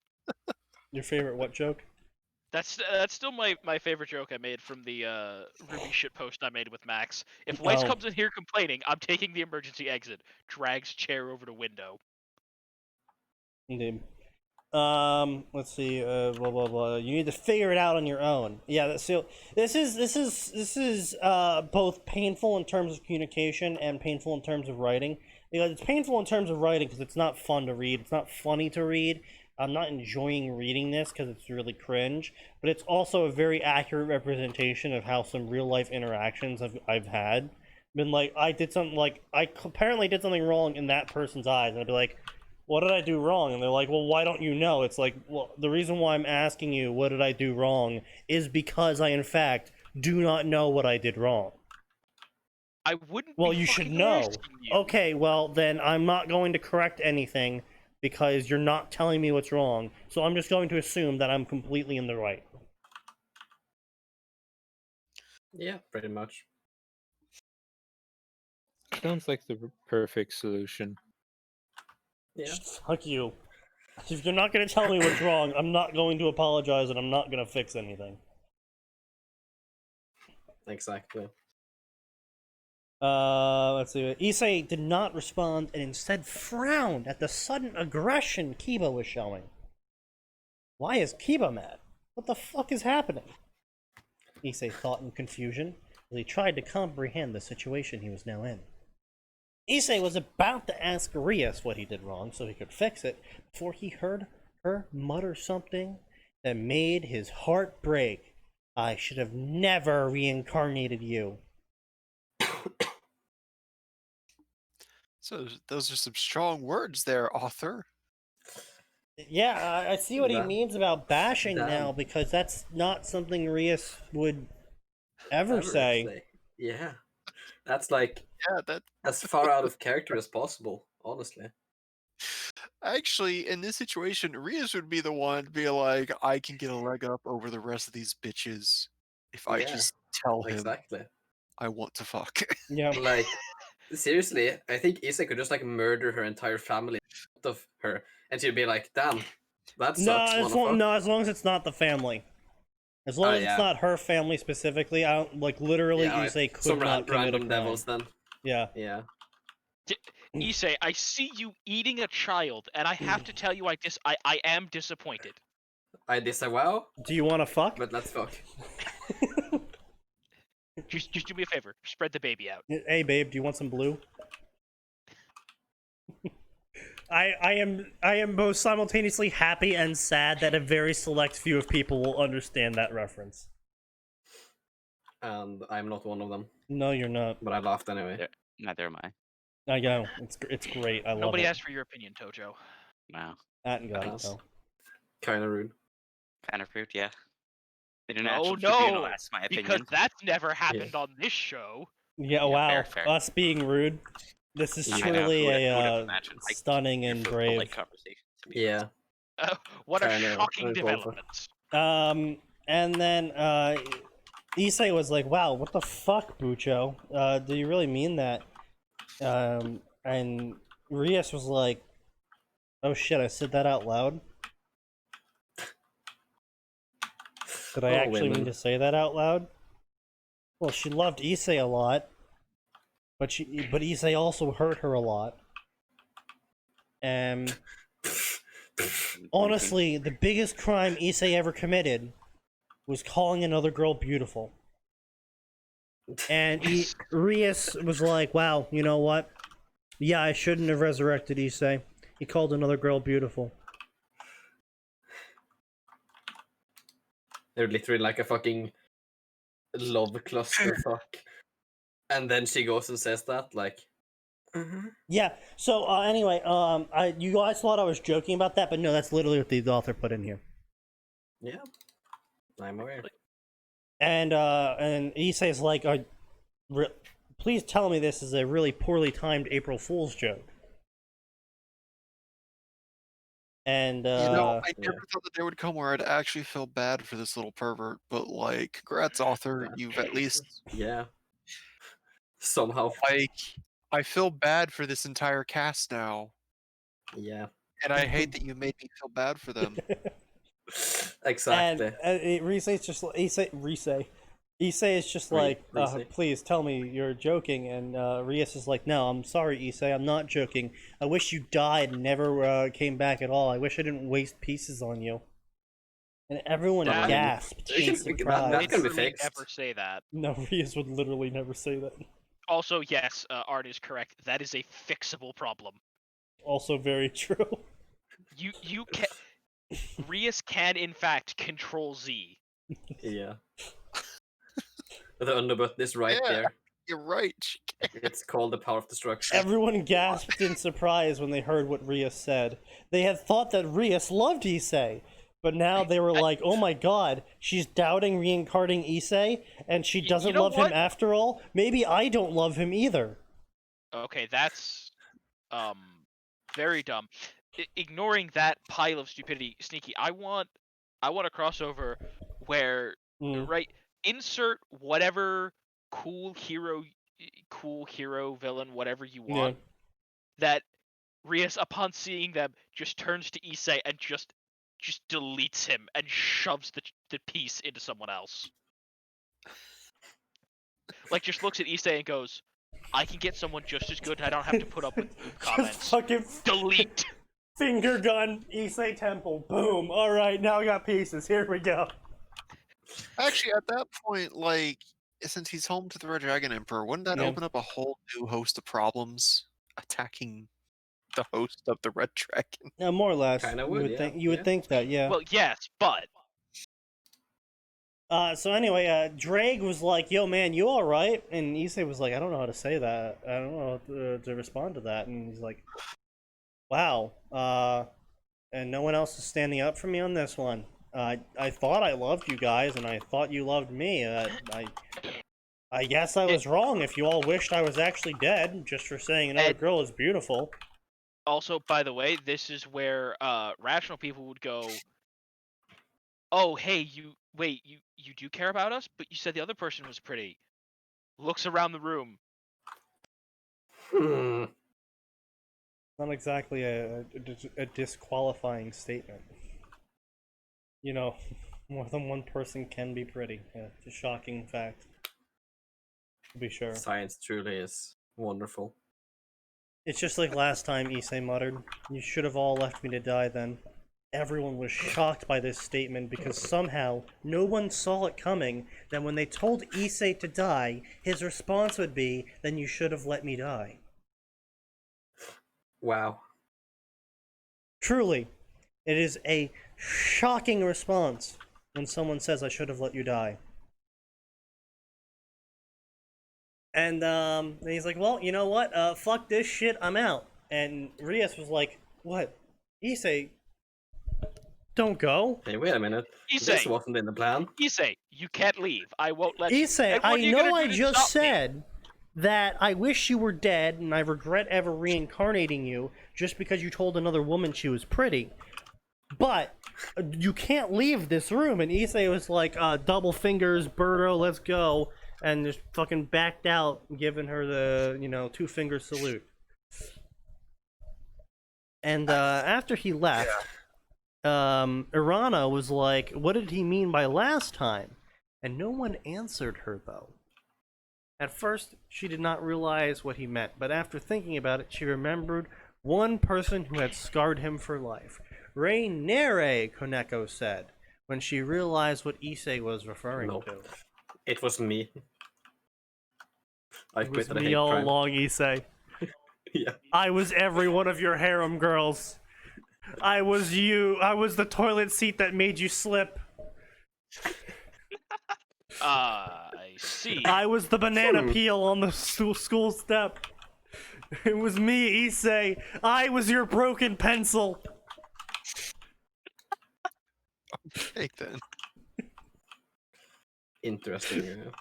Your favorite what joke? That's still my favorite joke I made from the Ruby shit post I made with Max. If Weiss comes in here complaining, I'm taking the emergency exit. Drags chair over to window. Indeed. Let's see. Blah blah blah. You need to figure it out on your own. Yeah. So this is both painful in terms of communication and painful in terms of writing. Because it's painful in terms of writing because it's not fun to read. It's not funny to read. I'm not enjoying reading this because it's really cringe. But it's also a very accurate representation of how some real life interactions I've had. Been like, I apparently did something wrong in that person's eyes, and I'd be like, what did I do wrong? And they're like, well, why don't you know? It's like, well, the reason why I'm asking you what did I do wrong is because I, in fact, do not know what I did wrong. I wouldn't. Well, be you should fucking know. asking you. Okay, well, then I'm not going to correct anything because you're not telling me what's wrong. So I'm just going to assume that I'm completely in the right. Yeah, pretty much. Sounds like the perfect solution. Yeah. Fuck you. If you're not going to tell me what's wrong, I'm not going to apologize and I'm not going to fix anything. Exactly. Let's see. Issei did not respond and instead frowned at the sudden aggression Kiba was showing. Why is Kiba mad? What the fuck is happening? Issei thought in confusion as he tried to comprehend the situation he was now in. Issei was about to ask Rias what he did wrong so he could fix it before he heard her mutter something that made his heart break. I should have never reincarnated you. So those are some strong words there, author. Yeah, I see what he That- means about bashing damn. now, because that's not something Rias would ever say. Yeah. That's like Yeah, that as far out of character as possible, honestly. actually in this situation, Rias would be the one to be like, I can get a leg up over the rest of these bitches if I Yeah, just tell him Exactly. I want to fuck. Yeah. Like, seriously, I think Issa could just like murder her entire family of her, and she'd be like, "Damn, that No, sucks." as long, no, as long as it's not the family. As long as yeah. it's not her family specifically, I don't, like, literally, Yeah, Issei could some not commit a random crime. devils then. Yeah. Yeah. Issei, I see you eating a child, and I have to tell you, I am disappointed. I disavow, Do you want to fuck? but let's fuck. Just do me a favor, spread the baby out. Hey, babe, do you want some blue? I am both simultaneously happy and sad that a very select few of people will understand that reference. And I'm not one of them, No, you're not. but I laughed anyway. Yeah. Neither am I. I know. It's great. I love Nobody it. asked for your opinion, Tojo. Wow. That got it, Thanks. though. Kind of rude. Kind of rude, yeah. Oh International Tribunal no, asked my because opinion. that's never happened on this show. Yeah, Yeah, wow. fair. Us being rude. This is Yeah. I know, truly who would've a imagined, like, stunning Your and full brave. polite conversation, to be Yeah. What a Kinda shocking uncalled for. development. And then Issei was like, "Wow, what the fuck, Bucho? Do you really mean that?" And Rias was like, "Oh shit, I said that out loud. Did I Oh, actually mean women. to say that out loud?" Well, she loved Issei a lot, but Issei also hurt her a lot. And honestly, the biggest crime Issei ever committed was calling another girl beautiful. And Rias was like, "Wow, you know what? Yeah, I shouldn't have resurrected Issei. He called another girl beautiful." They're literally like a fucking love clusterfuck. And then she goes and says that, like, Yeah. So anyway, you guys thought I was joking about that, but no, that's literally what the author put in here. yeah, I'm aware. And Issei's like, "Please tell me this is a really poorly timed April Fool's joke." And I never Yeah. thought that they would come where I'd actually feel bad for this little pervert, but like, congrats, author. You've at least Yeah. Somehow. like I feel bad for this entire cast now. Yeah. And I hate that you made me feel bad for them. Exactly. And Issei's just like, Issei is just like, Issei. "Please tell me you're joking." And Rias is like, "No, I'm sorry, Issei, I'm not joking. I wish you died and never came back at all. I wish I didn't waste pieces on you." And everyone That- gasped in That surprise. can be Literally fixed. never say that. No, Rias would literally never say that. Also, yes, Art is correct. That is a fixable problem. Also very true. You can. Rias can in fact control Z. Yeah. The underbutton is right Yeah. there. You're right. It's called the power of destruction. Everyone gasped in surprise when they heard what Rias said. They had thought that Rias loved Issei, But now they were like, oh my god, she's doubting reincarnating Issei, and she doesn't know love what? him after all? Maybe I don't love him either. Okay, that's very dumb. Ignoring that pile of stupidity, Sneaky, I want a crossover where right, insert whatever cool hero villain, whatever you want, that Rias, upon seeing them, just turns to Issei and just deletes him and shoves the piece into someone else. Like, just looks at Issei and goes, I can get someone just as good and I don't have to put up with noob comments. Just fucking Delete! finger gun, Issei Temple, boom. Alright, now we got pieces, here we go. Actually, at that point, like, since he's home to the Red Dragon Emperor, wouldn't that Yeah. open up a whole new host of problems attacking the host of the Red Dragon? Yeah, more or less. Kinda you would, would yeah. think you would Yeah. think that, yeah. Well, yes, but So anyway, Drake was like, yo man, you alright? And Issei was like, I don't know how to say that. I don't know how to respond to that. And he's like, wow. And no one else is standing up for me on this one. I thought I loved you guys, and I thought you loved me. I guess I was wrong if you all wished I was actually dead, just for saying another girl is beautiful. also, by the way, this is where rational people would go, oh, hey, you do care about us, but you said the other person was pretty. Looks around the room. Not exactly a disqualifying statement. You know, more than one person can be pretty. Yeah, it's a shocking fact. To be sure. Science truly is wonderful. It's just like last time Issei muttered, you should have all left me to die then. Everyone was shocked by this statement because somehow no one saw it coming that when they told Issei to die, his response would be, then you should have let me die. Wow. Truly, it is a shocking response when someone says, I should have let you die. And he's like, well, you know what? Fuck this shit, I'm out. And Rias was like, what? Issei, don't go. Hey, wait a minute. This Issei, wasn't in the plan. Issei, you can't leave. I won't let you. Issei, And what I are you know gonna I do to just stop me? said that I wish you were dead and I regret ever reincarnating you just because you told another woman she was pretty. But you can't leave this room. And Issei was like, double fingers, Birdo, let's go. And just fucking backed out, giving her the, two-finger salute. And after he left, Irana was like, what did he mean by last time? And no one answered her, though. At first, she did not realize what he meant, but after thinking about it, she remembered one person who had scarred him for life. Rainere, Koneko said, when she realized what Issei was referring to. It was me. I It was quit at a me hate all crime. along, Issei. Yeah. I was every one of your harem girls. I was you. I was the toilet seat that made you slip. I see. I was the banana peel on the school step. It was me, Issei. I was your broken pencil. Okay, then. Interesting.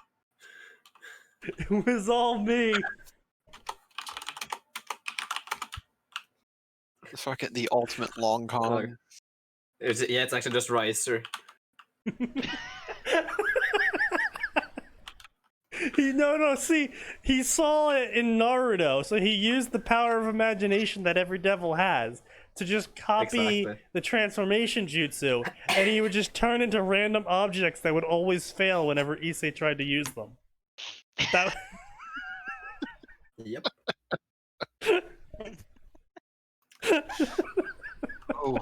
It was all me. Fucking the ultimate long con. It's actually just Riser. See, he saw it in Naruto, so he used the power of imagination that every devil has to just copy Exactly. the transformation jutsu, and he would just turn into random objects that would always fail whenever Issei tried to use them. That... Yep. Oh,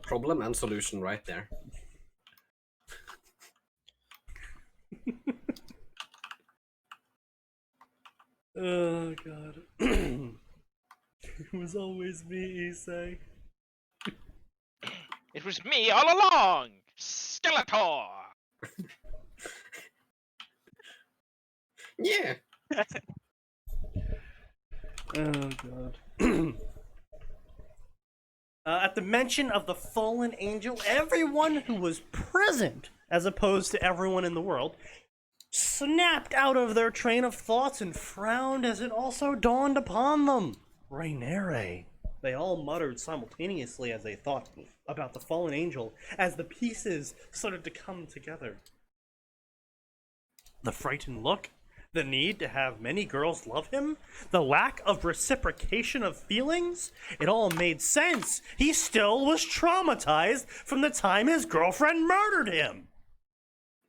Problem and solution right there. Oh god. It was always me, Issei. It was me all along, Skeletor. Yeah. Oh god. At the mention of the fallen angel, everyone who was present, as opposed to everyone in the world, snapped out of their train of thoughts and frowned as it also dawned upon them. Rainere. They all muttered simultaneously as they thought about the fallen angel as the pieces started to come together. The frightened look, the need to have many girls love him, the lack of reciprocation of feelings, it all made sense. He still was traumatized from the time his girlfriend murdered him.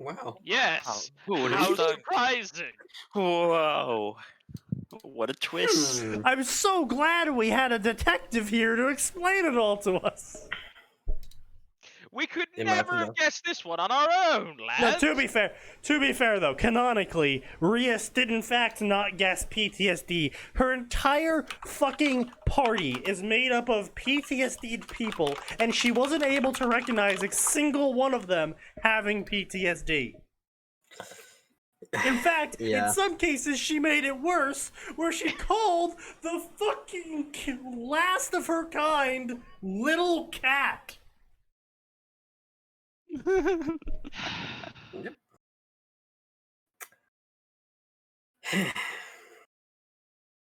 Wow. Yes. Who would How have thought? surprising. Whoa! What a twist! Hmm. I'm so glad we had a detective here to explain it all to us. We could Imagine never have that. guessed this one on our own, No, lads. to be fair though, canonically, Rias did in fact not guess PTSD. Her entire fucking party is made up of PTSD'd people, and she wasn't able to recognize a single one of them having PTSD. In fact, Yeah. in some cases, she made it worse, where she called the fucking last of her kind little cat. Yep.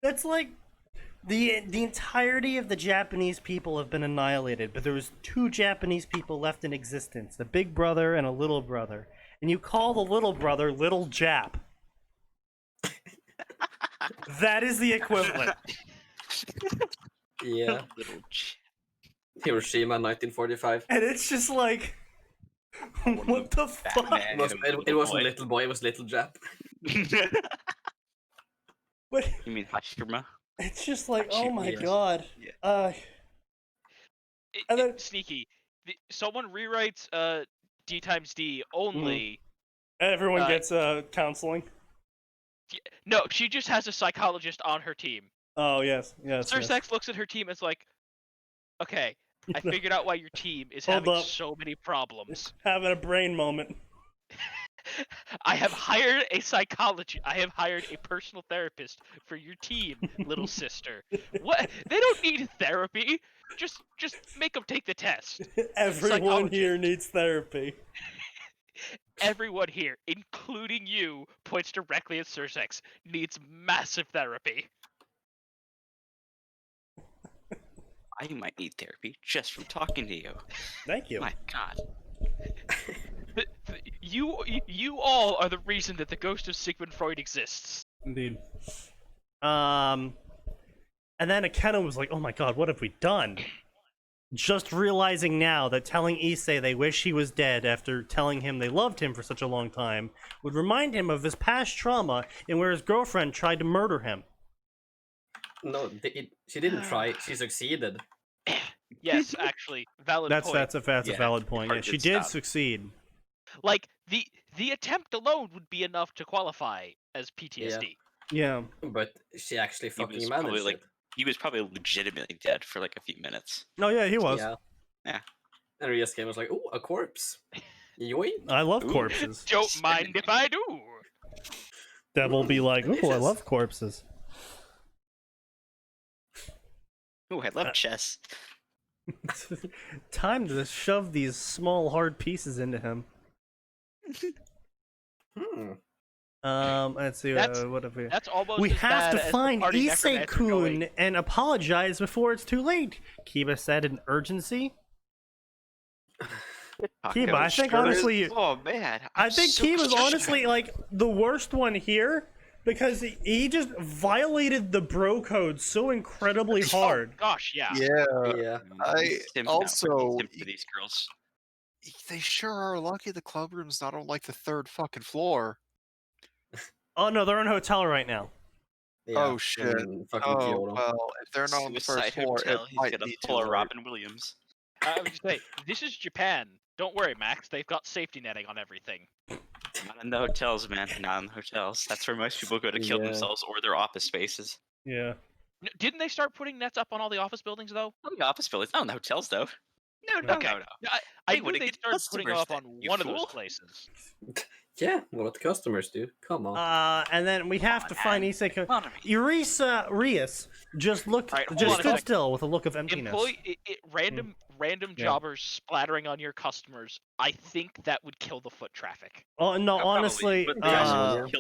That's like the entirety of the Japanese people have been annihilated, but there was 2 Japanese people left in existence, a big brother and a little brother. And you call the little brother Little Jap. That is the equivalent. Yeah. Little Hiroshima, 1945. And it's just like, what the fuck? Batman. It wasn't Little Boy, it was Little Jap. But You mean Hashirama? it's just like, oh my Yes. god. Yeah. And then- Sneaky. Someone rewrites D times D only. Everyone Uh, gets counseling. No, she just has a psychologist on her team. Oh yes, yes. Sir yes. Sex looks at her team and is like, okay, I figured out why your team is Hold having up. so many problems. Having a brain moment. I have hired a psychologist. I have hired a personal therapist for your team, little sister. What? They don't need therapy. Just make them take the test. Everyone Psychologist. here needs therapy. Everyone here, including you, points directly at Sir Sex, needs massive therapy. I might need therapy just from talking to you. Thank you. My God. You all are the reason that the ghost of Sigmund Freud exists. Indeed. And then Akena was like, oh my god, what have we done? Just realizing now that telling Issei they wish he was dead after telling him they loved him for such a long time would remind him of his past trauma and where his girlfriend tried to murder him. No, she didn't try, she succeeded. Yes, actually, valid That's point. that's a Yeah, valid point. her Yeah, she good did stuff. succeed. Like the attempt alone would be enough to qualify as PTSD. Yeah. But she actually He fucking was managed probably like it. he was probably legitimately dead for like a few minutes. Oh yeah, he was. Yeah. Yeah. And Rias came was like, oh, a corpse. Yoink. I love Ooh. corpses. Don't mind if I do. Devil be like, ooh, I delicious. love corpses. Oh, I love chess. Time to shove these small hard pieces into him. Hmm. Let's see. That's- What have we? That's almost We as have bad to as the find party necromancer Issei-kun going, and apologize before it's too late. Kiba said in urgency. Kiba, I think honestly, Oh man, I think Kiba's honestly like the worst one here because he just violated the bro code so incredibly hard. Gosh, yeah. Yeah, Yeah. I also- to these girls. they sure are lucky the club room's not on like the 3rd fucking floor. Oh no, they're in a hotel right now. Yeah, Oh, shit. in fucking Oh Kyoto. well, if they're not on the Suicide first floor, Hotel. it He's might gonna be pull too a late. Robin Williams. I would say this is Japan. Don't worry, Max. They've got safety netting on everything. Not in the hotels, man. Not in the hotels. That's where most people go to kill Yeah. themselves or their office spaces. Yeah. Didn't they start putting nets up on all the office buildings though? Not the office buildings. Not in the hotels, though. No, no, Okay. no, no. I They knew wouldn't they get started putting them customers up then, on you one of those fool. places. Yeah, what the customers do. Come on. And then we have to find Issei. Rias just Alright, stood still with a look of emptiness. Random Yeah. jobbers splattering on your customers. I think that would kill the foot traffic. Oh no, Probably, honestly, but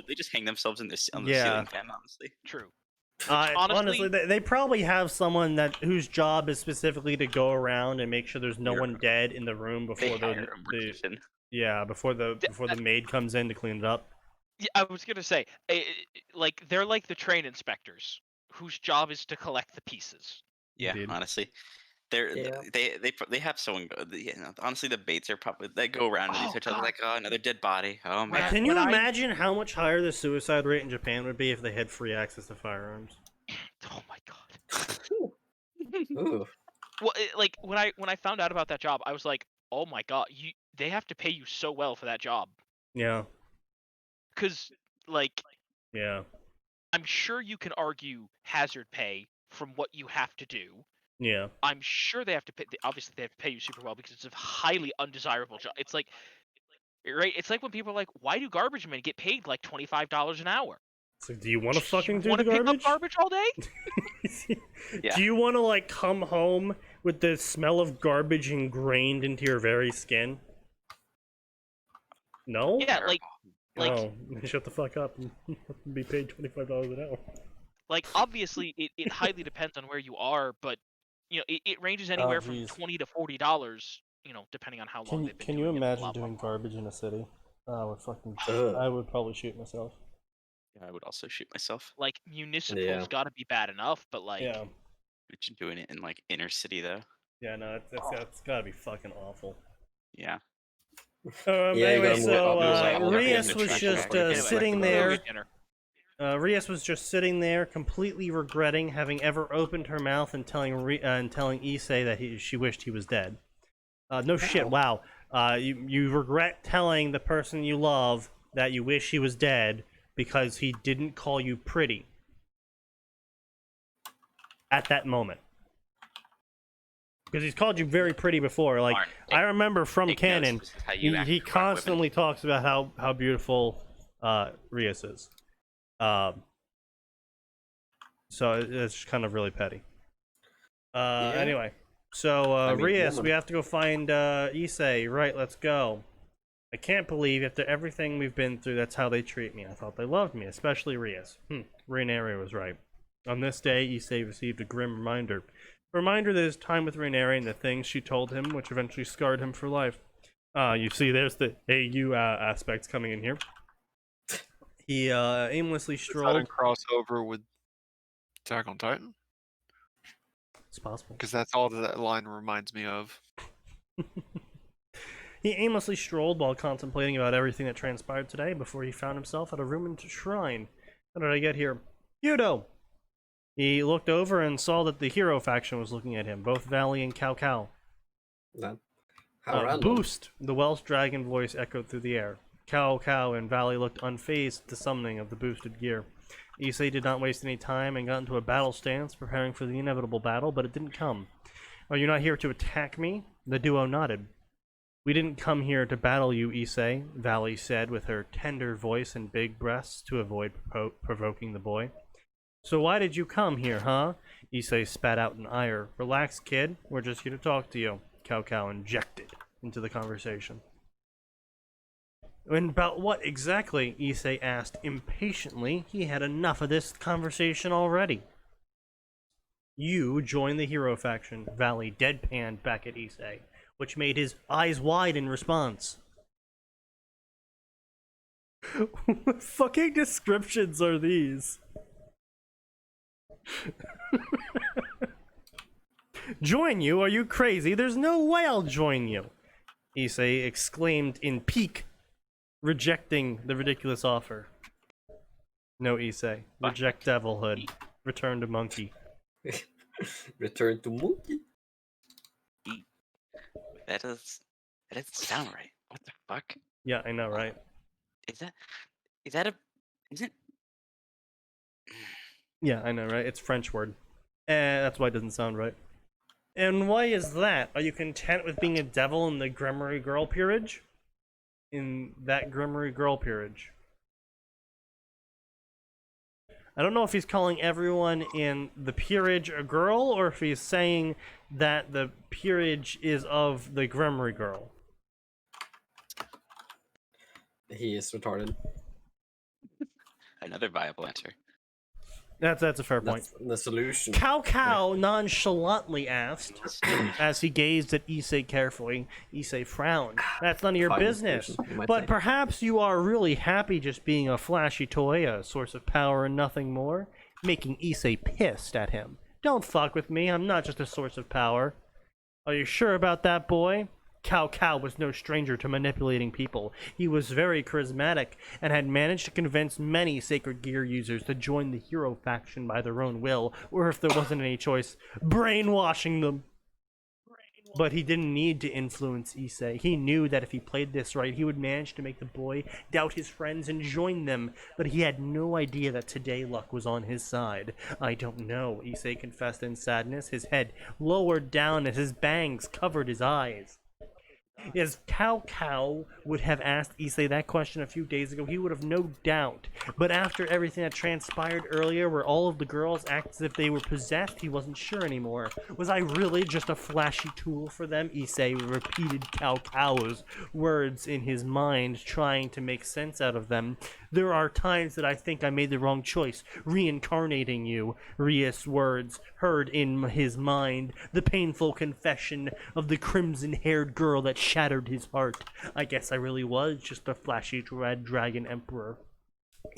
they just hang themselves on the Yeah. ceiling fan. Honestly, True. honestly, they probably have someone whose job is specifically to go around and make sure there's no one dead in the room they before hire a mortician. before the maid comes in to clean it up. Yeah, I was gonna say, like they're like the train inspectors, whose job is to collect the pieces. Yeah, Indeed. honestly, Yeah. they have someone go. Honestly, the baits are probably they go around and Oh, each other God. like, oh, another dead body. Oh man. Can you when I- imagine how much higher the suicide rate in Japan would be if they had free access to firearms? Oh my god. Ooh. Well, like when I found out about that job, I was like, oh my god, they have to pay you so well for that job. Yeah, Cause like yeah, I'm sure you can argue hazard pay from what you have to do. yeah. I'm sure they have to pay. Obviously, they have to pay you super well because it's a highly undesirable job. It's like, right? It's like when people are like, "Why do garbage men get paid like $25 an hour?" So do you want to fucking do want the to pick garbage? up garbage all day? Yeah. Do you want to like come home with the smell of garbage ingrained into your very skin? No. Yeah, like Oh, shut the fuck up and be paid $25 an hour. like obviously it highly depends on where you are, but you know it ranges anywhere from geez. $20 to $40. You know, depending on how long they've been Can doing you it, imagine blah, blah, doing blah. garbage in a city? I would fucking. Ugh. I would probably shoot myself. I would also shoot myself. Like municipal's Yeah. got to be bad enough, but like Yeah. Imagine doing it in like inner city though. Yeah. No, that's gotta be fucking awful. Yeah. Yeah, you Anyway, gotta so move up, move up Rias in the was trash just bag. Anyway, sitting go there. get dinner. Rias was just sitting there, completely regretting having ever opened her mouth and telling Issei that she wished he was dead. No shit. Wow. You regret telling the person you love that you wish he was dead because he didn't call you pretty at that moment. Because he's called you very pretty before. Like Martin, I remember from Nick knows canon, this is how you act he toward women. constantly talks about how beautiful Rias is. So it's kind of really petty. Anyway, so I mean, Rias, woman. we have to go find Issei. Right, let's go. I can't believe after everything we've been through, that's how they treat me. I thought they loved me, especially Rias. Rainari was right. On this day, Issei received a grim reminder. A reminder that his time with Rainari and the things she told him, which eventually scarred him for life. You see, there's the AU aspects coming in here. He aimlessly strolled. Sudden crossover with Attack on Titan, It's possible. because that's all that line reminds me of. He aimlessly strolled while contemplating about everything that transpired today before he found himself at a ruined shrine. How did I get here? Yudo! He looked over and saw that the hero faction was looking at him, both Valley and Cao Cao. No. How random. Boost! The Welsh dragon voice echoed through the air. Cao Cao and Valley looked unfazed at the summoning of the boosted gear. Issei did not waste any time and got into a battle stance, preparing for the inevitable battle, but it didn't come. Are you not here to attack me? The duo nodded. We didn't come here to battle you, Issei, Valley said with her tender voice and big breasts to avoid provoking the boy. So why did you come here, huh? Issei spat out in ire. Relax, kid. We're just here to talk to you. Cao Cao injected into the conversation. And about what exactly? Issei asked impatiently. He had enough of this conversation already. You joined the hero faction, Valley deadpanned back at Issei, which made his eyes wide in response. What fucking descriptions are these? Join you? Are you crazy? There's no way I'll join you. Issei exclaimed in pique, rejecting the ridiculous offer. No, Issei. Reject devilhood. Return to monkey. Return to monkey. That doesn't sound right. What the fuck? Yeah, I know, right? Is that a is it? Yeah, I know, right? It's French word. That's why it doesn't sound right. And why is that? Are you content with being a devil in the Gremory Girl peerage? in that Grimmery Girl peerage. I don't know if he's calling everyone in the peerage a girl, or if he's saying that the peerage is of the Grimmery Girl. He is retarded. Another viable answer. That's a fair point. That's the solution. Cow nonchalantly asked, as he gazed at Issei carefully. Issei frowned. That's none of your Fine business. solution, you might But say. perhaps you are really happy just being a flashy toy, a source of power and nothing more, making Issei pissed at him. Don't fuck with me, I'm not just a source of power. Are you sure about that, boy? Cow was no stranger to manipulating people. He was very charismatic and had managed to convince many Sacred Gear users to join the hero faction by their own will, or if there wasn't any choice, brainwashing them. But he didn't need to influence Issei. He knew that if he played this right, he would manage to make the boy doubt his friends and join them. But he had no idea that today luck was on his side. I don't know, Issei confessed in sadness, his head lowered down as his bangs covered his eyes. As Cow would have asked Issei that question a few days ago, he would have no doubt. But after everything that transpired earlier, where all of the girls act as if they were possessed, he wasn't sure anymore. Was I really just a flashy tool for them? Issei repeated Cow's words in his mind, trying to make sense out of them. There are times that I think I made the wrong choice, reincarnating you. Rias' words heard in his mind, the painful confession of the crimson-haired girl that shattered his heart. I guess I really was just a flashy red dragon emperor.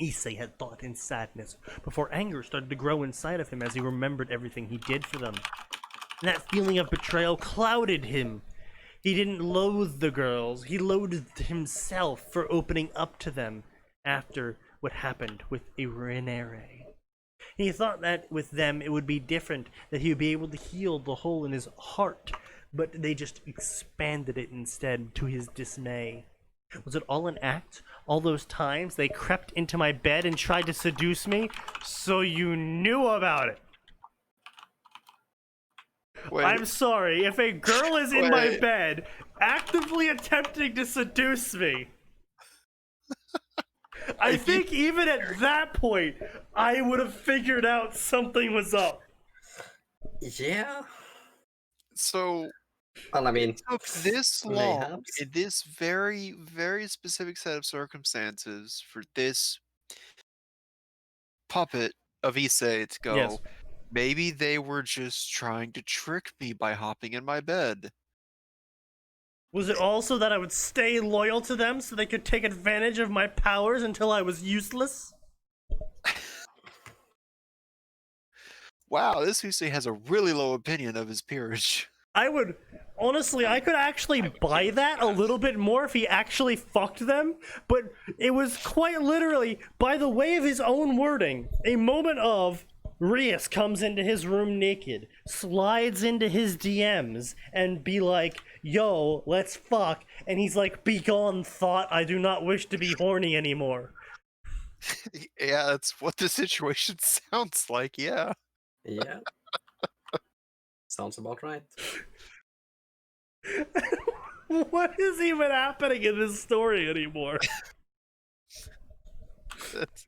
Issei had thought in sadness, before anger started to grow inside of him as he remembered everything he did for them. That feeling of betrayal clouded him. He didn't loathe the girls, he loathed himself for opening up to them after what happened with Irenere. He thought that with them it would be different, that he would be able to heal the hole in his heart, but they just expanded it instead, to his dismay. Was it all an act? All those times they crept into my bed and tried to seduce me? So you knew about it! Wait, I'm sorry, if a girl is in my Wait. bed, actively attempting to seduce me, I think even at that point, I would have figured out something was up. Yeah. so Well, I mean, it took this long, mayhaps. in this very, very specific set of circumstances, for this puppet of Issei to go, Yes. maybe they were just trying to trick me by hopping in my bed. Was it also that I would stay loyal to them so they could take advantage of my powers until I was useless? Wow, this Issei has a really low opinion of his peerage. I would, honestly, I could actually buy that a little bit more if he actually fucked them, but it was quite literally, by the way of his own wording, a moment of Rias comes into his room naked, slides into his DMs, and be like, yo, let's fuck, and he's like, begone thought, I do not wish to be horny anymore. Yeah, that's what the situation sounds like, yeah. Yeah. Sounds about right. What is even happening in this story anymore? That's,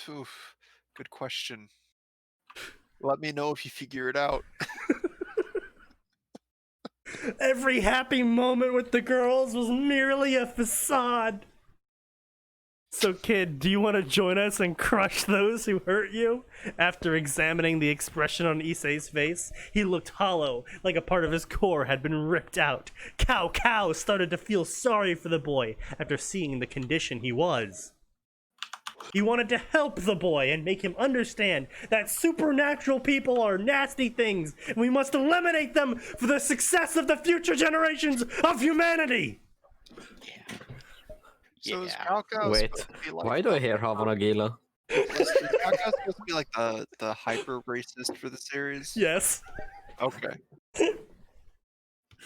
oof, good question. Let me know if you figure it out. Every happy moment with the girls was merely a facade. So, kid, do you want to join us and crush those who hurt you? After examining the expression on Issei's face, he looked hollow, like a part of his core had been ripped out. Cow started to feel sorry for the boy after seeing the condition he was. He wanted to help the boy and make him understand that supernatural people are nasty things, and we must eliminate them for the success of the future generations of humanity! So is Yeah. Cao Cao Wait, supposed to be like why do I hear Havanagila? Is Cao Cao supposed to be like the hyper racist for the series? Yes. Okay.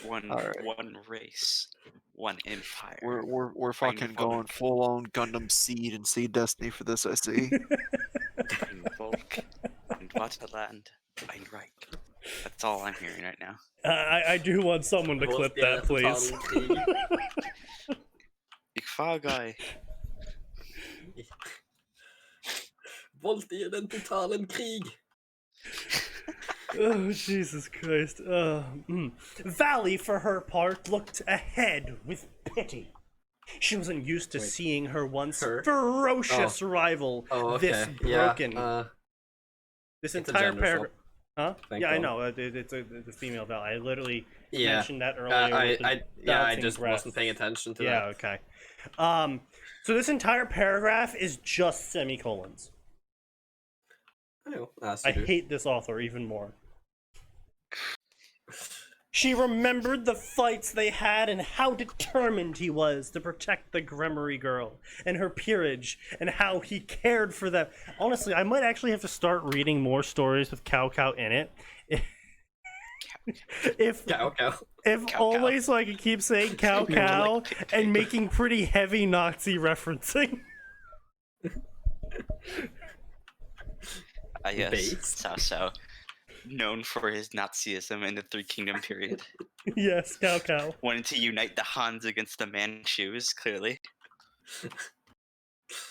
One Alright. one race, one empire. We're fucking going full on Gundam Seed and Seed Destiny for this, I see. Ein Volk, ein Vaterland, ein Reich. That's all I'm hearing right now. I do want someone to clip that, please. Ik fall guy. Våld i den totalen krig. Oh, Jesus Christ. Valley, for her part, looked ahead with pity. She wasn't used to seeing her once ferocious rival this broken. Yeah, this it's a entire gender paragraph. Huh? Thank Yeah, I God. know. It's a female Valley. I literally Yeah. mentioned that earlier. with the I bouncing just breasts. wasn't paying attention to Yeah, that. okay. So this entire paragraph is just semicolons. Oh, as I you do. hate this author even more. She remembered the fights they had and how determined he was to protect the Gremory girl and her peerage and how he cared for them. Honestly, I might actually have to start reading more stories with Cow Cow in it. If Cow. only so I can keep saying Cow Cow and making pretty heavy Nazi referencing. Yes, Based. so known for his Nazism in the Three Kingdom period. Yes, Cow Cow. Wanted to unite the Huns against the Manchus, clearly.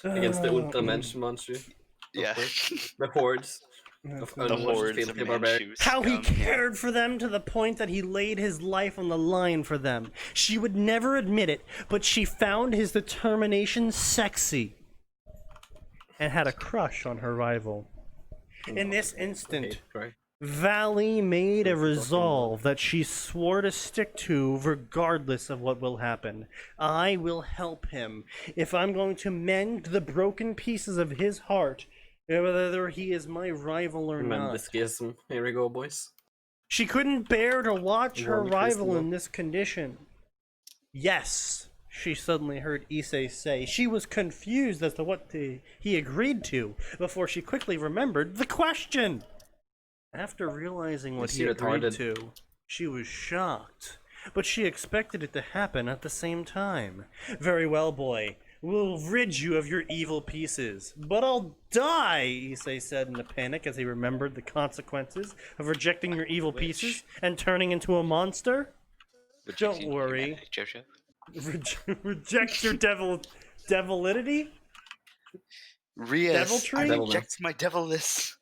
Against the Ultramensch Manchu. Yeah. The hordes. Of The unwashed hordes of filthy barbarians. Manchus. How he scum, yeah. cared for them to the point that he laid his life on the line for them. She would never admit it, but she found his determination sexy and had a crush on her rival. In this instant, Right. Valley made a resolve that she swore to stick to regardless of what will happen. I will help him if I'm going to mend the broken pieces of his heart, whether he is my rival or Remember not. the schism. Here we go, boys. She couldn't bear to watch her Warm crystal. rival in this condition. Yes, she suddenly heard Issei say. She was confused as to what he agreed to before she quickly remembered the question. After realizing what Is he she agreed retarded? to, she was shocked. But she expected it to happen at the same time. Very well, boy. We'll rid you of your evil pieces. But I'll die, Issei said in a panic as he remembered the consequences of rejecting your evil pieces and turning into a monster. Rejecting Don't worry. humanity, Jojo. Reject your devility? Rias, Deviltry? I reject my devilness.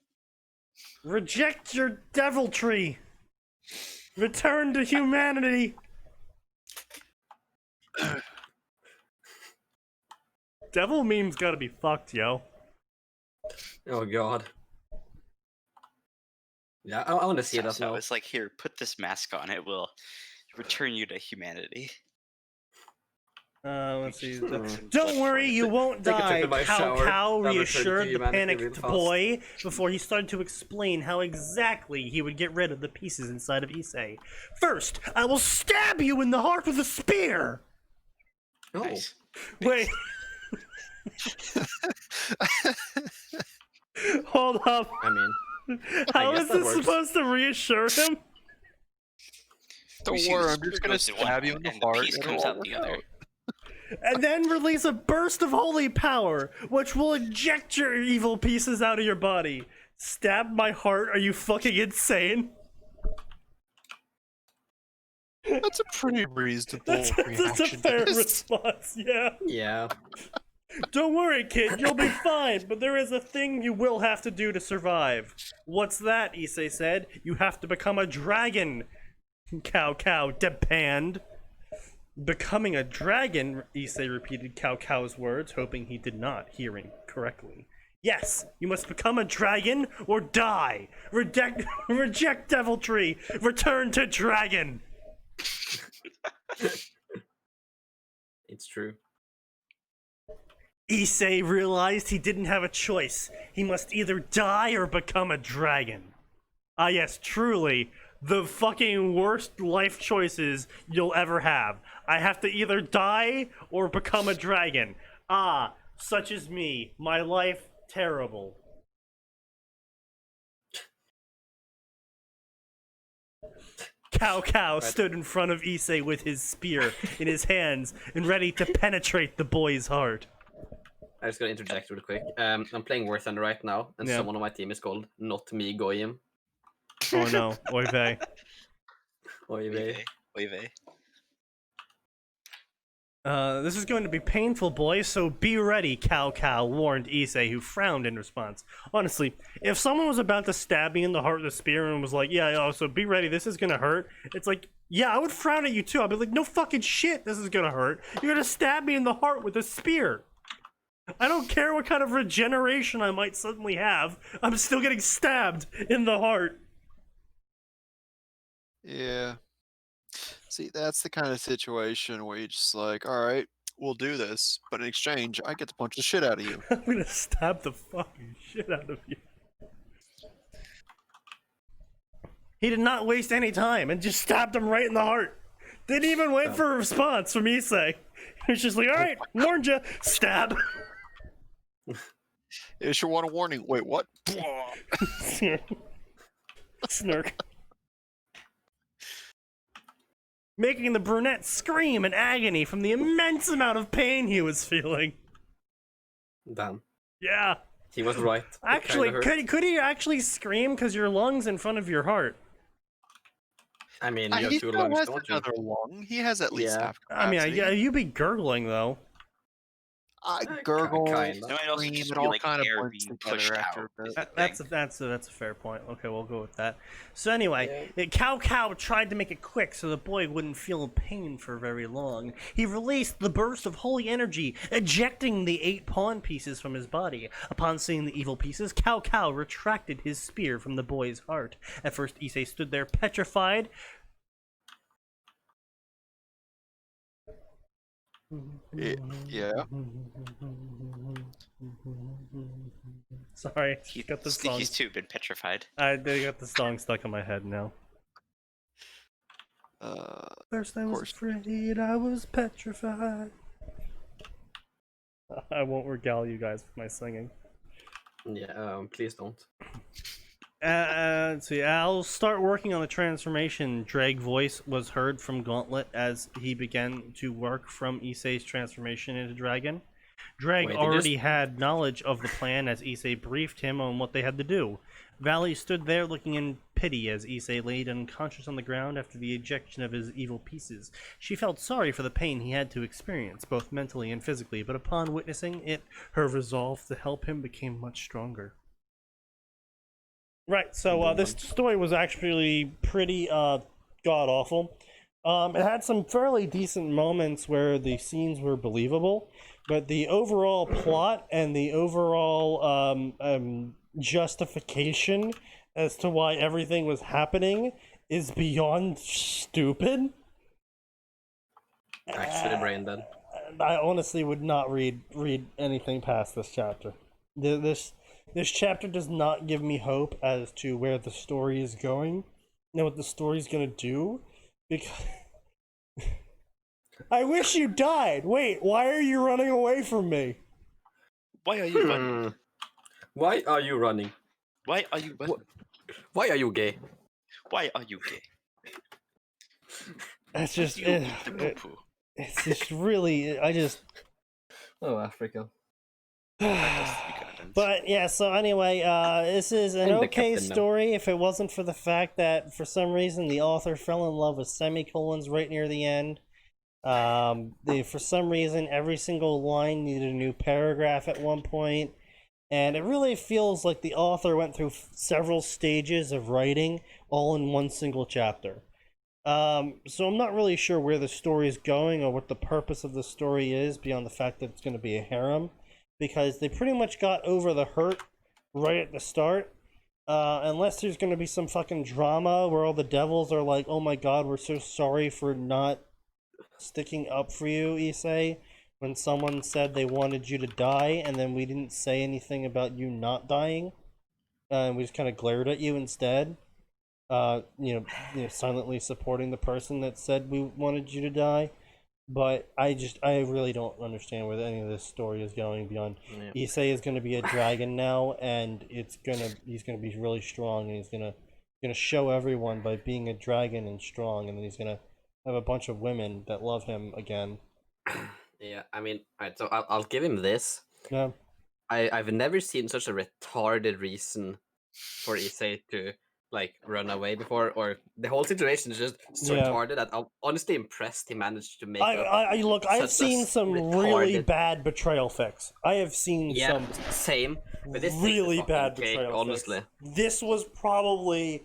Reject your deviltry! Return to humanity! Devil memes gotta be fucked, yo. Oh god. Yeah, I want to see that So now. it's like, here, put this mask on. It will return you to humanity. Let's see. Hmm. Don't worry, you won't Take a trip die, in my Cow shower. Cow I'll return to reassured the humanity real panicked fast. boy before he started to explain how exactly he would get rid of the pieces inside of Issei. First, I will stab you in the heart with a spear! Oh, Nice. Wait. Hold up. I mean, How guess is that this works. supposed to reassure him? Don't see worry, the I'm just spear gonna goes in one stab you in the and the heart. piece and comes it'll out all the work other. out. And then release a burst of holy power, which will eject your evil pieces out of your body. Stab my heart? Are you fucking insane? That's a pretty reasonable That's a reaction. fair to this. response, yeah. yeah. Don't worry, kid, you'll be fine, but there is a thing you will have to do to survive. What's that? Issei said. You have to become a dragon. Cow Cow depanned. Becoming a dragon, Issei repeated Cow Cow's words, hoping he did not hearing correctly. Yes, you must become a dragon or die. Reject deviltry. Return to dragon. It's true. Issei realized he didn't have a choice. He must either die or become a dragon. Ah yes, truly, the fucking worst life choices you'll ever have. I have to either die or become a dragon. Ah, such is me. My life, terrible. Cow Cow stood in front of Issei with his spear in his hands and ready to penetrate the boy's heart. I'm just gonna interject real quick. I'm playing War Thunder right now, and Yeah. someone on my team is called Not Me Goyim. Oh no, oy vey. Oy vey. Oy vey. This is going to be painful, boys, so be ready, Cow Cow warned Issei, who frowned in response. Honestly, if someone was about to stab me in the heart with a spear and was like, yeah, so be ready, this is gonna hurt, it's like, yeah, I would frown at you too. I'd be like, no fucking shit, this is gonna hurt. You're gonna stab me in the heart with a spear. I don't care what kind of regeneration I might suddenly have, I'm still getting stabbed in the heart. Yeah. See, that's the kind of situation where you're just like, all right, we'll do this, but in exchange, I get to punch the shit out of you. I'm gonna stab the fucking shit out of you. He did not waste any time and just stabbed him right in the heart. Didn't even wait for a response from Issei. He was just like, alright, warned ya, stab. Issue want a warning. Wait, what? Snark. Making the brunette scream in agony from the immense amount of pain he was feeling. Damn. Yeah. He was right. It Actually, kinda hurt. could he actually scream because your lung's in front of your heart? I mean, you He have two still lungs, has don't you? another lung. He has at least Yeah. half I mean, capacity. you'd be gurgling though. I gurgle, kinda. It might also scream, just it be all like kind of air blends being together pushed after out. a bit. That's a fair point. Okay, we'll go with that. So anyway, Cow Cow tried to make it quick so the boy wouldn't feel pain for very long. He released the burst of holy energy, ejecting the 8 pawn pieces from his body. Upon seeing the evil pieces, Cow Cow retracted his spear from the boy's heart. At first, Issei stood there petrified. Yeah. Sorry, got the song. He's too been petrified. I got the song stuck in my head now. First I was course. afraid, I was petrified. I won't regale you guys with my singing. Yeah, please don't. So yeah, I'll start working on the transformation. Drag voice was heard from Gauntlet as he began to work from Issei's transformation into dragon. Drag Wait, already had knowledge of the plan as Issei briefed him on what they had to do. Valley stood there looking in pity as Issei laid unconscious on the ground after the ejection of his evil pieces. She felt sorry for the pain he had to experience, both mentally and physically, but upon witnessing it, her resolve to help him became much stronger. Right, so this story was actually pretty god-awful. It had some fairly decent moments where the scenes were believable, but the overall plot and the overall justification as to why everything was happening is beyond stupid. Actually, brain dead. I honestly would not read anything past this chapter. This chapter does not give me hope as to where the story is going and what the story's gonna do, because I wish you died. Wait, why are you running away from me? Why are you running? Why are you running? Why are you running? Why are you gay? Why are you gay? It's just You eat the poo-poo. it's just really Oh, Africa. But yeah, so anyway, this is an I'm the okay captain now. story if it wasn't for the fact that for some reason the author fell in love with semicolons right near the end. For some reason every single line needed a new paragraph at one point, and it really feels like the author went through several stages of writing all in one single chapter. So I'm not really sure where the story is going or what the purpose of the story is beyond the fact that it's going to be a harem, because they pretty much got over the hurt right at the start. Unless there's going to be some fucking drama where all the devils are like, oh my god, we're so sorry for not sticking up for you, Issei, when someone said they wanted you to die, and then we didn't say anything about you not dying, and we just kind of glared at you instead. Silently supporting the person that said we wanted you to die. But I really don't understand where any of this story is going beyond. Yeah. Issei is going to be a dragon now, and he's gonna be really strong, and he's gonna show everyone by being a dragon and strong, and then he's gonna have a bunch of women that love him again. Yeah, I mean, alright, so I'll give him this. Yeah. I've never seen such a retarded reason for Issei to like run away before, or the whole situation is just so Yeah. retarded that I'm honestly impressed he managed to make Look, I've such a seen some really retarded- bad betrayal fics. I have seen some same, but this really takes the bad fucking cake, betrayal honestly. fics. This was probably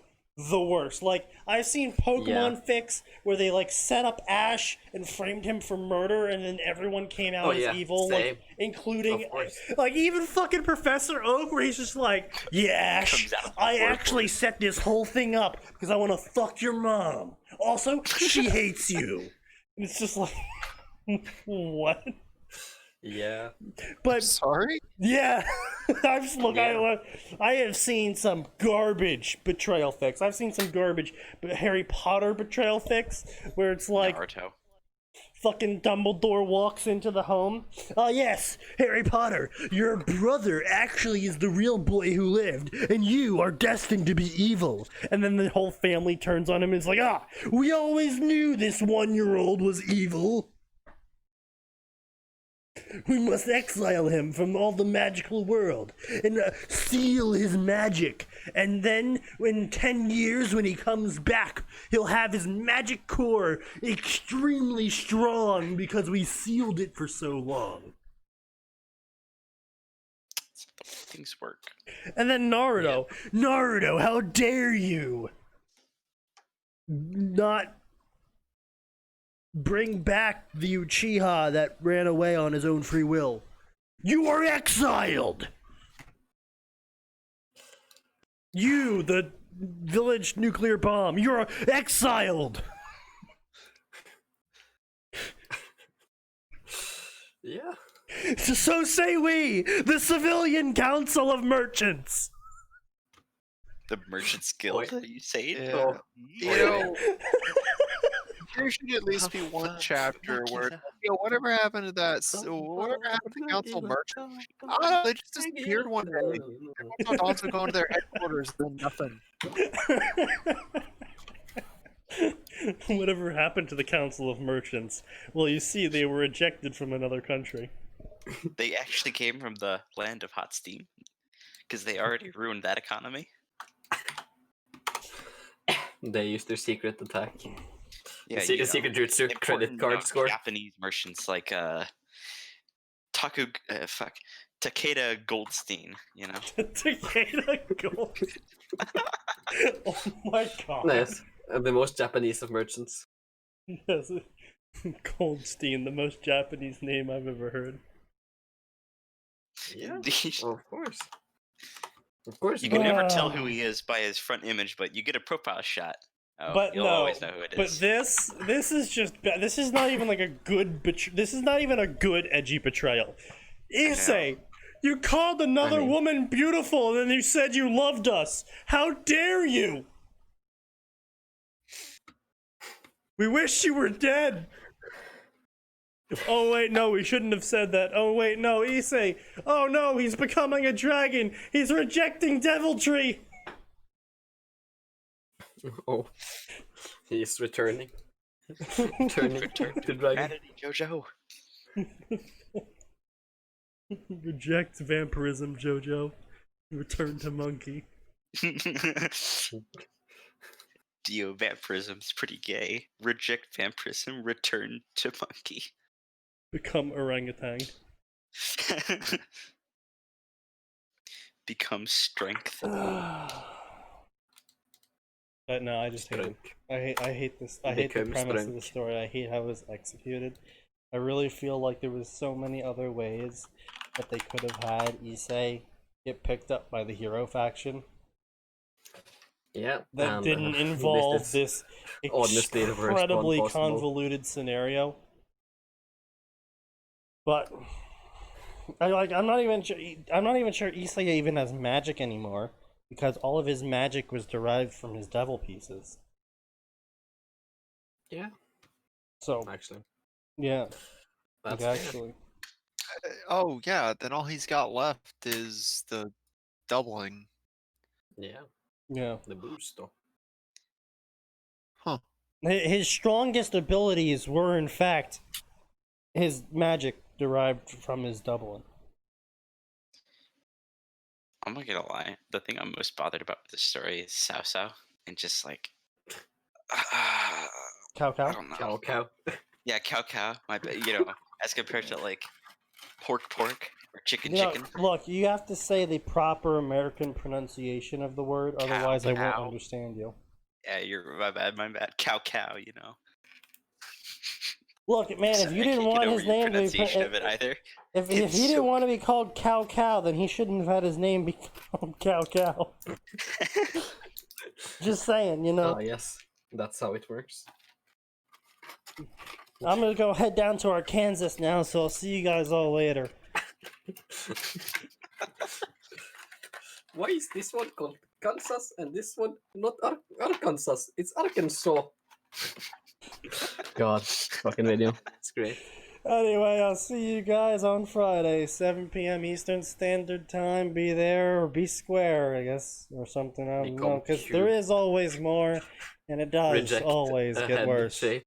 the worst. Like, I've seen Pokemon fics where they like set up Ash and framed him for murder, and then everyone came out as evil, same. like including Of course. like even fucking Professor Oak, where he's just like, "Yeah, Ash, Comes out I before actually set this whole thing up because I want to fuck your mom. Also, she hates you." And it's just like, what? Yeah. But Sorry? yeah, I have seen some garbage betrayal fics. I've seen some garbage Harry Potter betrayal fics where it's like Naruto. fucking Dumbledore walks into the home. Oh yes, Harry Potter, your brother actually is the real boy who lived, and you are destined to be evil. And then the whole family turns on him and is like, we always knew this 1-year-old was evil. We must exile him from all the magical world and steal his magic. And then, in 10 years, when he comes back, he'll have his magic core extremely strong because we sealed it for so long. That's how things work. And then Naruto. Naruto, how dare you not bring back the Uchiha that ran away on his own free will. You are exiled! You, the village nuclear bomb, you're exiled! Yeah. So say we, the Civilian Council of Merchants! The Merchants Guild, are you saying? Yeah. You know, there should at least be one chapter where, whatever happened to that? Whatever happened to Council Merchant? I don't know, they just disappeared one day. Everyone's also going to their headquarters, then nothing. Whatever happened to the Council of Merchants? Well, you see, they were ejected from another country. They actually came from the land of hot steam because they already ruined that economy. They used their secret attack. Yeah, The secret jutsu credit important, card score. Japanese merchants like Takeda Goldstein, you know. Takeda Gold. Oh my god. Nice. The most Japanese of merchants. Yes. Goldstein, the most Japanese name I've ever heard. Yeah. Of course. Of course. You can never tell who he is by his front image, but you get a profile shot. Oh, But you'll no, always know who it but is. this is just this is not even like a good this is not even a good edgy betrayal. Issei, you called another woman beautiful and then you said you loved us. How dare you? We wish you were dead. Oh wait, no, we shouldn't have said that. Oh wait, no, Issei. Oh no, he's becoming a dragon. He's rejecting deviltry. Oh. He's returning. Returning to dragon. Humanity, Jojo. Reject vampirism, Jojo. Return to monkey. Dio vampirism's pretty gay. Reject vampirism, return to monkey. Become orangutan. Become strength. But no, I just hate it. I hate this. I hate the premise of the story. I hate how it was executed. I really feel like there was so many other ways that they could have had Issei get picked up by the hero faction. Yeah. That didn't involve this incredibly convoluted scenario. But I'm not even sure Issei even has magic anymore, because all of his magic was derived from his devil pieces. Yeah. So actually. Yeah. That's actually. Oh yeah, then all he's got left is the doubling. Yeah. Yeah. The boost though. Huh. His strongest abilities were in fact his magic derived from his doubling. I'm not gonna lie. The thing I'm most bothered about with the story is Sao Sao, and just like, Cow I cow. don't know. Cow cow. Yeah, cow cow. As compared to like pork or chicken You know, chicken. look, you have to say the proper American pronunciation of the word, otherwise I won't Cow. understand you. Yeah, you're my bad. Cow cow. Look, man, if Sorry, you I didn't can't get want over his your name to be pronunciation of it either. if It's he so didn't want to be called Cow Cow, then he shouldn't have had his name be called Cow Cow. Just saying, you know. Ah, yes. That's how it works. I'm gonna go head down to Arkansas now, so I'll see you guys all later. Why is this one called Kansas and this one not Arkansas? It's Arkansas. God, fucking video. It's great. Anyway, I'll see you guys on Friday, 7 p.m. Eastern Standard Time. Be there or be square, I guess, or something. I don't know, because there is always more, and it does Reject always a get head worse. shape.